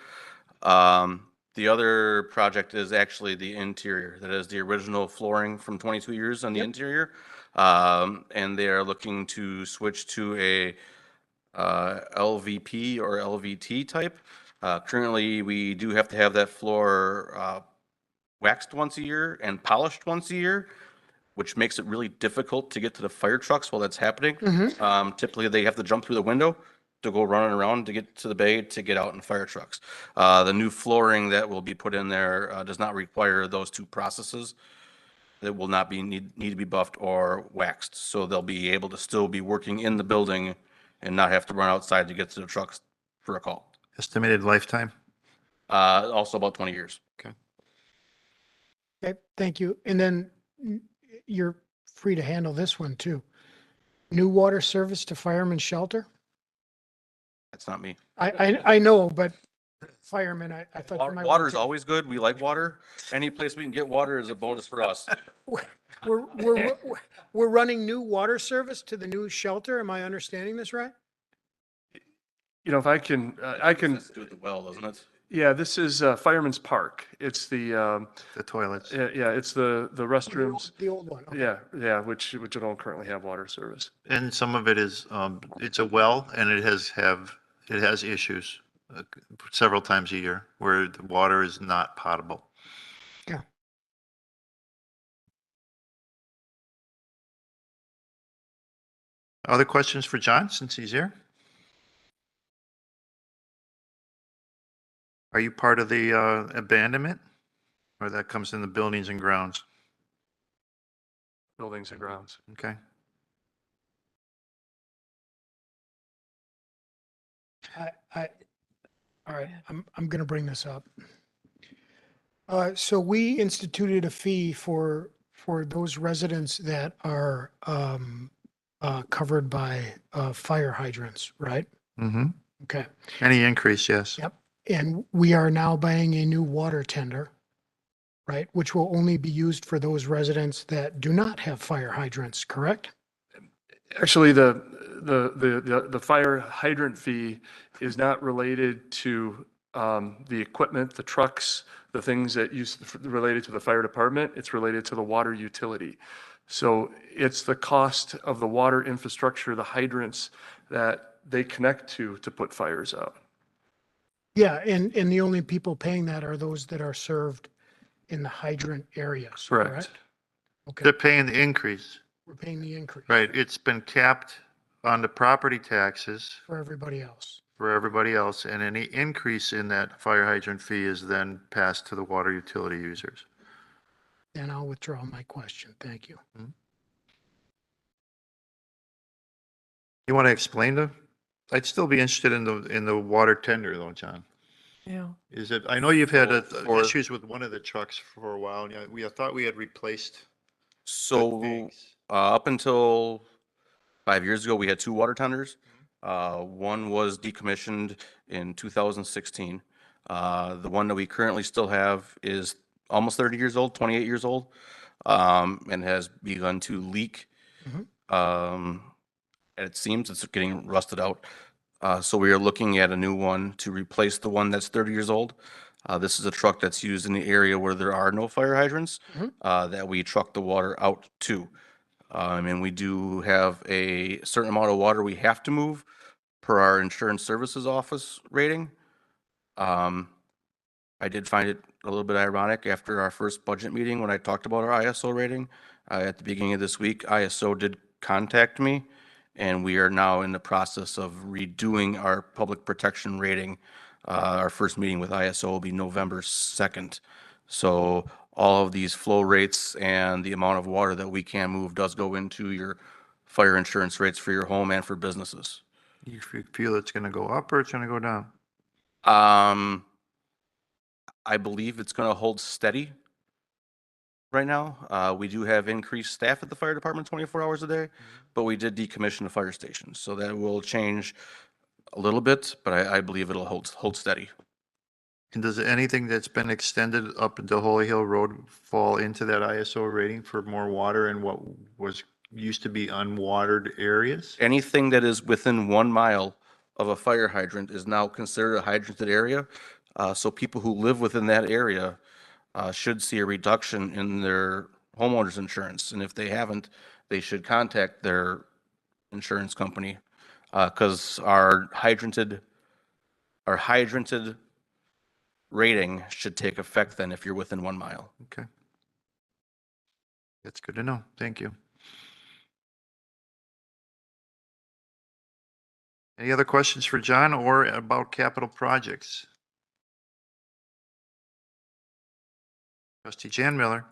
The other project is actually the interior. That is the original flooring from 22 years on the interior. And they are looking to switch to a LVP or LVT type. Currently, we do have to have that floor waxed once a year and polished once a year. which makes it really difficult to get to the fire trucks while that's happening. Mhm. Typically, they have to jump through the window to go running around to get to the bay to get out in fire trucks. The new flooring that will be put in there does not require those two processes. It will not need to be buffed or waxed, so they'll be able to still be working in the building and not have to run outside to get to the trucks for a call. Estimated lifetime? Also about 20 years. Okay. Okay, thank you. And then you're free to handle this one too. New water service to fireman's shelter? That's not me. I know, but firemen, I thought. you might Water want is to- always good. We like water. Any place we can get water is a bonus for us. We're running new water service to the new shelter. Am I understanding this right? You know, if I can, Has to do with the well, doesn't it? yeah, this is Fireman's Park. It's the toilets. yeah, it's the restrooms. The old one. okay. Yeah, which don't currently have water service. And some of it is, it's a well and it has issues several times a year where the water is not potable. Yeah. Other questions for John since he's here? Are you part of the abandonment or that comes in the buildings and grounds? Buildings and grounds. Okay. All right, I'm gonna bring this up. So we instituted a fee for those residents that are covered by fire hydrants, right? Mm-hmm. Okay. Any increase, yes. Yep. And we are now buying a new water tender, right? Which will only be used for those residents that do not have fire hydrants, correct? Actually, the fire hydrant fee is not related to the equipment, the trucks, the things that related to the fire department. It's related to the water utility. So it's the cost of the water infrastructure, the hydrants that they connect to put fires out. Yeah, and the only people paying that are those that are served in the hydrant areas, Correct. correct? Okay, They're paying the increase, we're paying the increase right? It's been capped on the property taxes for everybody else. for everybody else, and any increase in that fire hydrant fee is then passed to the water utility users. Then I'll withdraw my question. Thank you. You want to explain I'd still be interested in the water tender though, John. Yeah. Is it, I know you've had For- issues with one of the trucks for a while, and we thought we had replaced the So tanks. up until 5 years ago, we had two water tenders. One was decommissioned in 2016. The one that we currently still have is almost 30 years old, 28 years old, and has begun to leak. And it seems it's getting rusted out. So we are looking at a new one to replace the one that's 30 years old. This is a truck that's used in the area where there are no fire hydrants, that we truck the water out to. And we do have a certain amount of water we have to move per our insurance services office rating. I did find it a little bit ironic after our first budget meeting when I talked about our ISO rating. At the beginning of this week, ISO did contact me, and we are now in the process of redoing our public protection rating. Our first meeting with ISO will be November 2nd. So all of these flow rates and the amount of water that we can move does go into your fire insurance rates for your home and for businesses. You feel it's going to go up or it's going to go down? I believe it's going to hold steady right now. We do have increased staff at the fire department 24 hours a day, but we did decommission the fire station. So that will change a little bit, but I believe it'll hold steady. And does anything that's been extended up into Holy Hill Road fall into that ISO rating for more water in what was used to be unwatered areas? Anything that is within 1 mile of a fire hydrant is now considered a hydranted area. So people who live within that area should see a reduction in their homeowner's insurance. And if they haven't, they should contact their insurance company because our hydranted rating should take effect then if you're within 1 mile. Okay. That's good to know. Thank you. Any other questions for John or about capital projects? Trustee Jan Miller.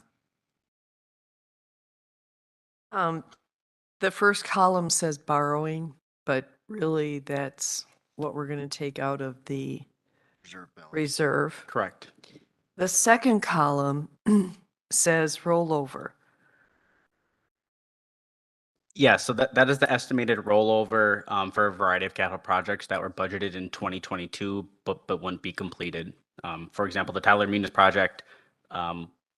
The first column says borrowing, but really that's what we're going to take out of the reserve. Correct. The second column says rollover. Yeah, so that is the estimated rollover for a variety of capital projects that were budgeted in 2022, but wouldn't be completed. For example, the Tyler Munis project,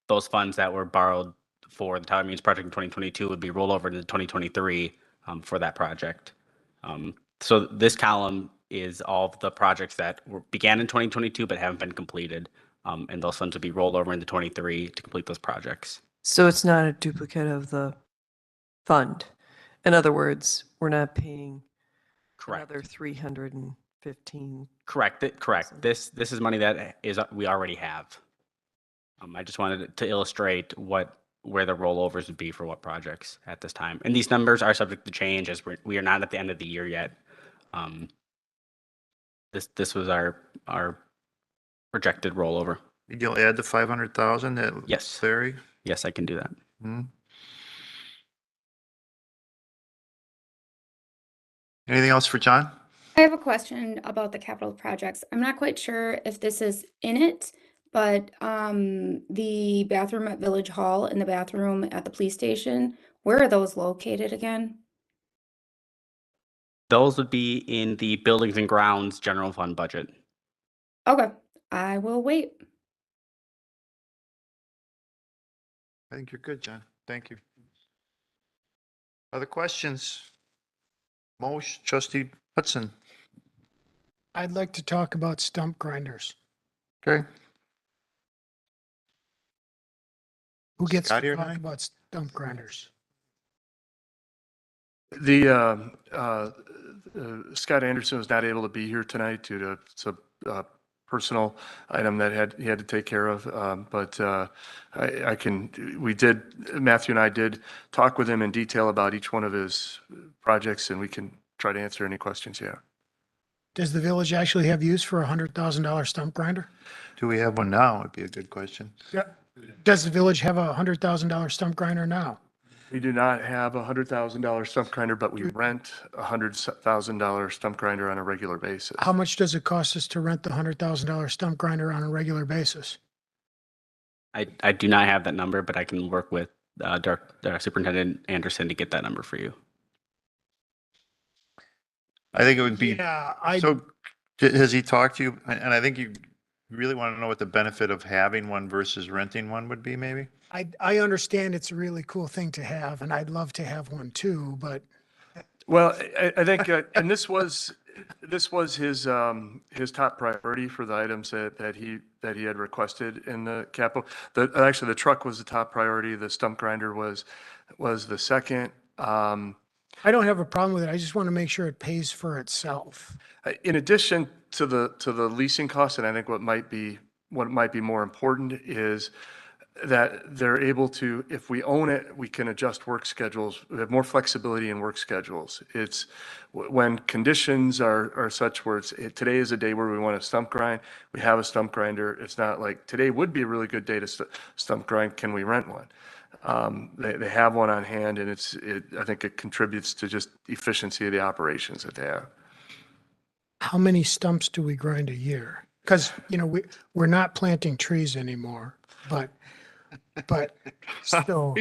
those funds that were borrowed for the Tyler Munis project in 2022 would be rolled over into 2023 for that project. So this column is all of the projects that began in 2022 but haven't been completed, and those funds would be rolled over into 23 to complete those projects. So it's not a duplicate of the fund. In other words, we're not paying Correct. another 315. Correct. This is money that we already have. I just wanted to illustrate where the rollovers would be for what projects at this time. And these numbers are subject to change as we are not at the end of the year yet. This was our projected rollover. You'll add the 500,000 that Yes. Larry? Yes, I can do that. Hmm. Anything else for John? I have a question about the capital projects. I'm not quite sure if this is in it, but the bathroom at Village Hall and the bathroom at the police station, where are those located again? Those would be in the buildings and grounds general fund budget. Okay, I will wait. I think you're good, John. Thank you. Other questions? Trustee Hudson. I'd like to talk about stump grinders. Okay. Who gets Scott to here talk tonight? about stump grinders? Scott Anderson was not able to be here tonight due to some personal item that he had to take care of. But Matthew and I did talk with him in detail about each one of his projects, and we can try to answer any questions you have. Does the village actually have use for a $100,000 stump grinder? Do we have one now? Would be a good question. Yeah. Does the village have a $100,000 stump grinder now? We do not have a $100,000 stump grinder, but we rent a $100,000 stump grinder on a regular basis. How much does it cost us to rent the $100,000 stump grinder on a regular basis? I do not have that number, but I can work with Superintendent Anderson to get that number for you. I think it would be, Yeah, so has he talked to you? And I think you really want to know what the benefit of having one versus renting one would be, maybe? I understand it's a really cool thing to have, and I'd love to have one too, but Well, I think, and this was his top priority for the items that he had requested in the capital. Actually, the truck was the top priority. The stump grinder was the second. I don't have a problem with it. I just want to make sure it pays for itself. In addition to the leasing costs, and I think what might be more important is that they're able to, if we own it, we can adjust work schedules. We have more flexibility in work schedules. It's when conditions are such where today is a day where we want to stump grind, we have a stump grinder. It's not like today would be a really good day to stump grind. Can we rent one? They have one on hand, and I think it contributes to just efficiency of the operations that they have. How many stumps do we grind a year? Because, we're not planting trees anymore, but still.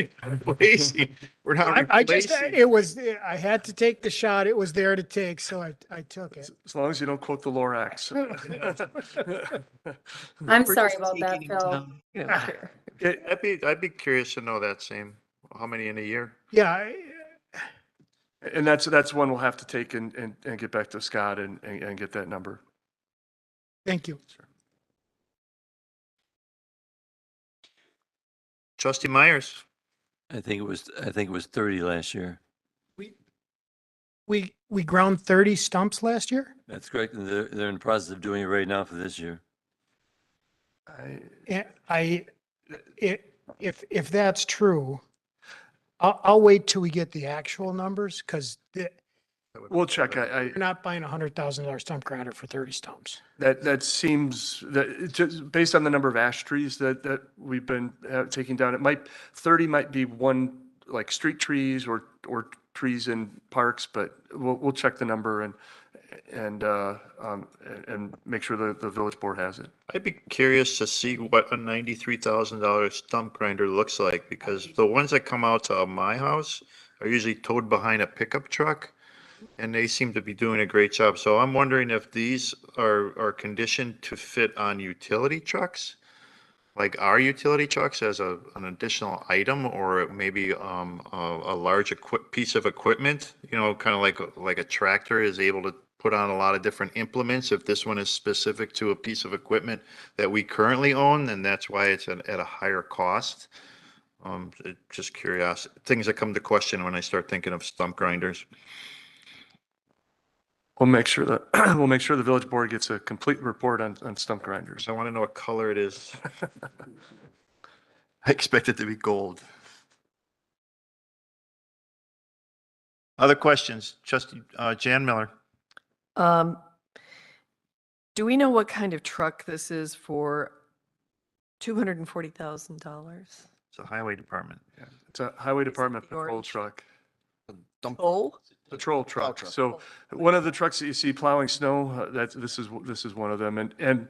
We're not I just, replacing. I had to take the shot. It was there to take, so I took it. As long as you don't quote the Lorax. I'm sorry about that, Phil. I'd be curious to know that same, how many in a year? Yeah, And that's one we'll have to take and get back to Scott and get that number. thank you. Trustee Myers. I think it was 30 last year. We ground 30 stumps last year? That's correct. And they're in the process of doing it right now for this year. If that's true, I'll wait till we get the actual numbers because We'll check. you're not buying $100,000 stump grinder for 30 stumps. That seems, that it just based on the number of ash trees that we've been taking down, 30 might be one, like street trees or trees in parks, but we'll check the number and make sure the village board has it. I'd be curious to see what a $93,000 stump grinder looks like, because the ones that come out to my house are usually towed behind a pickup truck, and they seem to be doing a great job. So I'm wondering if these are conditioned to fit on utility trucks, like our utility trucks as an additional item, or maybe a large piece of equipment, kind of like a tractor is able to put on a lot of different implements. If this one is specific to a piece of equipment that we currently own, then that's why it's at a higher cost. Just curious, things that come to question when I start thinking of stump grinders. We'll make sure the village board gets a complete report on stump grinders. I want to know what color it is. I expect it to be gold. Other questions? Trustee Jan Miller. Do we know what kind of truck this is for $240,000? It's a highway department. Yeah, it's a highway department the patrol orange? truck. Oh, Patrol truck. truck. So one of the trucks that you see plowing snow, this is one of them. And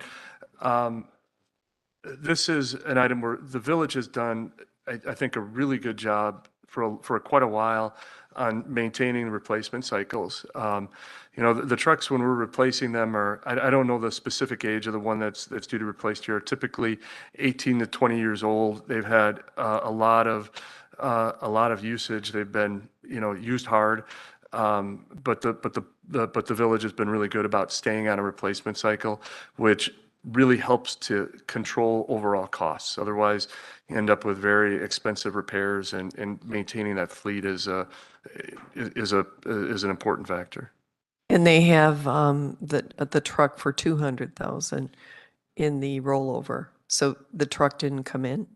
this is an item where the village has done, I think, a really good job for quite a while on maintaining replacement cycles. The trucks, when we're replacing them, I don't know the specific age of the one that's due to replace here, typically 18 to 20 years old. They've had a lot of usage. They've been, used hard. But the village has been really good about staying on a replacement cycle, which really helps to control overall costs. Otherwise, you end up with very expensive repairs, and maintaining that fleet is an important factor. and they have the truck for 200,000 in the rollover. So the truck didn't come in?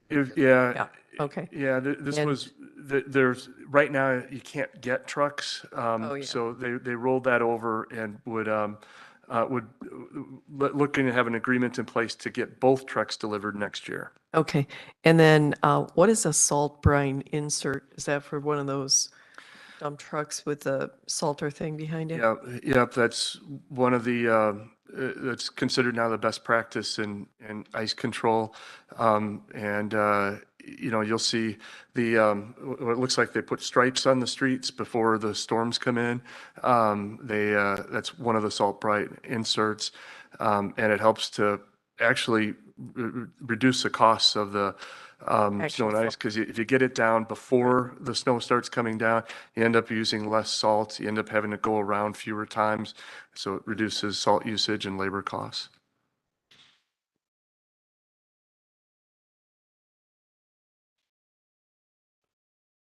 Yeah. Okay. Yeah, this And- was, there's, right now, you can't get trucks. Yeah. So they rolled that over and would looking to have an agreement in place to get both trucks delivered next year. Okay. And then what is a salt brine insert? Is that for one of those dump trucks with the salter thing behind it? Yeah, that's one of the, that's considered now the best practice in ice control. You'll see what looks like they put stripes on the streets before the storms come in. That's one of the salt brine inserts. And it helps to actually reduce the costs of the snow and ice, because if you get it down before the snow starts coming down, you end up using less salt. You end up having to go around fewer times. So it reduces salt usage and labor costs.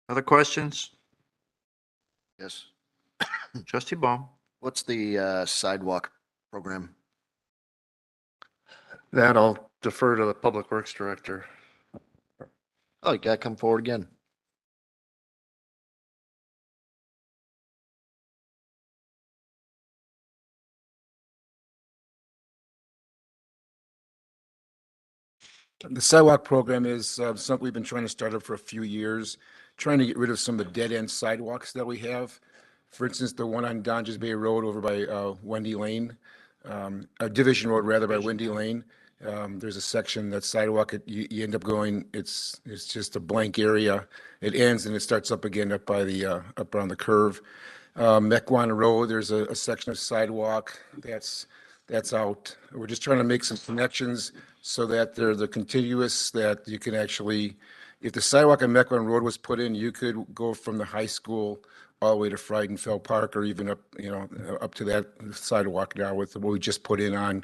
Other questions? Yes. Trustee Baum. What's the sidewalk program? That I'll defer to the Public Works Director. Oh, you gotta come forward again. The sidewalk program is something we've been trying to start up for a few years, trying to get rid of some of the dead-end sidewalks that we have. For instance, the one on Donges Bay Road over by Wendy Lane, Division Road rather, by Wendy Lane. There's a section that sidewalk, you end up going, it's just a blank area. It ends and it starts up again up by the, up around the curve. Mequon Road, there's a section of sidewalk that's out. We're just trying to make some connections so that they're the contiguous, that you can actually, if the sidewalk on Mequon Road was put in, you could go from the high school all the way to Friedenfeld Park, or even up, up to that sidewalk now with what we just put in on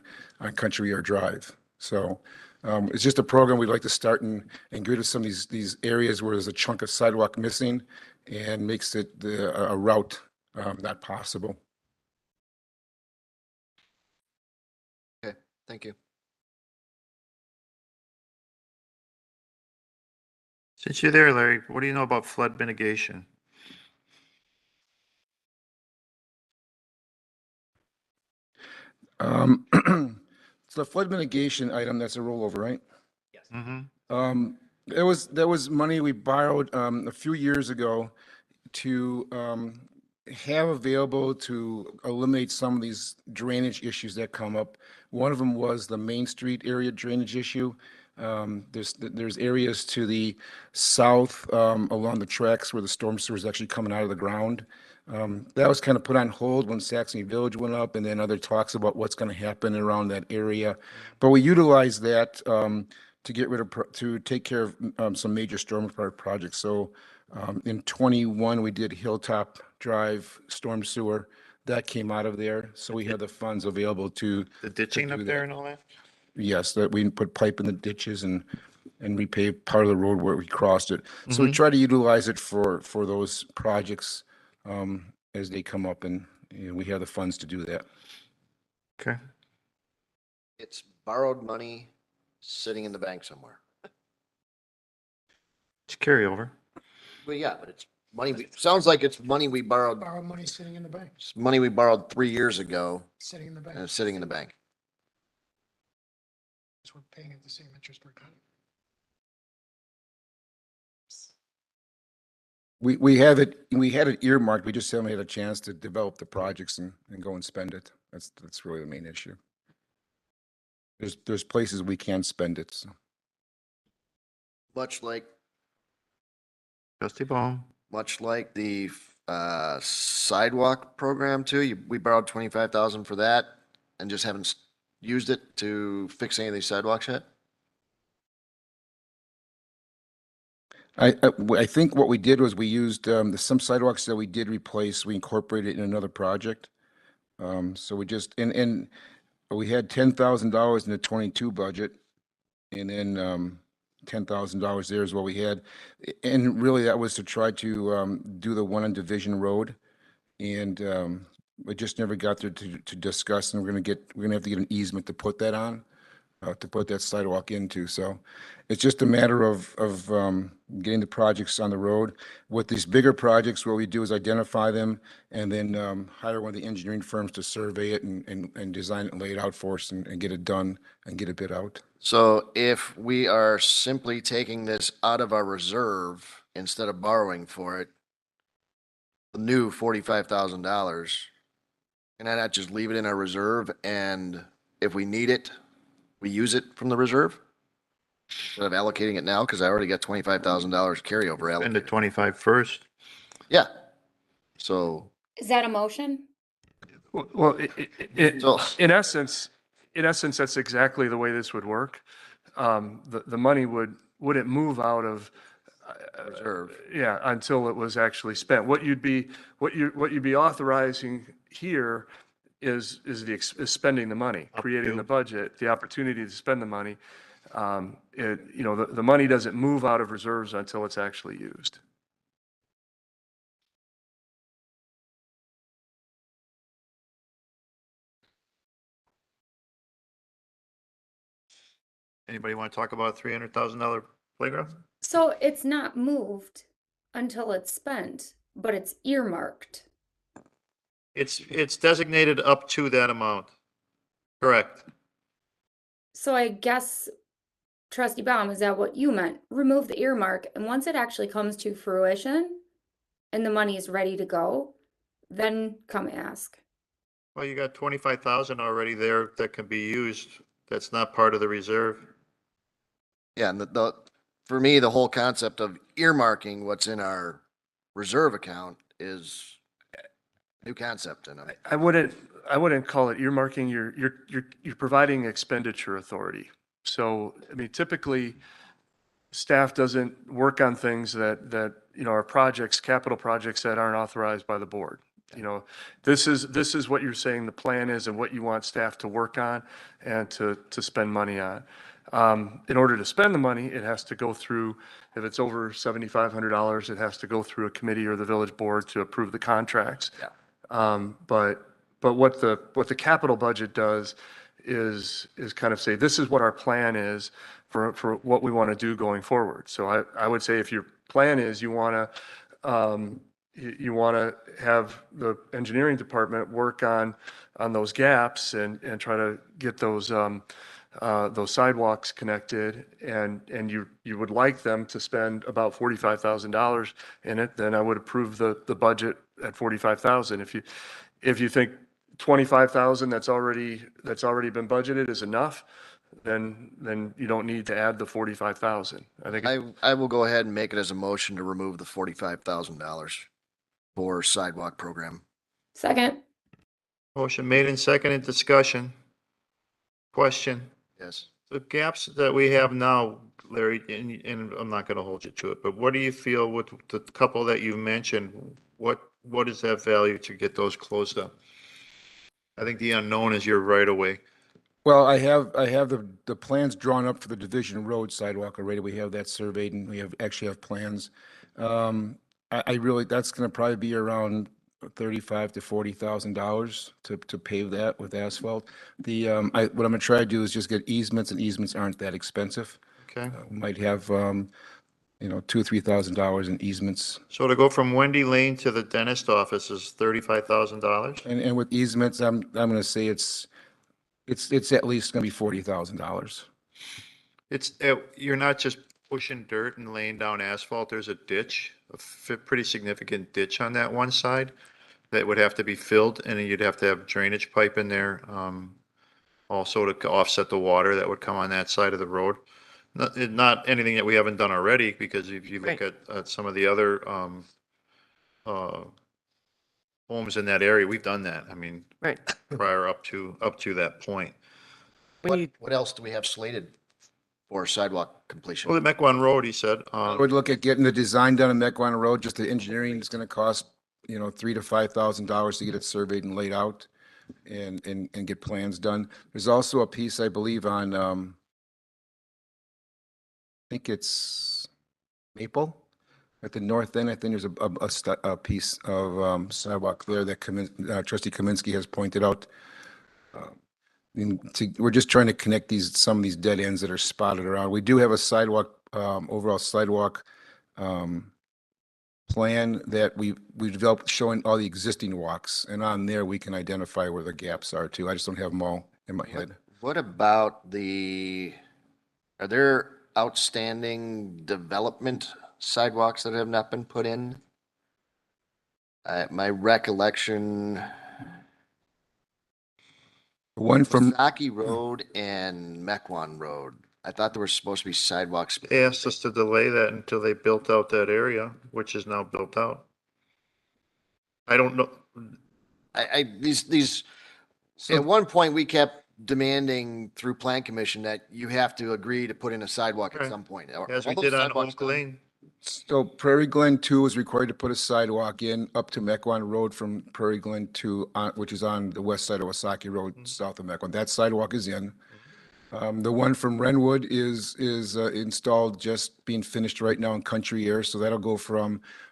Country Air Drive. So it's just a program we'd like to start and get rid of some of these areas where there's a chunk of sidewalk missing, and makes it a route not possible. Okay, thank you. Since you're there, Larry, what do you know about flood mitigation? So the flood mitigation item, that's a rollover, right? Mm-hmm. There was money we borrowed a few years ago to have available to eliminate some of these drainage issues that come up. One of them was the Main Street area drainage issue. There's areas to the south along the tracks where the storm sewer is actually coming out of the ground. That was kind of put on hold when Saxony Village went up, and then other talks about what's going to happen around that area. But we utilized that to get rid of, to take care of some major storm projects. So in 21, we did Hilltop Drive storm sewer. That came out of there. So we had the funds available to. The ditching up do there that. and all that? Yes, that we put pipe in the ditches and repave part of the road where we crossed it. So we try to utilize it for those projects as they come up, and we have the funds to do that. Okay. It's borrowed money sitting in the bank somewhere. It's carryover. Well, yeah, but it's money, sounds like it's money we borrowed, Borrow money sitting in the bank, it's money we borrowed 3 years ago sitting in the bank. and it's sitting in the bank. So we're paying at the same interest we're cutting. We have it, we had it earmarked, we just haven't had a chance to develop the projects and go and spend it. That's really the main issue. There's places we can spend it, so. Much like Trustee Ball. Much like the sidewalk program too, we borrowed 25,000 for that and just haven't used it to fix any of these sidewalks yet? I think what we did was we used some sidewalks that we did replace, we incorporated in another project. So we just, and we had $10,000 in the 22 budget, and then $10,000 there is what we had. And really that was to try to do the one on Division Road. And we just never got there to discuss, and we're gonna have to get an easement to put that on, to put that sidewalk into. So it's just a matter of getting the projects on the road. With these bigger projects, what we do is identify them and then hire one of the engineering firms to survey it and design it and lay it out for us and get it done and get a bid out. So if we are simply taking this out of our reserve instead of borrowing for it, the new $45,000, can I not just leave it in our reserve, and if we need it, we use it from the reserve? Instead of allocating it now, because I already got $25,000 carryover Spend the allocated. 25 first. Yeah. So, Is that a motion? Well, So- in essence, that's exactly the way this would work. The money wouldn't move out of reserve. yeah, until it was actually spent. What you'd be authorizing here is spending the money, creating the budget, the opportunity to spend the money. The money doesn't move out of reserves until it's actually used. Anybody want to talk about a $300,000 playground? So it's not moved until it's spent, but it's earmarked. It's designated up to that amount. Correct. So I guess, Trustee Baum, is that what you meant? Remove the earmark, and once it actually comes to fruition and the money is ready to go, then come ask. Well, you got 25,000 already there that can be used. That's not part of the reserve. Yeah, and for me, the whole concept of earmarking what's in our reserve account is a new concept, and I wouldn't call it earmarking. You're providing expenditure authority. So, I mean, typically, staff doesn't work on things that are projects, capital projects that aren't authorized by the board. This is what you're saying the plan is and what you want staff to work on and to spend money on. In order to spend the money, it has to go through, if it's over $7,500, it has to go through a committee or the village board to approve the contracts. Yeah. But what the capital budget does is kind of say, this is what our plan is. for what we want to do going forward. So I would say if your plan is you want to, you want to have the engineering department work on those gaps and try to get those sidewalks connected, and you would like them to spend about $45,000 in it, then I would approve the budget at 45,000. If you think 25,000 that's already been budgeted is enough, then you don't need to add the 45,000. I think. I will go ahead and make it as a motion to remove the $45,000 for sidewalk program. Second. Motion made and seconded. Discussion. Question. Yes. The gaps that we have now, Larry, and I'm not going to hold you to it, but what do you feel with the couple that you mentioned? What is that value to get those closed up? I think the unknown is your right of way. Well, I have the plans drawn up for the Division Road sidewalk already. We have that surveyed and we actually have plans. I really, that's gonna probably be around $35,000 to $40,000 to pave that with asphalt. What I'm gonna try to do is just get easements, and easements aren't that expensive. Okay. We might have, $2,000 or $3,000 in easements. So to go from Wendy Lane to the dentist office is $35,000? And with easements, I'm gonna say it's at least gonna be $40,000. It's, you're not just pushing dirt and laying down asphalt. There's a ditch, a pretty significant ditch on that one side that would have to be filled, and then you'd have to have drainage pipe in there, also to offset the water that would come on that side of the road. Not anything that we haven't done already, because if you look at some of the other homes in that area, we've done that. I mean, Right. prior up to that point. What else do we have slated for sidewalk completion? Well, the Mequon Road, he said. I would look at getting the design done in Mequon Road. Just the engineering is gonna cost, $3,000 to $5,000 to get it surveyed and laid out and get plans done. There's also a piece, I believe, on, I think it's Maple at the north end. I think there's a piece of sidewalk there that Trustee Kaminsky has pointed out. We're just trying to connect some of these dead ends that are spotted around. We do have a sidewalk, overall sidewalk plan that we developed showing all the existing walks, and on there we can identify where the gaps are too. I just don't have them all in my head. What about are there outstanding development sidewalks that have not been put in? My recollection, One from, Saki Road and Mequon Road, I thought there were supposed to be sidewalks. They asked us to delay that until they built out that area, which is now built out. I don't know. At one point, we kept demanding through Plan Commission that you have to agree to put in a sidewalk at Okay. some point. As we All those did on sidewalks Oak done? Lane. so Prairie Glen 2 is required to put a sidewalk in up to Mequon Road from Prairie Glen 2, which is on the west side of Wasaki Road, south of Mequon. That sidewalk is in. The one from Renwood is installed, just being finished right now in Country Air. So that'll go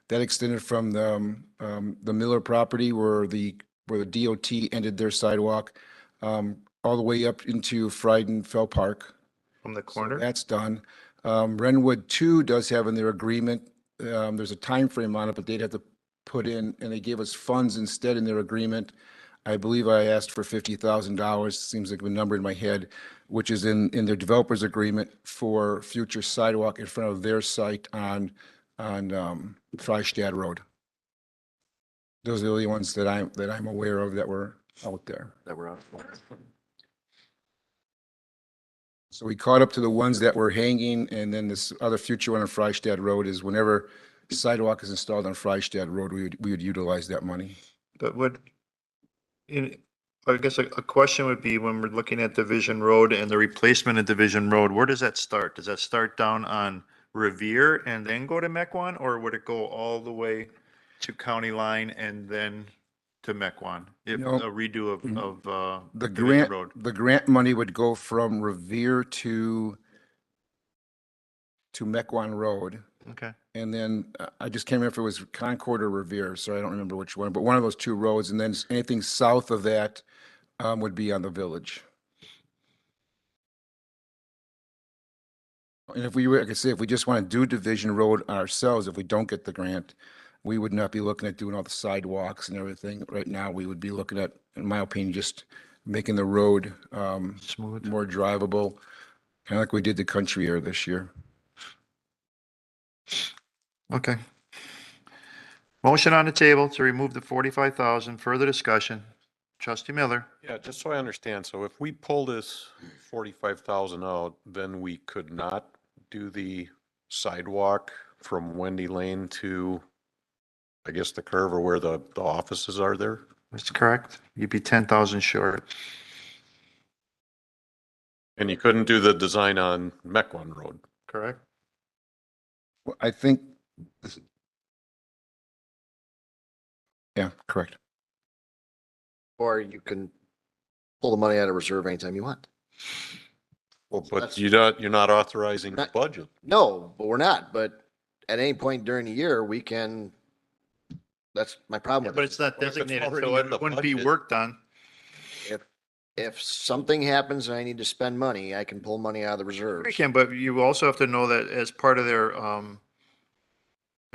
that extended from the Miller property where the DOT ended their sidewalk, all the way up into Friedenfeld Park. From the So corner? that's done. Renwood 2 does have in their agreement, there's a time frame on it, but they'd have to put in, and they gave us funds instead in their agreement. I believe I asked for $50,000, seems like a number in my head, which is in their developer's agreement for future sidewalk in front of their site on Freistadt Road. Those are the only ones that I'm aware of that were out there. That were out. So we caught up to the ones that were hanging, and then this other future one on Freistadt Road is whenever sidewalk is installed on Freistadt Road, we would utilize that money. But I guess a question would be, when we're looking at Division Road and the replacement of Division Road, where does that start? Does that start down on Revere and then go to Mequon, or would it go all the way to County Line and then to Mequon? If No. a redo of The Division Road. grant money would go from Revere to Mequon Road. Okay. And then I just can't remember if it was Concord or Revere, so I don't remember which one, but one of those two roads. And then anything south of that would be on the village. And if we were, like I say, if we just want to do Division Road ourselves, if we don't get the grant, we would not be looking at doing all the sidewalks and everything. Right now, we would be looking at, in my opinion, just making the road Smooth. more drivable, kind of like we did the country air this year. Okay. Motion on the table to remove the 45,000. Further discussion. Trustee Miller. Yeah, just so I understand, so if we pull this 45,000 out, then we could not do the sidewalk from Wendy Lane to, I guess, the curve or where the offices are there? That's correct. You'd be 10,000 short. And you couldn't do the design on Mequon Road? Correct. Well, I think, yeah, correct. Or you can pull the money out of reserve anytime you want. Well, but That's- you're not authorizing the Not- budget. No, but we're not. But at any point during the year, we can, that's my problem with But it. it's not Well, if it's designated, already so in the it wouldn't be budget. work done. If something happens and I need to spend money, I can pull money out of the You reserves. can, but you also have to know that as part of their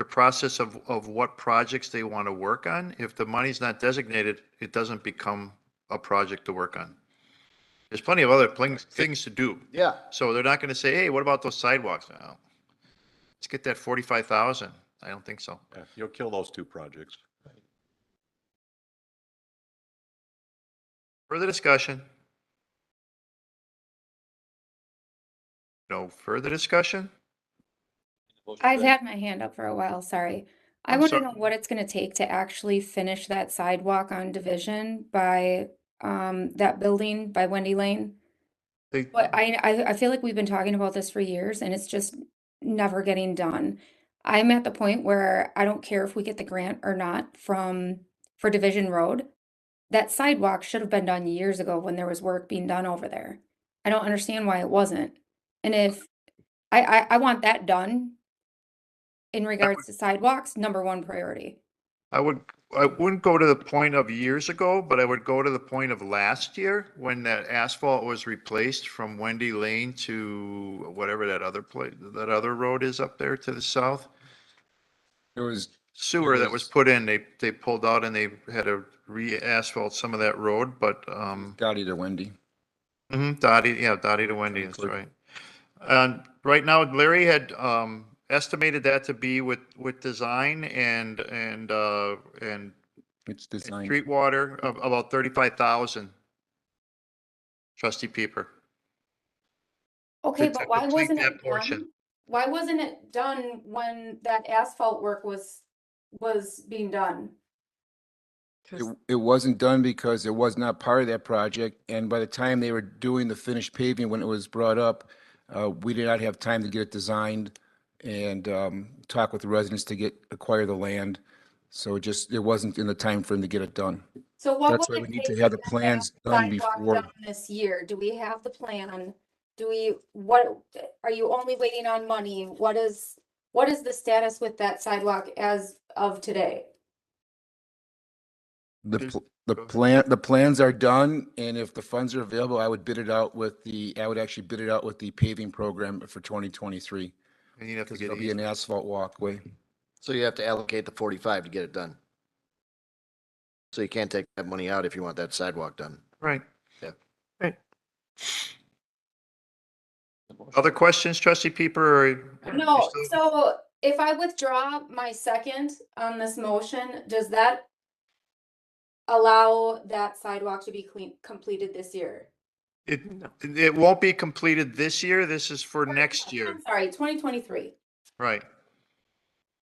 process of what projects they want to work on, if the money's not designated, it doesn't become a project to work on. There's plenty of other things to do. Yeah. So they're not going to say, hey, what about those sidewalks? No. Let's get that 45,000. I don't think so. Yeah, you'll kill those two projects. Further discussion? No further discussion? I've had my hand up for a while, sorry. I I'm want to sorry. know what it's gonna take to actually finish that sidewalk on Division by that building by Wendy Lane. They, But I feel like we've been talking about this for years and it's just never getting done. I'm at the point where I don't care if we get the grant or not for Division Road. That sidewalk should have been done years ago when there was work being done over there. I don't understand why it wasn't. And if I want that done in regards to sidewalks, number one priority. I wouldn't go to the point of years ago, but I would go to the point of last year when that asphalt was replaced from Wendy Lane to whatever that other place, that other road is up there to the south. It was, Sewer It that was was- put in, they pulled out and they had to re-asphalt some of that road, but, Dottie to Wendy. Dottie to Wendy, that's right. And right now, Larry had, estimated that to be with design and It's designed. street water of about 35,000. Trustee Peeper. Okay, To but why complete wasn't that it portion. done? Why wasn't it done when that asphalt work was being done? It wasn't done because it was not part of that project, and by the time they were doing the finished paving, when it was brought up, we did not have time to get it designed and talk with the residents to acquire the land. So it wasn't in the time frame to get it done. So what That's would why it we need take to have the get that plans done sidewalk before. done this year? Do we have the plan? What, are you only waiting on money? What is the status with that sidewalk as of today? The plans are done, and if the funds are available, I would actually bid it out with the paving program for 2023. And you'd have to Because get it'll be an asphalt walkway. So you have to allocate the 45 to get it done. So you can't take that money out if you want that sidewalk done. Right. Yeah. Right. Other questions, Trustee Peeper? or- No, so if I withdraw my second on this motion, does that allow that sidewalk to be completed this year? It won't be completed this year. This is for next year. I'm sorry, 2023. Right.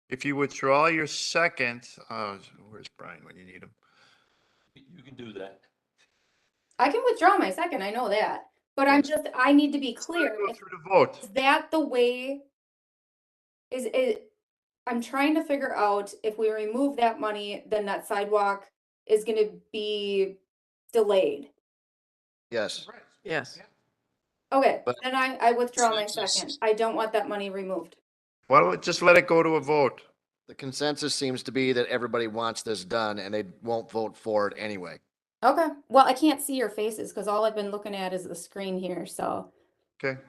If you withdraw your second, where's Brian when you need him? You can do that. I can withdraw my second, I know that, but I need to be clear. Go through the vote. Is that the way? Is it, I'm trying to figure out if we remove that money, then that sidewalk is gonna be delayed. Yes. Yes. Okay, But- then I withdraw my second. I don't want that money removed. Why don't we just let it go to a vote? The consensus seems to be that everybody wants this done and they won't vote for it anyway. Okay, well, I can't see your faces because all I've been looking at is the screen here, so. Okay.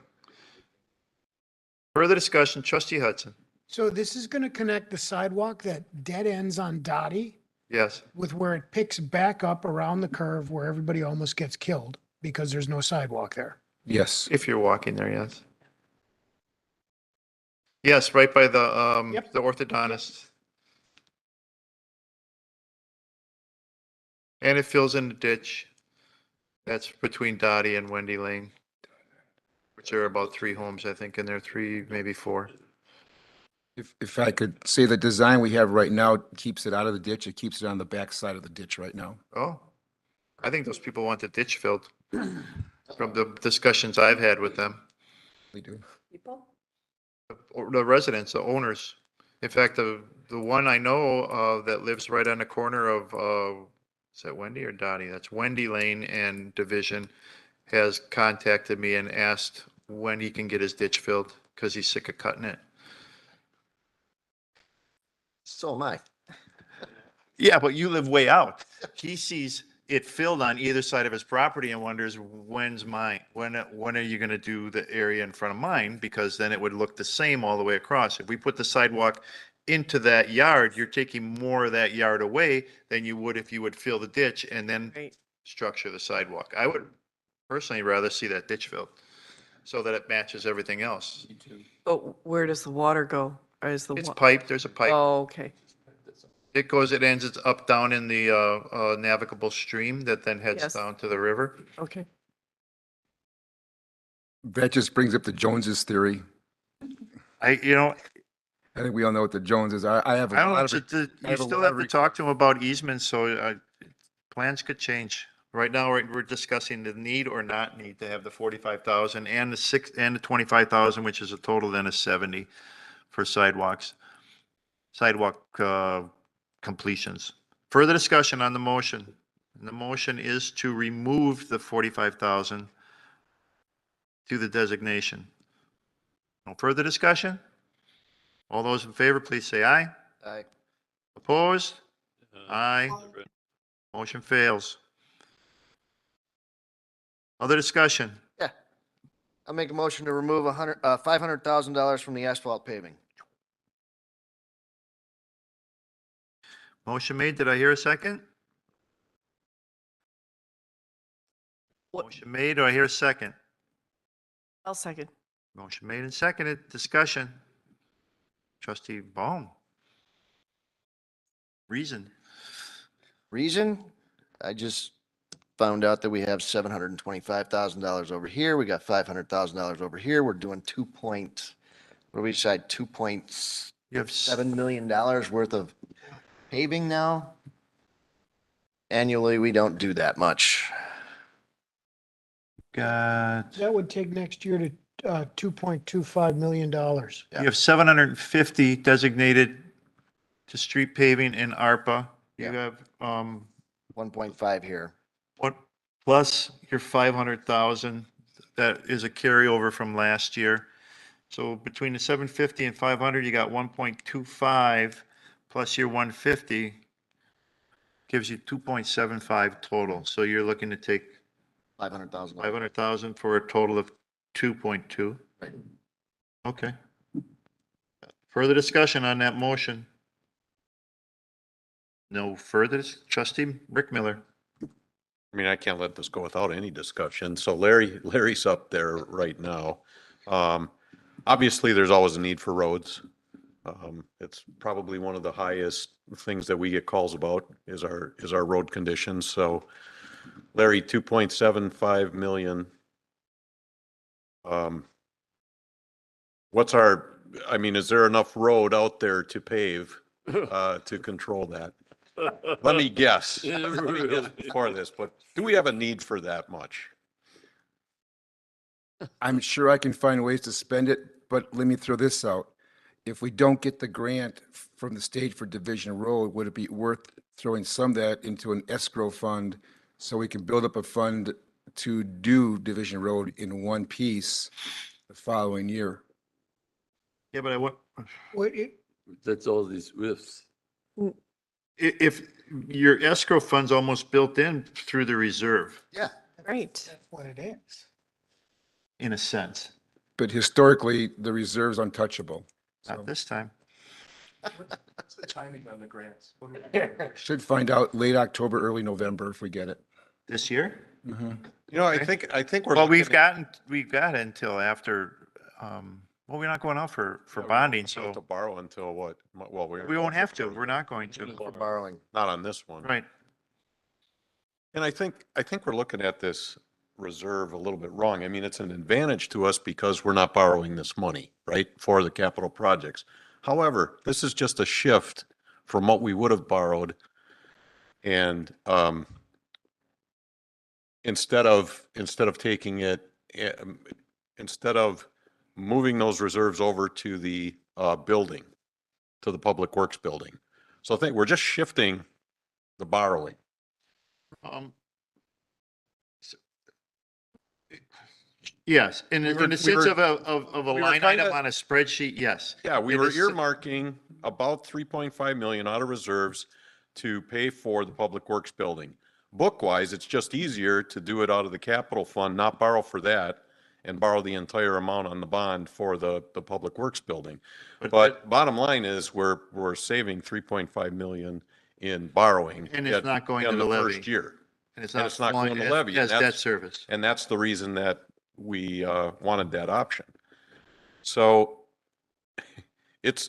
Further discussion, trustee Hudson. So this is going to connect the sidewalk that dead ends on Dottie Yes. with where it picks back up around the curve where everybody almost gets killed because there's no sidewalk there. Yes. If you're walking there, yes. Yes, right by the, Yep. the orthodontist. And it fills in the ditch. That's between Dottie and Wendy Lane. Which are about 3 homes, I think, in there, 3, maybe 4. If I could say the design we have right now keeps it out of the ditch, it keeps it on the back side of the ditch right now. Oh, I think those people want the ditch filled from the discussions I've had with them. We do. People? Or the residents, the owners. In fact, the one I know that lives right on the corner of, is that Wendy or Dottie? That's Wendy Lane and Division, has contacted me and asked when he can get his ditch filled because he's sick of cutting it. So am I. Yeah, but you live way out. He sees it filled on either side of his property and wonders, when's mine? When are you gonna do the area in front of mine? Because then it would look the same all the way across. If we put the sidewalk into that yard, you're taking more of that yard away than you would if you would fill the ditch and then Right. structure the sidewalk. I would personally rather see that ditch filled so that it matches everything else. But where does the water go? Or is the? It's piped, there's a pipe. Oh, okay. It ends, it's up down in the navigable stream that then heads Yes. down to the river. Okay. That just brings up the Joneses theory. I think we all know what the Joneses are. I have a I don't know, lot of, you I have a still lot have of to re- talk to him about easements, so plans could change. Right now, we're discussing the need or not need to have the 45,000 and the 25,000, which is a total then of 70 for sidewalk completions. Further discussion on the motion. And the motion is to remove the 45,000 to the designation. No further discussion? All those in favor, please say aye. Aye. Opposed? Aye. Motion fails. Other discussion? Yeah. I'll make a motion to remove $500,000 from the asphalt paving. Motion made. Did I hear a second? Motion made. Do I hear a second? I'll second. Motion made and seconded. Discussion. Trustee Baum. Reason. Reason? I just found out that we have $725,000 over here. We got $500,000 over here. We're doing what do we decide, You have $2.7 million worth of paving now? Annually, we don't do that much. got, That would take next year to $2.25 million. you have 750 designated to street paving in ARPA. You Yeah. have, 1.5 here. what, plus your 500,000, that is a carryover from last year. So between the 750 and 500, you got 1.25 plus your 150 gives you 2.75 total. So you're looking to take 500,000. 500,000 for a total of 2.2. Right. Okay. Further discussion on that motion? No further, trustee Rick Miller. I mean, I can't let this go without any discussion. So Larry's up there right now. Obviously, there's always a need for roads. It's probably one of the highest things that we get calls about is our road conditions. So Larry, 2.75 million. Is there enough road out there to pave, to control that? Let me guess. For this, but do we have a need for that much? I'm sure I can find ways to spend it, but let me throw this out. If we don't get the grant from the state for Division Road, would it be worth throwing some of that into an escrow fund so we can build up a fund to do Division Road in one piece the following year? Yeah, but That's all these risks. if your escrow fund's almost built in through the reserve, Yeah. Right. That's what it is. in a sense. but historically, the reserve's untouchable. Not So this time. What's the timing on the grants? should find out late October, early November if we get it. This year? Mhm. You know, I Okay. think we're. Well, looking at- we've got until after, well, we're not going out for Yeah, we don't bonding, have so To borrow until what? Well, we won't have to. We're not going to. For borrowing. Not on this one. Right. And I think we're looking at this reserve a little bit wrong. I mean, it's an advantage to us because we're not borrowing this money, right, for the capital projects. However, this is just a shift from what we would have borrowed. And instead of taking it, instead of moving those reserves over to the building, to the Public Works building. So I think we're just shifting the borrowing. s- Yes, in We in were- the we sense were- of a we were line item kinda- on a spreadsheet, yes. Yeah, we In were the se- earmarking about 3.5 million out of reserves to pay for the Public Works building. Book-wise, it's just easier to do it out of the capital fund, not borrow for that, and borrow the entire amount on the bond for the Public Works building. But bottom line is, we're saving 3.5 million in borrowing. And it's not going to in the the levy. first year. And it's And not it's not flowing going to as- levy, and as debt that's- service. And that's the reason that we wanted that option. So it's,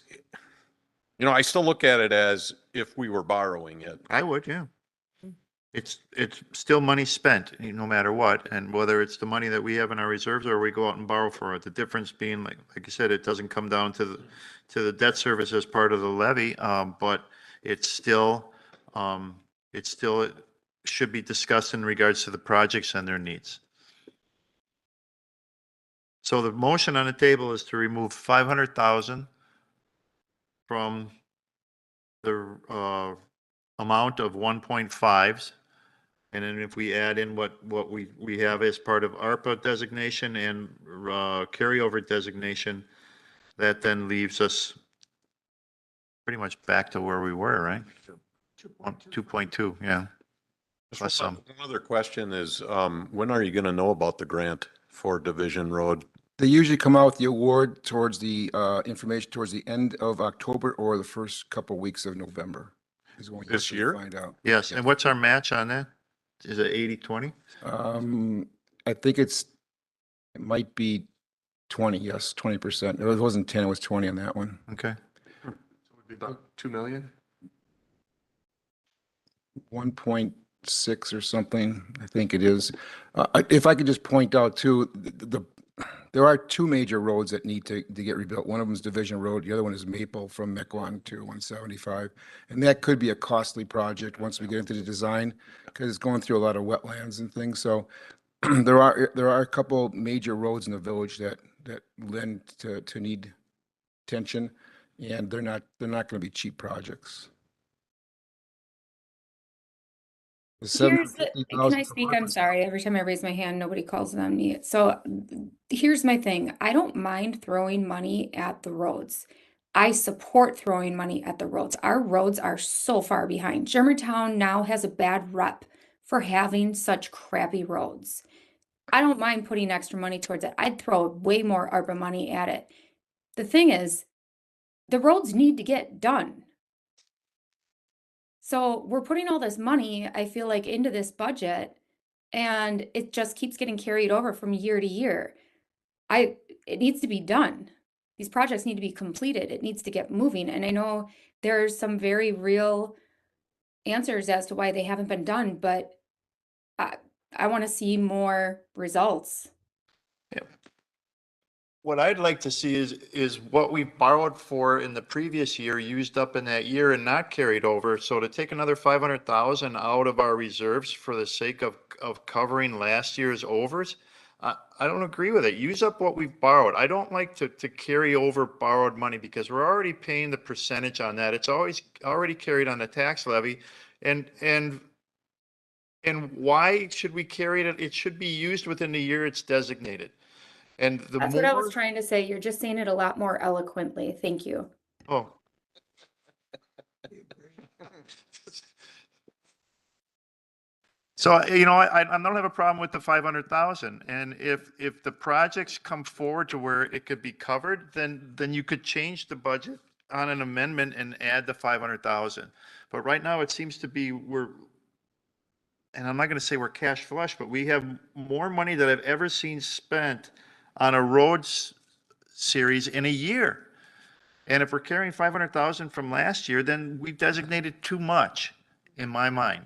I still look at it as if we were borrowing it. I would, yeah. It's still money spent, no matter what, and whether it's the money that we have in our reserves or we go out and borrow for it. The difference being, like you said, it doesn't come down to the debt service as part of the levy, but it's still, it should be discussed in regards to the projects and their needs. So the motion on the table is to remove 500,000 from the amount of 1.5s. And then if we add in what we have as part of ARPA designation and carryover designation, that then leaves us pretty much back to where we were, right? 2.2, yeah. Plus some. One other question is, when are you going to know about the grant for Division Road? They usually come out with the award towards the information towards the end of October or the first couple weeks of November. Is when we This usually year? find out. Yes, and what's our match on that? Is it 80-20? I think it might be 20, yes, 20%. It wasn't 10, it was 20 on that one. Okay. So it would be about 2 million? 1.6 or something, I think it is. If I could just point out too, there are two major roads that need to get rebuilt. One of them is Division Road, the other one is Maple from Mequon to 175. And that could be a costly project once we get into the design, because it's going through a lot of wetlands and things. So there are a couple major roads in the village that lend to need attention, and they're not going to be cheap projects. Can I speak? I'm sorry. Every time I raise my hand, nobody calls on me. So here's my thing. I don't mind throwing money at the roads. I support throwing money at the roads. Our roads are so far behind. Germantown now has a bad rep for having such crappy roads. I don't mind putting extra money towards it. I'd throw way more ARPA money at it. The thing is, the roads need to get done. So we're putting all this money, I feel like, into this budget, and it just keeps getting carried over from year to year. It needs to be done. These projects need to be completed. It needs to get moving. And I know there's some very real answers as to why they haven't been done, but I want to see more results. What I'd like to see is what we borrowed for in the previous year used up in that year and not carried over. So to take another 500,000 out of our reserves for the sake of covering last year's overs, I don't agree with it. Use up what we've borrowed. I don't like to carry over borrowed money because we're already paying the percentage on that. It's always already carried on the tax levy. And why should we carry it? It should be used within the year it's designated. And the That's more, what I was trying to say. You're just saying it a lot more eloquently. Thank you. oh. So, you know, I don't have a problem with the 500,000. And if the projects come forward to where it could be covered, then you could change the budget on an amendment and add the 500,000. But right now it seems to be and I'm not going to say we're cash flush, but we have more money than I've ever seen spent on a roads series in a year. And if we're carrying 500,000 from last year, then we've designated too much in my mind.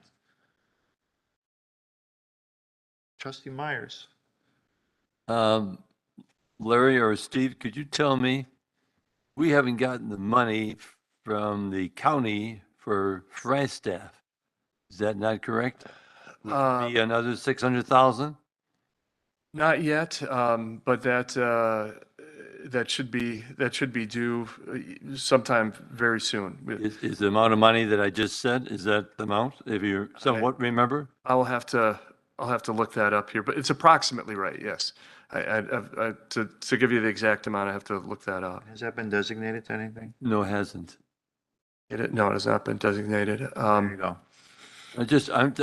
Trustee Myers. Larry or Steve, could you tell me, we haven't gotten the money from the county for Fry staff. Is that not correct? Would it be another 600,000? Not yet, but that should be due sometime very soon. Is the amount of money that I just said, is that the amount? If you somewhat remember? I'll have to look that up here, but it's approximately right, yes. To give you the exact amount, I have to look that up. Has that been designated to anything? No, it hasn't. No, it has not been designated. There you go. I'm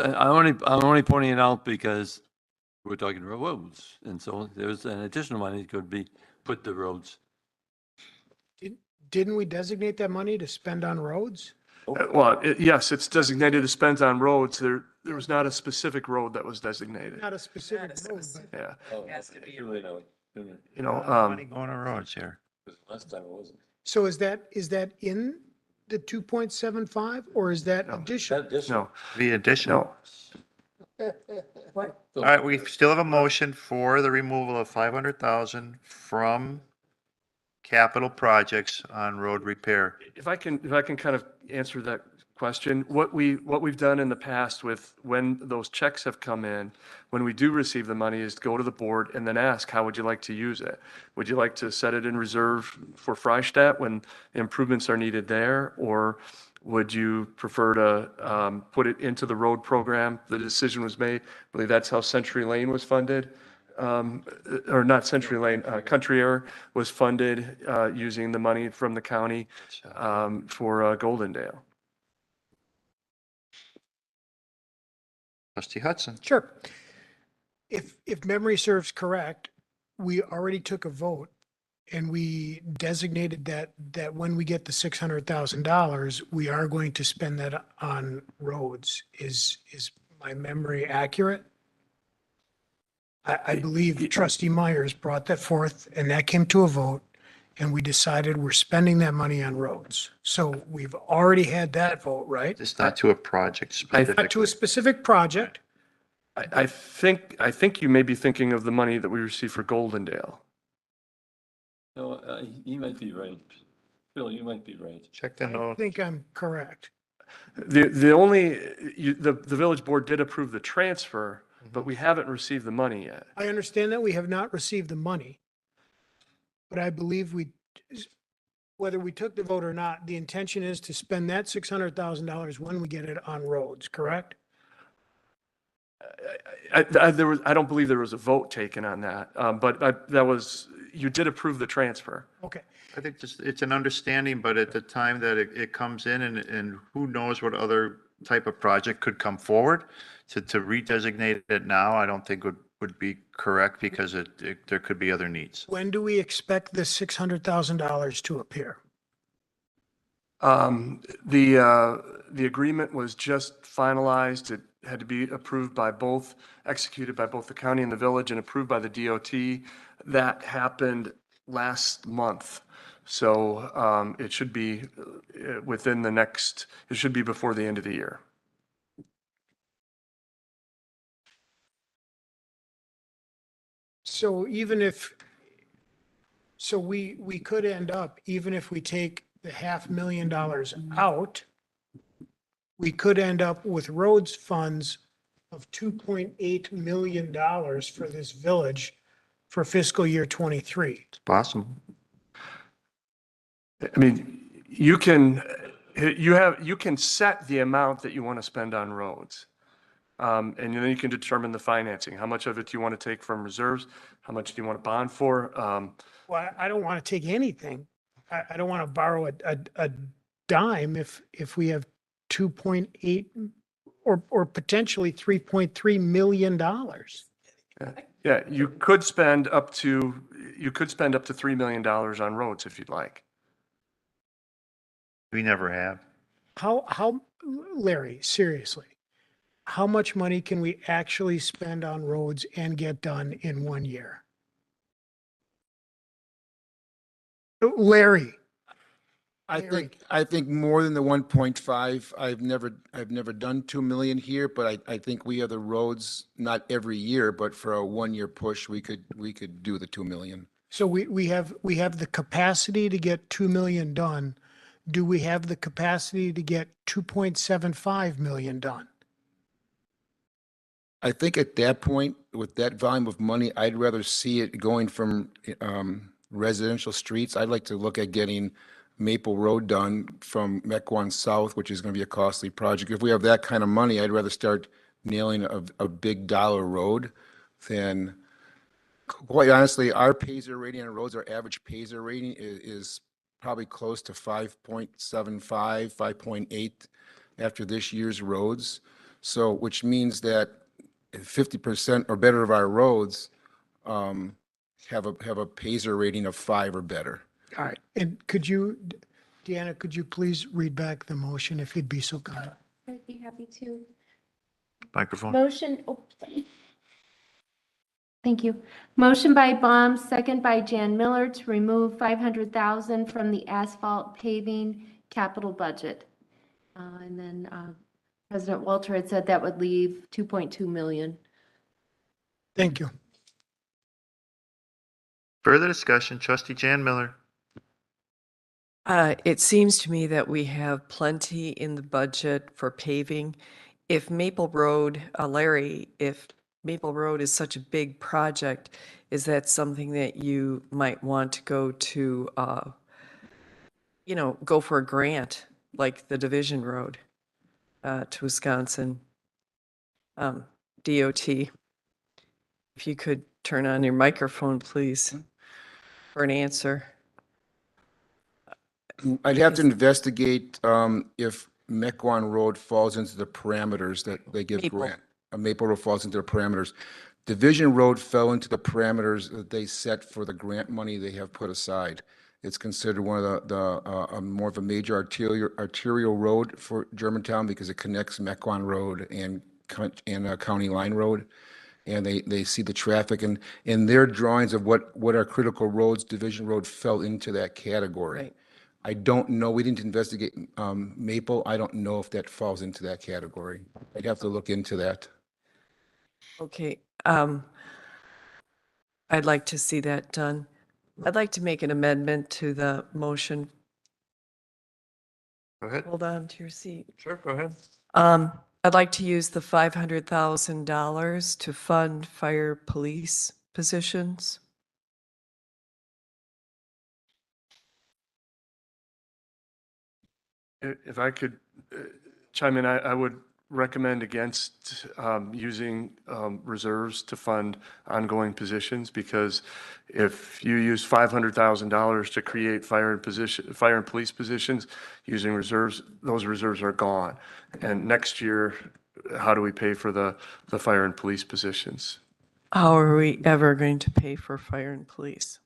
only pointing it out because we're talking about roads, and so there's an additional money that could be put to roads. Didn't we designate that money to spend on roads? Well, yes, it's designated to spend on roads. There was not a specific road that was designated. Not a specific road, but Yeah. You Money know, going on roads here. Last time it wasn't. so is that in the 2.75 or is that additional? no, The additional. no. All right, we still have a motion for the removal of 500,000 from capital projects on road repair. If I can kind of answer that question, what we've done in the past with when those checks have come in, when we do receive the money, is go to the board and then ask, how would you like to use it? Would you like to set it in reserve for Freistadt when improvements are needed there? Or would you prefer to put it into the road program? The decision was made. I believe that's how Century Lane was funded. Or not Century Lane, Country Air was funded using the money from the county for Goldendale. Trustee Hudson. Sure. If memory serves correct, we already took a vote and we designated that when we get the $600,000, we are going to spend that on roads. Is my memory accurate? I believe Trustee Myers brought that forth and that came to a vote and we decided we're spending that money on roads. So we've already had that vote, right? It's not to a project Not to specifically. a specific project. I think you may be thinking of the money that we received for Goldendale. No, you might be right. Phil, you might be right. Check the I note. think I'm correct. The village board did approve the transfer, but we haven't received the money yet. I understand that we have not received the money. But I believe whether we took the vote or not, the intention is to spend that $600,000 when we get it on roads, correct? I don't believe there was a vote taken on that, but you did approve the transfer. Okay. I think it's an understanding, but at the time that it comes in and who knows what other type of project could come forward, to redesignate it now, I don't think would be correct because there could be other needs. When do we expect this $600,000 to appear? The agreement was just finalized. It had to be executed by both the county and the village and approved by the DOT. That happened last month. So it should be it should be before the end of the year. So we could end up, even if we take the $500,000 out, we could end up with roads funds of $2.8 million for this village for fiscal year 23. It's possible. I mean, you can set the amount that you want to spend on roads. And then you can determine the financing. How much of it do you want to take from reserves? How much do you want to bond for? Well, I don't want to take anything. I don't want to borrow a dime if we have 2.8 or potentially $3.3 million. Yeah, you could spend up to $3 million on roads if you'd like. We never have. How, Larry, seriously, how much money can we actually spend on roads and get done in 1 year? Larry, I think more than the 1.5. I've never done 2 million here, but I think we have the roads, not every year, but for a 1 year push, we could do the 2 million. so we have the capacity to get 2 million done. Do we have the capacity to get 2.75 million done? I think at that point, with that volume of money, I'd rather see it going from residential streets. I'd like to look at getting Maple Road done from Mequon South, which is going to be a costly project. If we have that kind of money, I'd rather start nailing a big dollar road than, quite honestly, our Payzer rating on roads, our average Payzer rating is probably close to 5.75, 5.8 after this year's roads. So, which means that 50% or better of our roads have a Payzer rating of 5 or better. All right, and Deanna, could you please read back the motion if you'd be so kind? I'd be happy to. Microphone. Motion, oh, sorry. Thank you. Motion by Baum, second by Jan Miller to remove 500,000 from the asphalt paving capital budget. And then President Walter had said that would leave 2.2 million. Thank you. Further discussion, trustee Jan Miller. It seems to me that we have plenty in the budget for paving. If Maple Road, Larry, if Maple Road is such a big project, is that something that you might want to go to, go for a grant, like the Division Road to Wisconsin DOT? If you could turn on your microphone, please, for an answer. I'd have to investigate if Mequon Road falls into the parameters that they give Maple. grant. Maple Road falls into the parameters. Division Road fell into the parameters that they set for the grant money they have put aside. It's considered one of the more of a major arterial road for Germantown because it connects Mequon Road and County Line Road. And they see the traffic and in their drawings of what are critical roads, Division Road fell into that category. Right. I don't know. We didn't investigate Maple. I don't know if that falls into that category. I'd have to look into that. Okay. I'd like to see that done. I'd like to make an amendment to the motion. Go ahead. Hold on to your seat. Sure, go ahead. I'd like to use the $500,000 to fund fire police positions. If I could chime in, I would recommend against using reserves to fund ongoing positions, because if you use $500,000 to create fire and police positions using reserves, those reserves are gone. And next year, how do we pay for the fire and police positions? How are we ever going to pay for fire and police?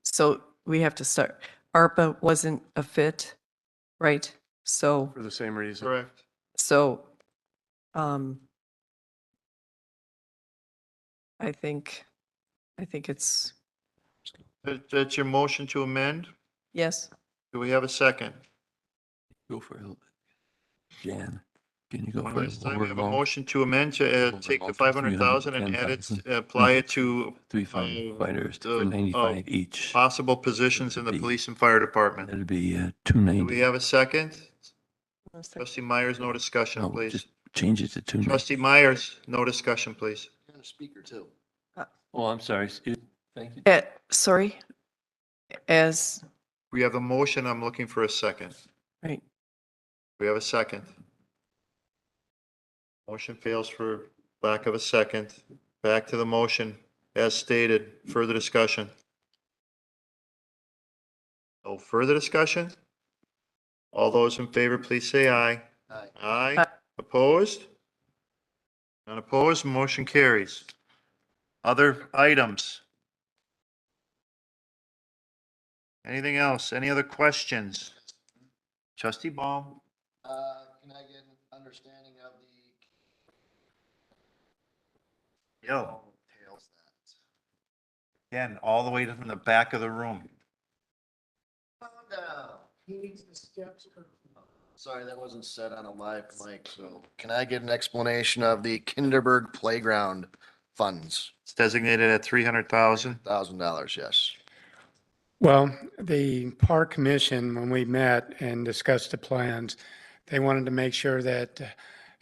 So we have to start. ARPA wasn't a fit, right? So, For the same reason. Correct. so, I think it's, That's your motion to amend? yes. Do we have a second? Go for it. Jan, can you go One for last it? time, we have a motion to amend to take the 500,000 and add it, apply it to 3 firefighters the, for 95 each. possible positions in the That'd be- police and fire department. That'd be Do we 290. have a second? Trustee Myers, no discussion, No, please. just change it to 290. Trustee Myers, no discussion, please. Speaker too. Oh, I'm sorry. Thank you. Sorry, as, We have a motion, I'm looking for a second. right, We have a second. Motion fails for lack of a second. Back to the motion as stated. Further discussion? No further discussion? All those in favor, please say aye. Aye. Opposed? None opposed, motion carries. Other items? Anything else? Any other questions? Trustee Baum? Can I get an understanding of the? Yo, Tails that. again, all the way from the back of the room. Sorry, that wasn't said on a live mic, so can I get an explanation of the Kinderberg Playground funds? It's designated at 300,000. $1,000, yes. Well, the park commission, when we met and discussed the plans, they wanted to make sure that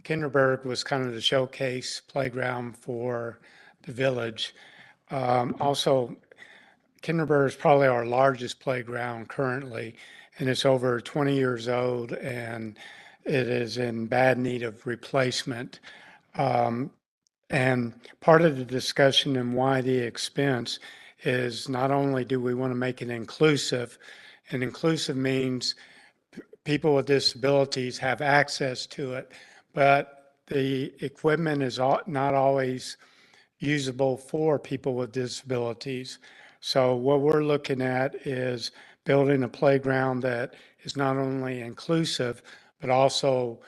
Kinderberg was kind of the showcase playground for the village. Also, Kinderberg is probably our largest playground currently, and it's over 20 years old, and it is in bad need of replacement. And part of the discussion and why the expense is not only do we want to make it inclusive, and inclusive means people with disabilities have access to it, but the equipment is not always usable for people with disabilities. So what we're looking at is building a playground that is not only inclusive, but also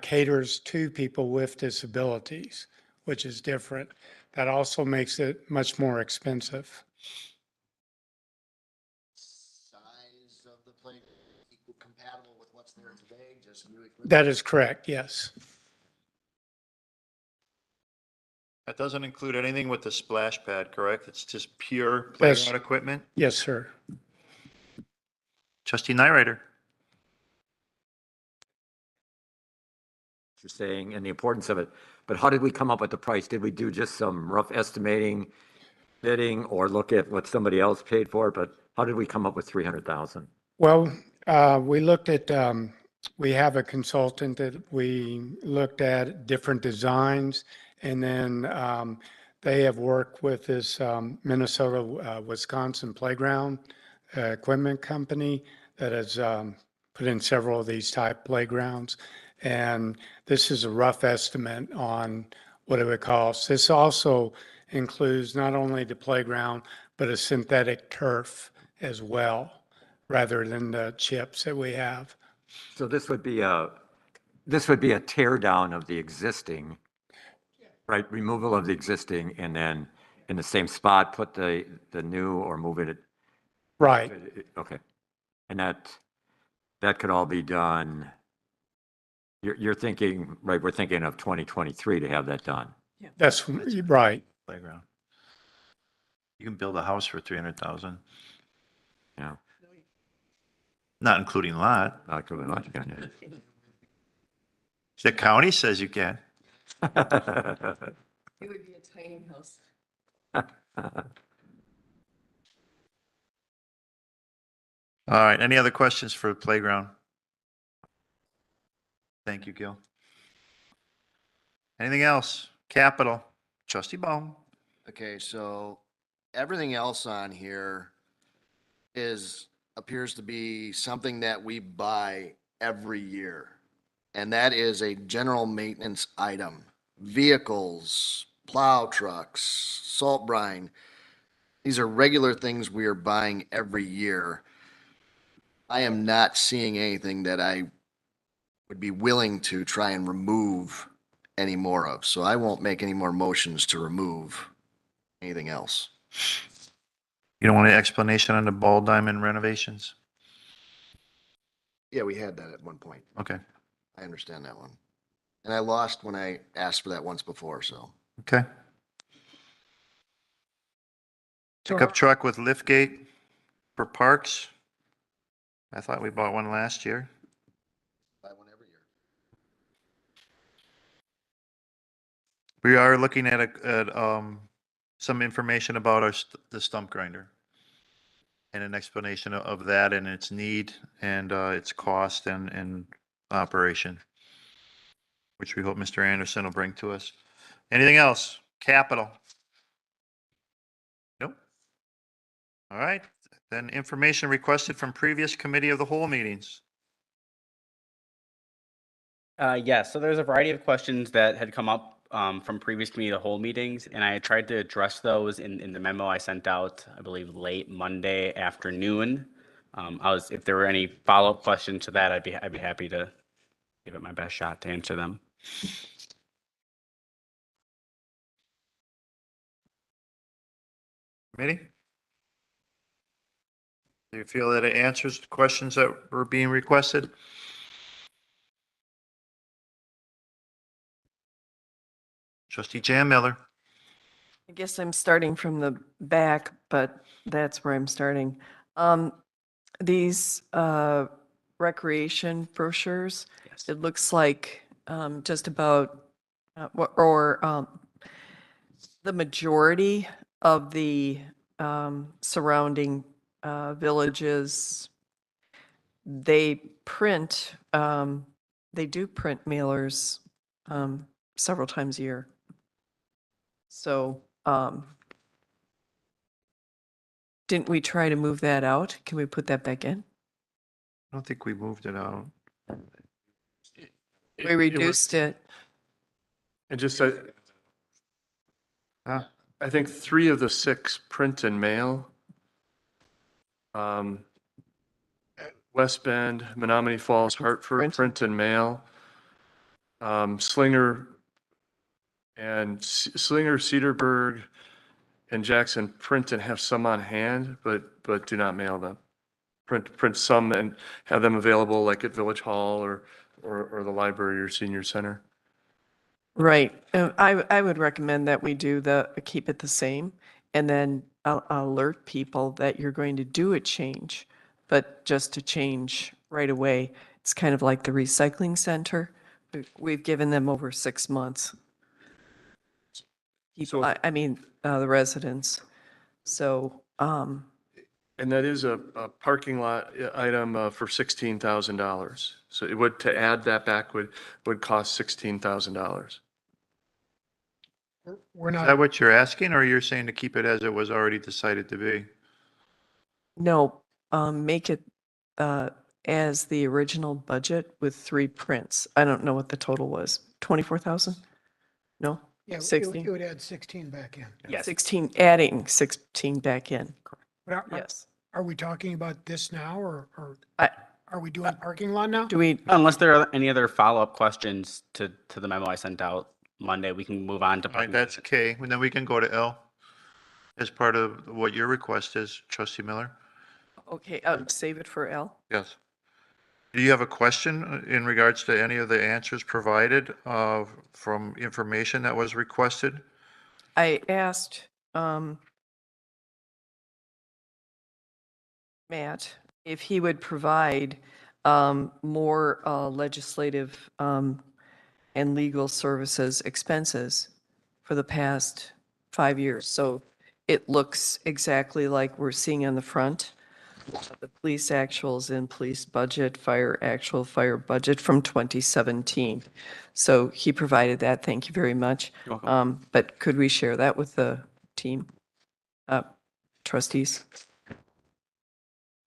caters to people with disabilities, which is different. That also makes it much more expensive. Size of the play, equal compatible with what's there today, just new equipment? That is correct, yes. That doesn't include anything with the splash pad, correct? It's just pure Yes. playground equipment? Yes, sir. Trustee Nyrider? You're saying and the importance of it, but how did we come up with the price? Did we do just some rough estimating, bidding, or look at what somebody else paid for it? But how did we come up with 300,000? Well, we looked at, we have a consultant that we looked at different designs, and then they have worked with this Minnesota, Wisconsin Playground Equipment Company that has put in several of these type playgrounds. And this is a rough estimate on what it would cost. This also includes not only the playground, but a synthetic turf as well, rather than the chips that we have. So this would be a tear down of the existing, right? Removal of the existing, and then in the same spot, put the new or move it. Right. Okay. And that could all be done. You're thinking, right, we're thinking of 2023 to have that done. That's right. Playground. You can build a house for 300,000, Yeah. not including lot. Not really much, can The county says you can. It would be a tiny house. All right, any other questions for the playground? Thank you, Gil. Anything else? Capital, Trustee Baum. Okay, so everything else on here appears to be something that we buy every year. And that is a general maintenance item. Vehicles, plow trucks, salt brine. These are regular things we are buying every year. I am not seeing anything that I would be willing to try and remove any more of. So I won't make any more motions to remove anything else. You don't want an explanation on the ball diamond renovations? Yeah, we had that at one point. Okay, I understand that one. And I lost when I asked for that once before, so. okay. Pickup truck with lift gate for parks. I thought we bought one last year. Buy one every year. We are looking at some information about the stump grinder and an explanation of that and its need and its cost and operation, which we hope Mr. Anderson will bring to us. Anything else? Capital? Nope. All right, then information requested from previous committee of the whole meetings. Yes, so there's a variety of questions that had come up from previous committee of the whole meetings, and I tried to address those in the memo I sent out, I believe, late Monday afternoon. If there were any follow-up questions to that, I'd be happy to give it my best shot to answer them. Committee? Do you feel that it answers the questions that were being requested? Trustee Jan Miller. I guess I'm starting from the back, but that's where I'm starting. These recreation brochures, it looks like just about, the majority of the surrounding villages, they print, they do print mailers several times a year. So, didn't we try to move that out? Can we put that back in? I don't think we moved it out. We reduced it. And just, I think 3 of the 6 print and mail. West Bend, Menominee Falls, Hartford, print and mail. Slinger, Cedarburg, and Jackson print and have some on hand, but do not mail them. Print some and have them available like at Village Hall or the library or senior center. Right. I would recommend that we do keep it the same and then alert people that you're going to do a change, but just to change right away. It's kind of like the recycling center. We've given them over 6 months. People, I mean, the residents. So, and that is a parking lot item for $16,000. So it would, to add that back would cost $16,000. We're Is that not, what you're asking, or you're saying to keep it as it was already decided to be? no, make it as the original budget with 3 prints. I don't know what the total was. 24,000? No? yeah, it 16? would add 16 back in. Yes. 16, adding 16 back in. But Yes. are we talking about this now or I- are we doing parking lot now? Do we, Unless there are any other follow-up questions to the memo I sent out Monday, we can move on to. All right, that's okay. And then we can go to L as part of what your request is, Trustee Miller. okay, save it for L? Yes. Do you have a question in regards to any of the answers provided from information that was requested? I asked Matt if he would provide more legislative and legal services expenses for the past 5 years. So it looks exactly like we're seeing on the front. The police actuals in police budget, fire actual fire budget from 2017. So he provided that. Thank you very much. You're welcome. But could we share that with the team, trustees?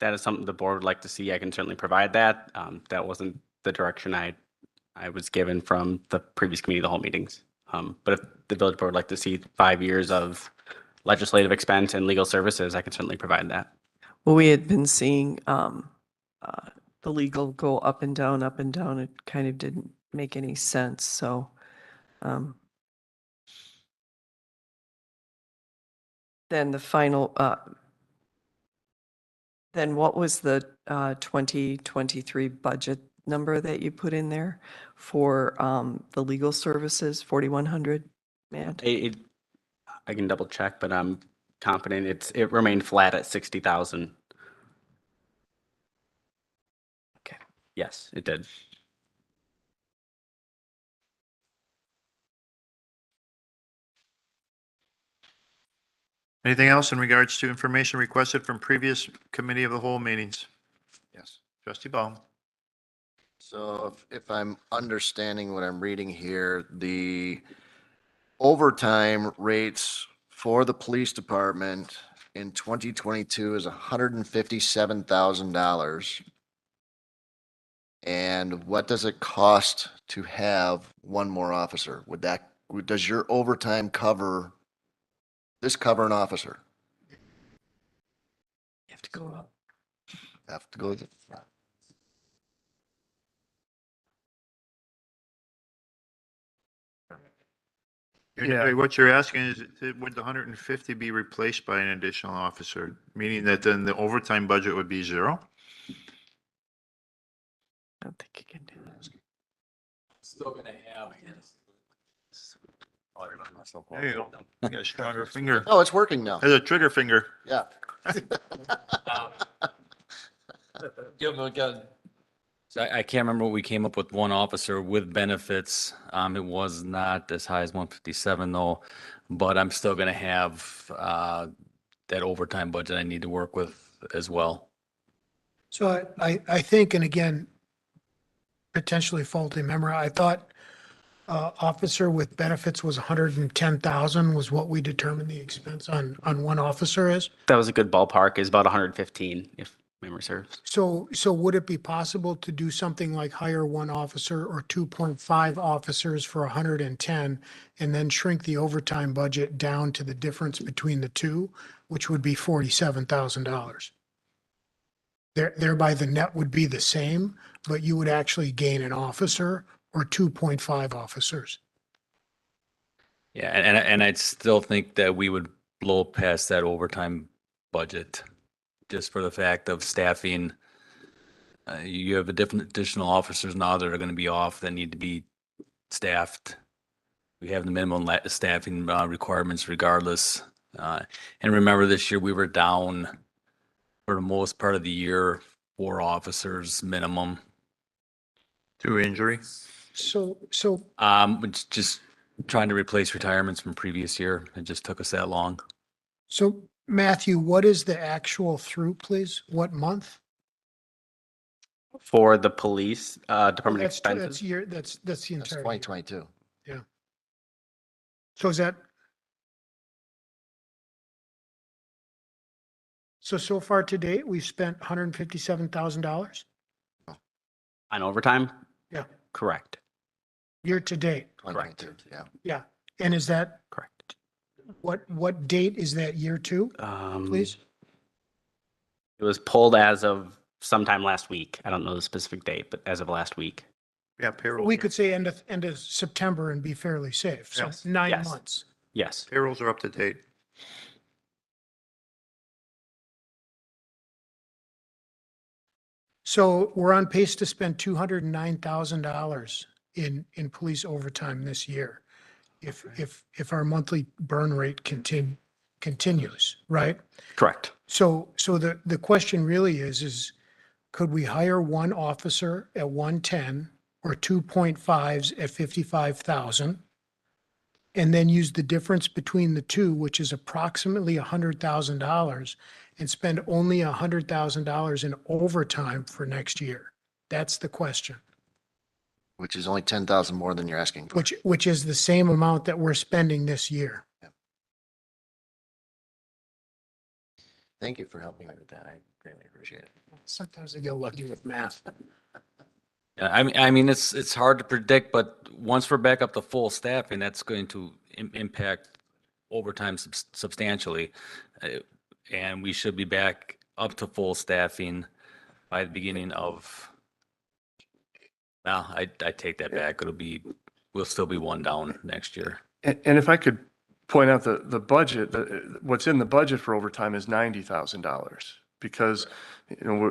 That is something the board would like to see. I can certainly provide that. That wasn't the direction I was given from the previous committee of the whole meetings. But if the village board would like to see 5 years of legislative expense and legal services, I can certainly provide that. Well, we had been seeing the legal go up and down, up and down. It kind of didn't make any sense, so. Then the final, then what was the 2023 budget number that you put in there for the legal services, 4,100, Matt? I can double check, but I'm confident it remained flat at 60,000. Okay. Yes, it did. Anything else in regards to information requested from previous committee of the whole meetings? Yes. Trustee Baum. So if I'm understanding what I'm reading here, the overtime rates for the police department in 2022 is $157,000. And what does it cost to have one more officer? Does your overtime cover an officer? You have to go up. Have to go. Yeah. What you're asking is, would the 150 be replaced by an additional officer? Meaning that then the overtime budget would be zero? I don't think you can do that. Still gonna have. There you go. You got a stronger finger. Oh, it's working now. There's a trigger finger. Yeah. Give him a gun. So I can't remember what we came up with one officer with benefits. It was not as high as 157 though, but I'm still gonna have that overtime budget I need to work with as well. So I think, and again, potentially faulty memory, I thought officer with benefits was 110,000 was what we determined the expense on one officer is. That was a good ballpark, is about 115, if memory serves. So would it be possible to do something like hire one officer or 2.5 officers for 110 and then shrink the overtime budget down to the difference between the two, which would be $47,000? Thereby the net would be the same, but you would actually gain an officer or 2.5 officers. Yeah, and I'd still think that we would blow past that overtime budget just for the fact of staffing. You have additional officers now that are going to be off that need to be staffed. We have the minimum staffing requirements regardless. And remember, this year we were down for the most part of the year, 4 officers minimum. To injury? So It's just trying to replace retirements from previous year. It just took us that long. So Matthew, what is the actual through, please? What month? For the police department That's expenses. that's the That's entire. 2022. Yeah. So is that? So far to date, we've spent $157,000 On overtime? Yeah. Correct. year to date. 2022, yeah. Yeah. And is that, Correct. what date is that year to, please? It was pulled as of sometime last week. I don't know the specific date, but as of last week. Yeah, payroll. We could say end of September and be fairly safe. So Yes. 9 Yes. months. Yes. Payrolls are up to date. So we're on pace to spend $209,000 in police overtime this year. If our monthly burn rate continues, right? Correct. So the question really is could we hire one officer at 110 or 2.5s at 55,000? And then use the difference between the two, which is approximately $100,000, and spend only $100,000 in overtime for next year? That's the question. Which is only 10,000 more than you're asking for. Which is the same amount that we're spending this year. Thank you for helping me with that. I greatly appreciate it. Sometimes I get lucky with math. Yeah, I mean, it's hard to predict, but once we're back up to full staffing, that's going to impact overtime substantially. And we should be back up to full staffing by the beginning of, well, I take that back. We'll still be one down next year. And if I could point out the budget, what's in the budget for overtime is $90,000. Because,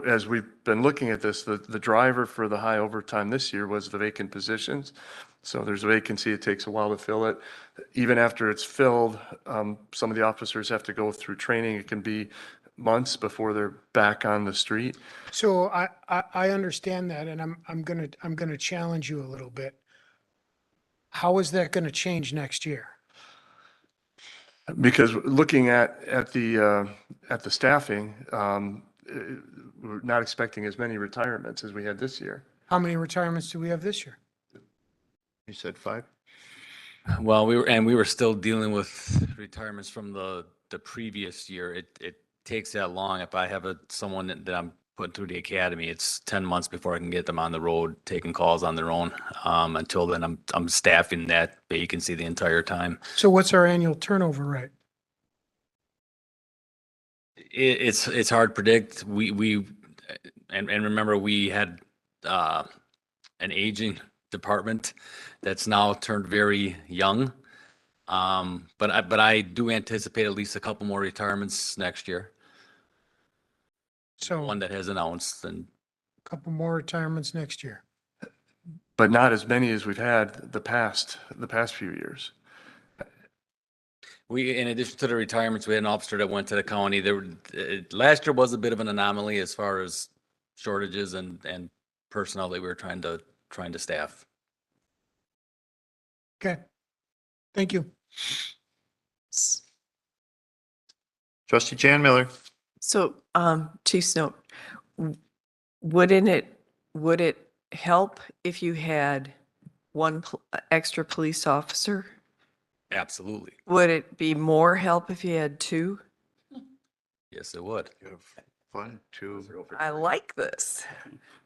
as we've been looking at this, the driver for the high overtime this year was the vacant positions. So there's a vacancy, it takes a while to fill it. Even after it's filled, some of the officers have to go through training. It can be months before they're back on the street. So I understand that, and I'm gonna challenge you a little bit. How is that gonna change next year? Because looking at the staffing, we're not expecting as many retirements as we had this year. How many retirements do we have this year? You said 5? Well, we were still dealing with retirements from the previous year. It takes that long. If I have someone that I'm put through the academy, it's 10 months before I can get them on the road, taking calls on their own. Until then, I'm staffing that vacancy the entire time. So what's our annual turnover rate? It's hard to predict. And remember, we had an aging department that's now turned very young. But I do anticipate at least a couple more retirements next year. So One that has announced, and a couple more retirements next year. But not as many as we've had the past few years. we, in addition to the retirements, we had an officer that went to the county. Last year was a bit of an anomaly as far as shortages and personnel that we were trying to staff. Okay. Thank you. Trustee Jan Miller. So, Chief Snow, would it help if you had one extra police officer? Absolutely. Would it be more help if you had two? Yes, it would. One, two. I like this.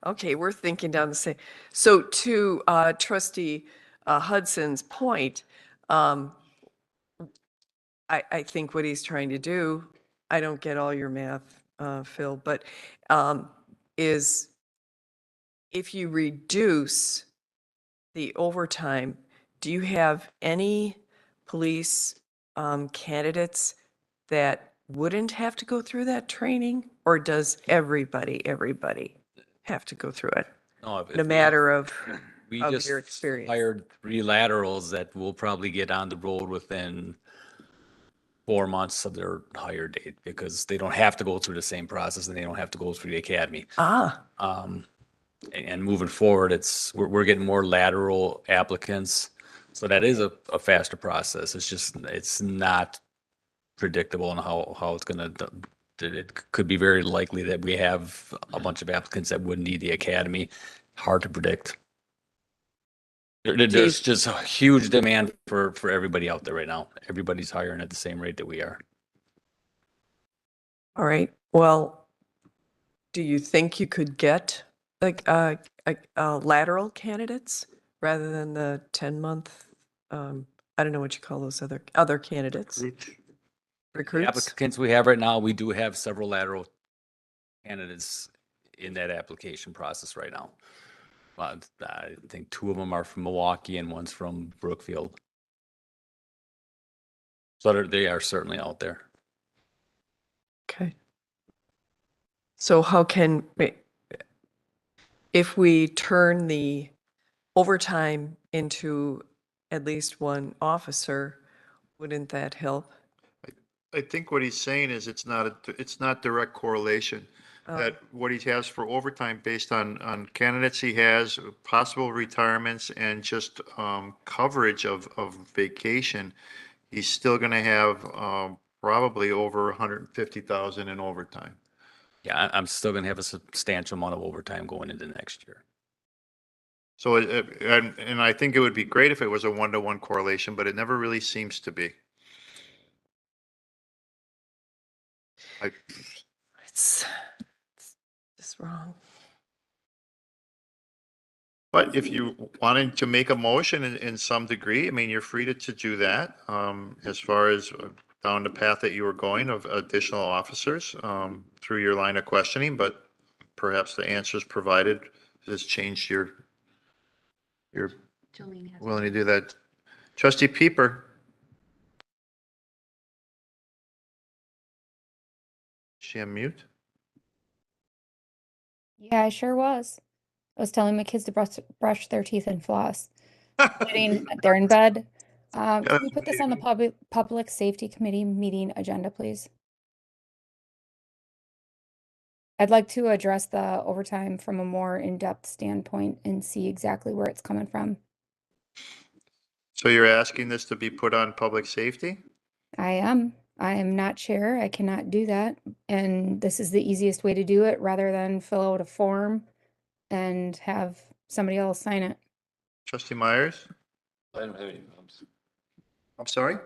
Okay, we're thinking down the same. So to Trustee Hudson's point, I think what he's trying to do, I don't get all your math, Phil, but is if you reduce the overtime, do you have any police candidates that wouldn't have to go through that training? Or does everybody have to go through it? No, if No matter of we of just your experience. hired 3 laterals that will probably get on the road within 4 months of their hire date, because they don't have to go through the same process and they don't have to go through the academy. And moving forward, we're getting more lateral applicants. So that is a faster process. It's not predictable on how it's going to, it could be very likely that we have a bunch of applicants that wouldn't need the academy. Hard to predict. There's just a huge demand for everybody out there right now. Everybody's hiring at the same rate that we are. All right, well, do you think you could get like lateral candidates rather than the 10-month, I don't know what you call those other candidates? The Recruits? applicants we have right now, we do have several lateral candidates in that application process right now. I think 2 of them are from Milwaukee and one's from Brookfield. So they are certainly out there. Okay. So how can, if we turn the overtime into at least one officer, wouldn't that help? I think what he's saying is it's not direct correlation. That what he has for overtime based on candidates he has, possible retirements, and just coverage of vacation, he's still going to have probably over 150,000 in overtime. Yeah, I'm still going to have a substantial amount of overtime going into next year. So, and I think it would be great if it was a 1-to-1 correlation, but it never really seems to be. It's just wrong. But if you wanted to make a motion in some degree, I mean, you're free to do that. As far as down the path that you were going of additional officers through your line of questioning, but perhaps the answers provided has changed your willing to do that. Trustee Pieper. Is she on mute? Yeah, I sure was. I was telling my kids to brush their teeth and floss. They're in bed. Can we put this on the public safety committee meeting agenda, please? I'd like to address the overtime from a more in-depth standpoint and see exactly where it's coming from. So you're asking this to be put on public safety? I am not chair. I cannot do that. And this is the easiest way to do it rather than fill out a form and have somebody else sign it. Trustee Myers? I don't have any problems. I'm sorry?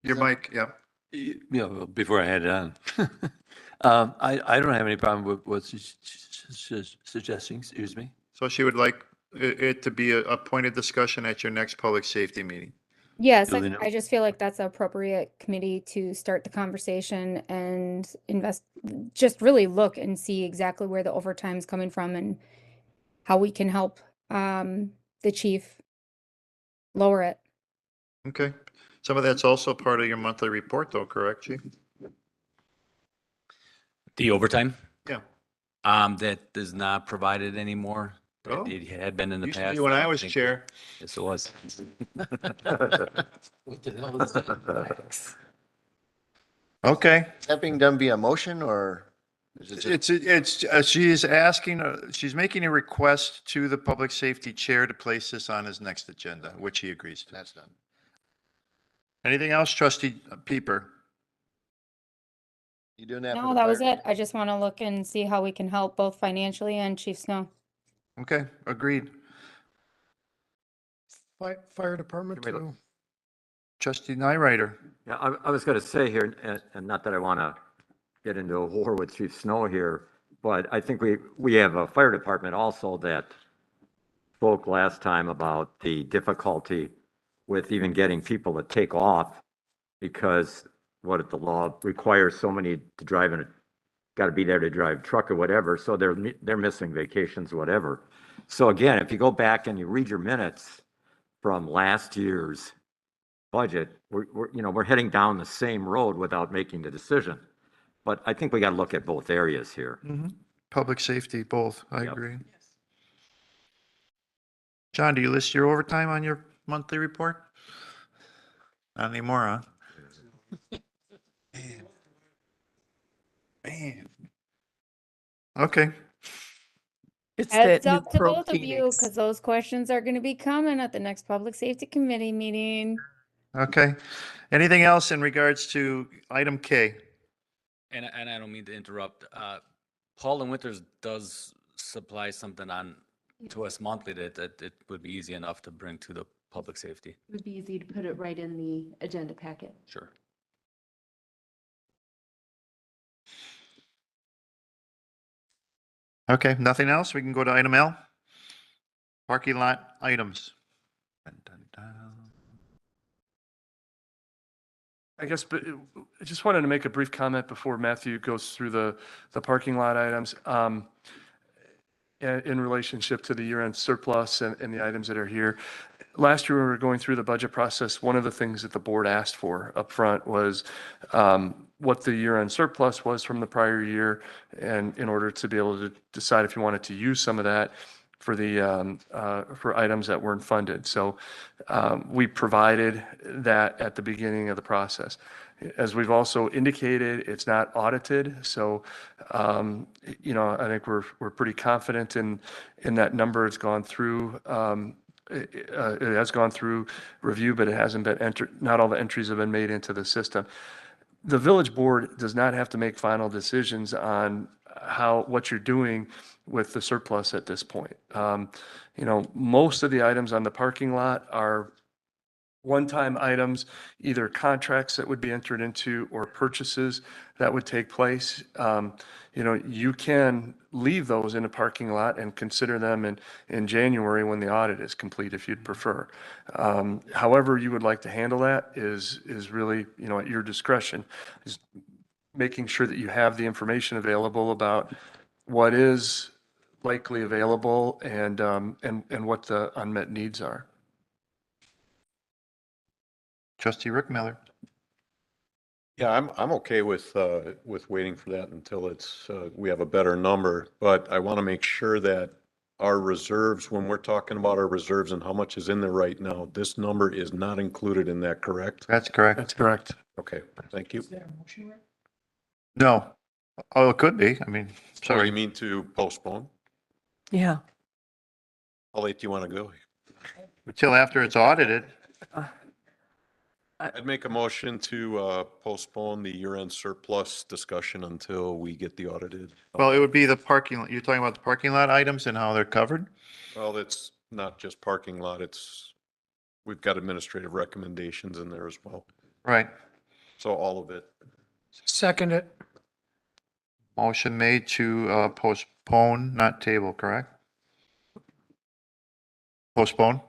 Your mic, yeah. You know, before I had it on. I don't have any problem with what she's suggesting, excuse me. So she would like it to be a point of discussion at your next public safety meeting. Yes, Duly noted. I just feel like that's an appropriate committee to start the conversation and just really look and see exactly where the overtime's coming from and how we can help the chief lower it. Okay. Some of that's also part of your monthly report though, correct, Chief? The overtime? Yeah. That is not provided anymore. Oh. It had been in the Used to past. be when I don't was think- chair. Yes, it was. Okay. Is that being done via motion or? is it just- She is asking, she's making a request to the public safety chair to place this on his next agenda, which he agrees to. That's done. Anything else, trustee Pieper? You doing that? for No, the that was fire? it. I just want to look and see how we can help both financially and Chief Snow. Okay, agreed. Fire department Can we too. Trustee Nyrider. Yeah, I was going to say here, and not that I want to get into a war with Chief Snow here, but I think we have a fire department also that spoke last time about the difficulty with even getting people to take off because what the law requires so many to drive in got to be there to drive truck or whatever, so they're missing vacations, whatever. So again, if you go back and you read your minutes from last year's budget, we're heading down the same road without making the decision. But I think we got to look at both areas here. Public safety, both, I Yep. agree. John, do you list your overtime on your monthly report? Not anymore, huh? Man. Okay, It's Heads that new up to both of you, Pro-Phoenix. because those questions are going to be coming at the next Public Safety Committee meeting. okay. Anything else in regards to item K? And I don't mean to interrupt. Paul and Winters does supply something to us monthly that it would be easy enough to bring to the public safety. It would be easy to put it right in the agenda packet. Sure. Okay, nothing else? We can go to item L. Parking lot items. Dun, dun, dun. I guess, but I just wanted to make a brief comment before Matthew goes through the parking lot items. In relationship to the year-end surplus and the items that are here. Last year, when we were going through the budget process, one of the things that the board asked for upfront was what the year-end surplus was from the prior year, and in order to be able to decide if you wanted to use some of that for the for items that weren't funded. So we provided that at the beginning of the process. As we've also indicated, it's not audited, so I think we're pretty confident in that number. It's gone through. It has gone through review, but it hasn't been entered. Not all the entries have been made into the system. The village board does not have to make final decisions on what you're doing with the surplus at this point. Most of the items on the parking lot are one-time items, either contracts that would be entered into or purchases that would take place. You can leave those in a parking lot and consider them in January when the audit is complete, if you'd prefer. However you would like to handle that is really, at your discretion. Is making sure that you have the information available about what is likely available and what the unmet needs are. Trustee Rick Miller. Yeah, I'm okay with waiting for that until we have a better number, but I want to make sure that our reserves, when we're talking about our reserves and how much is in there right now, this number is not included in that, correct? That's correct. That's correct. Okay, thank you. No. Oh, it could be. I mean, So sorry. you mean to postpone? Yeah. How late do you want to go? Until after it's audited. I'd make a motion to postpone the year-end surplus discussion until we get the audited. Well, it would be the parking, you're talking about the parking lot items and how they're covered? Well, it's not just parking lot, we've got administrative recommendations in there as well. Right. So all of it. Second it. Motion made to postpone, not table, correct? Postpone?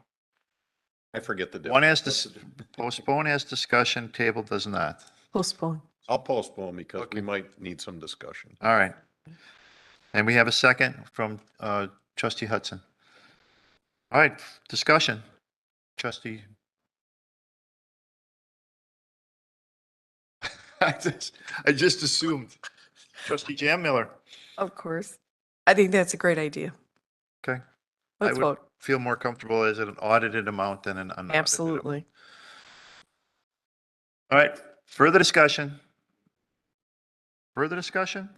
I forget the One difference. has to, postpone has discussion, table does not. Postpone. I'll postpone because we might need some discussion. All right. And we have a second from trustee Hudson. All right, discussion. Trustee. I just assumed. Trustee Jan Miller. Of course. I think that's a great idea. Okay. Let's I would vote. feel more comfortable as an audited amount than an unaudited. Absolutely. All right, further discussion? Further discussion?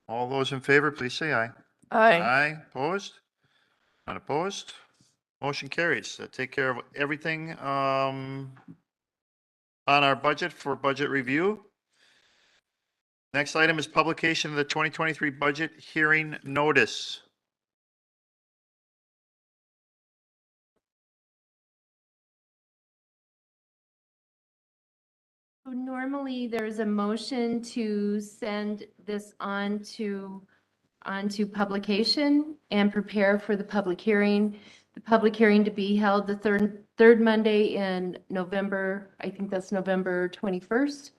All those in favor, please say aye. Aye. Aye, opposed? Not opposed? Motion carries. Take care of everything on our budget for budget review. Next item is publication of the 2023 budget hearing notice. So normally, there's a motion to send this onto publication and prepare for the public hearing. The public hearing to be held the third Monday in November. I think that's November 21st.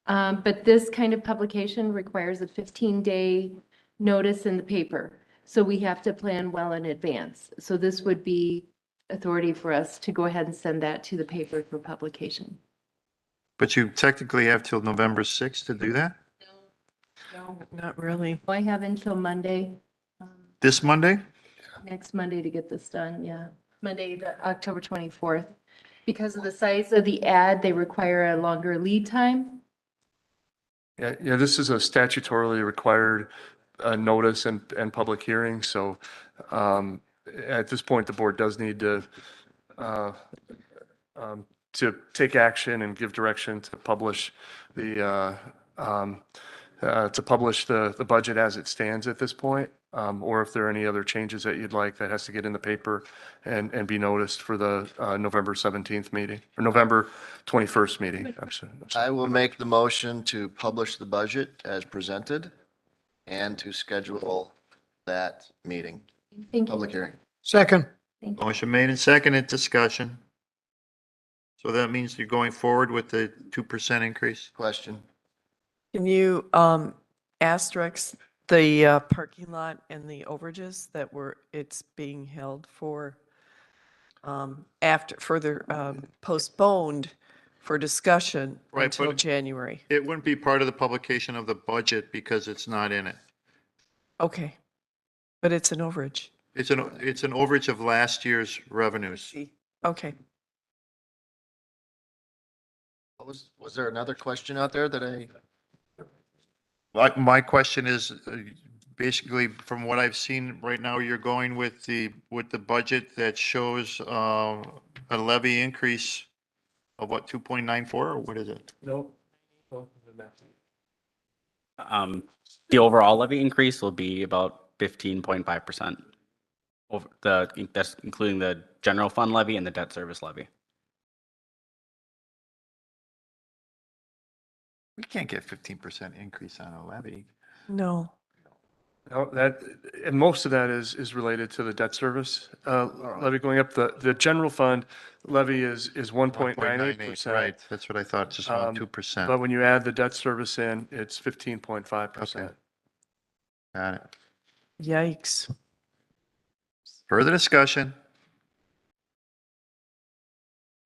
But this kind of publication requires a 15-day notice in the paper. So we have to plan well in advance. So this would be authority for us to go ahead and send that to the paper for publication. But you technically have till November 6th to do that? No, not really. I have until Monday, This Monday? next Monday to get this done, yeah. Monday, October 24th. Because of the size of the ad, they require a longer lead time. Yeah, this is a statutorily required notice and public hearing, so at this point, the board does need to take action and give direction to publish the budget as it stands at this point, or if there are any other changes that you'd like, that has to get in the paper and be noticed for the November 17th meeting, or November 21st meeting. I will make the motion to publish the budget as presented and to schedule that meeting, Thank you. public hearing. Second. Motion made and seconded, discussion. So that means you're going forward with the 2% increase? Question. Can you asterisk the parking lot and the overages that it's being held for after further postponed for discussion Right, until but January? It wouldn't be part of the publication of the budget because it's not in it. Okay. But it's an overage. It's an overage of last year's revenues. Okay. Was there another question out there that I? My question is, basically, from what I've seen right now, you're going with the budget that shows a levy increase of what, 2.94, or what is it? No. The overall levy increase will be about 15.5%. That's including the general fund levy and the debt service levy. We can't get 15% increase on a levy. No. No, and most of that is related to the debt service levy going up. The general fund levy is 1.98%. Right, that's what I thought, just around 2%. But when you add the debt service in, it's 15.5%. Okay. Got it. Yikes. Further discussion?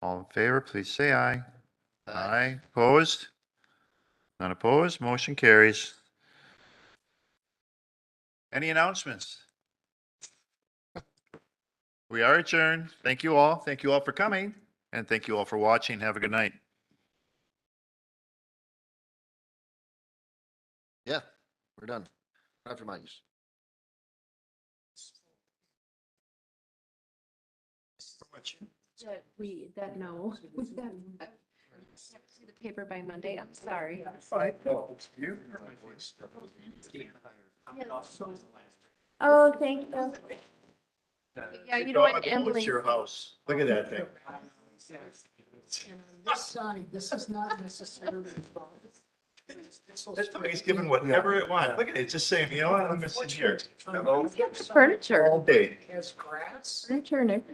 All in favor, please say aye. Aye. Opposed? None opposed, motion carries. Any announcements? We are adjourned. Thank you all. Thank you all for coming, and thank you all for watching. Have a good night. Yeah, we're done. After my use. No. See the paper by Monday, I'm sorry. Oh, thank you. Yeah, you know what, Emily. Your house. Look at that thing. This side, this is not necessarily. This dog's giving whatever it wants. Look at it, just saying, you know what, I'm gonna sit here. Furniture. All day. Furniture, Nick.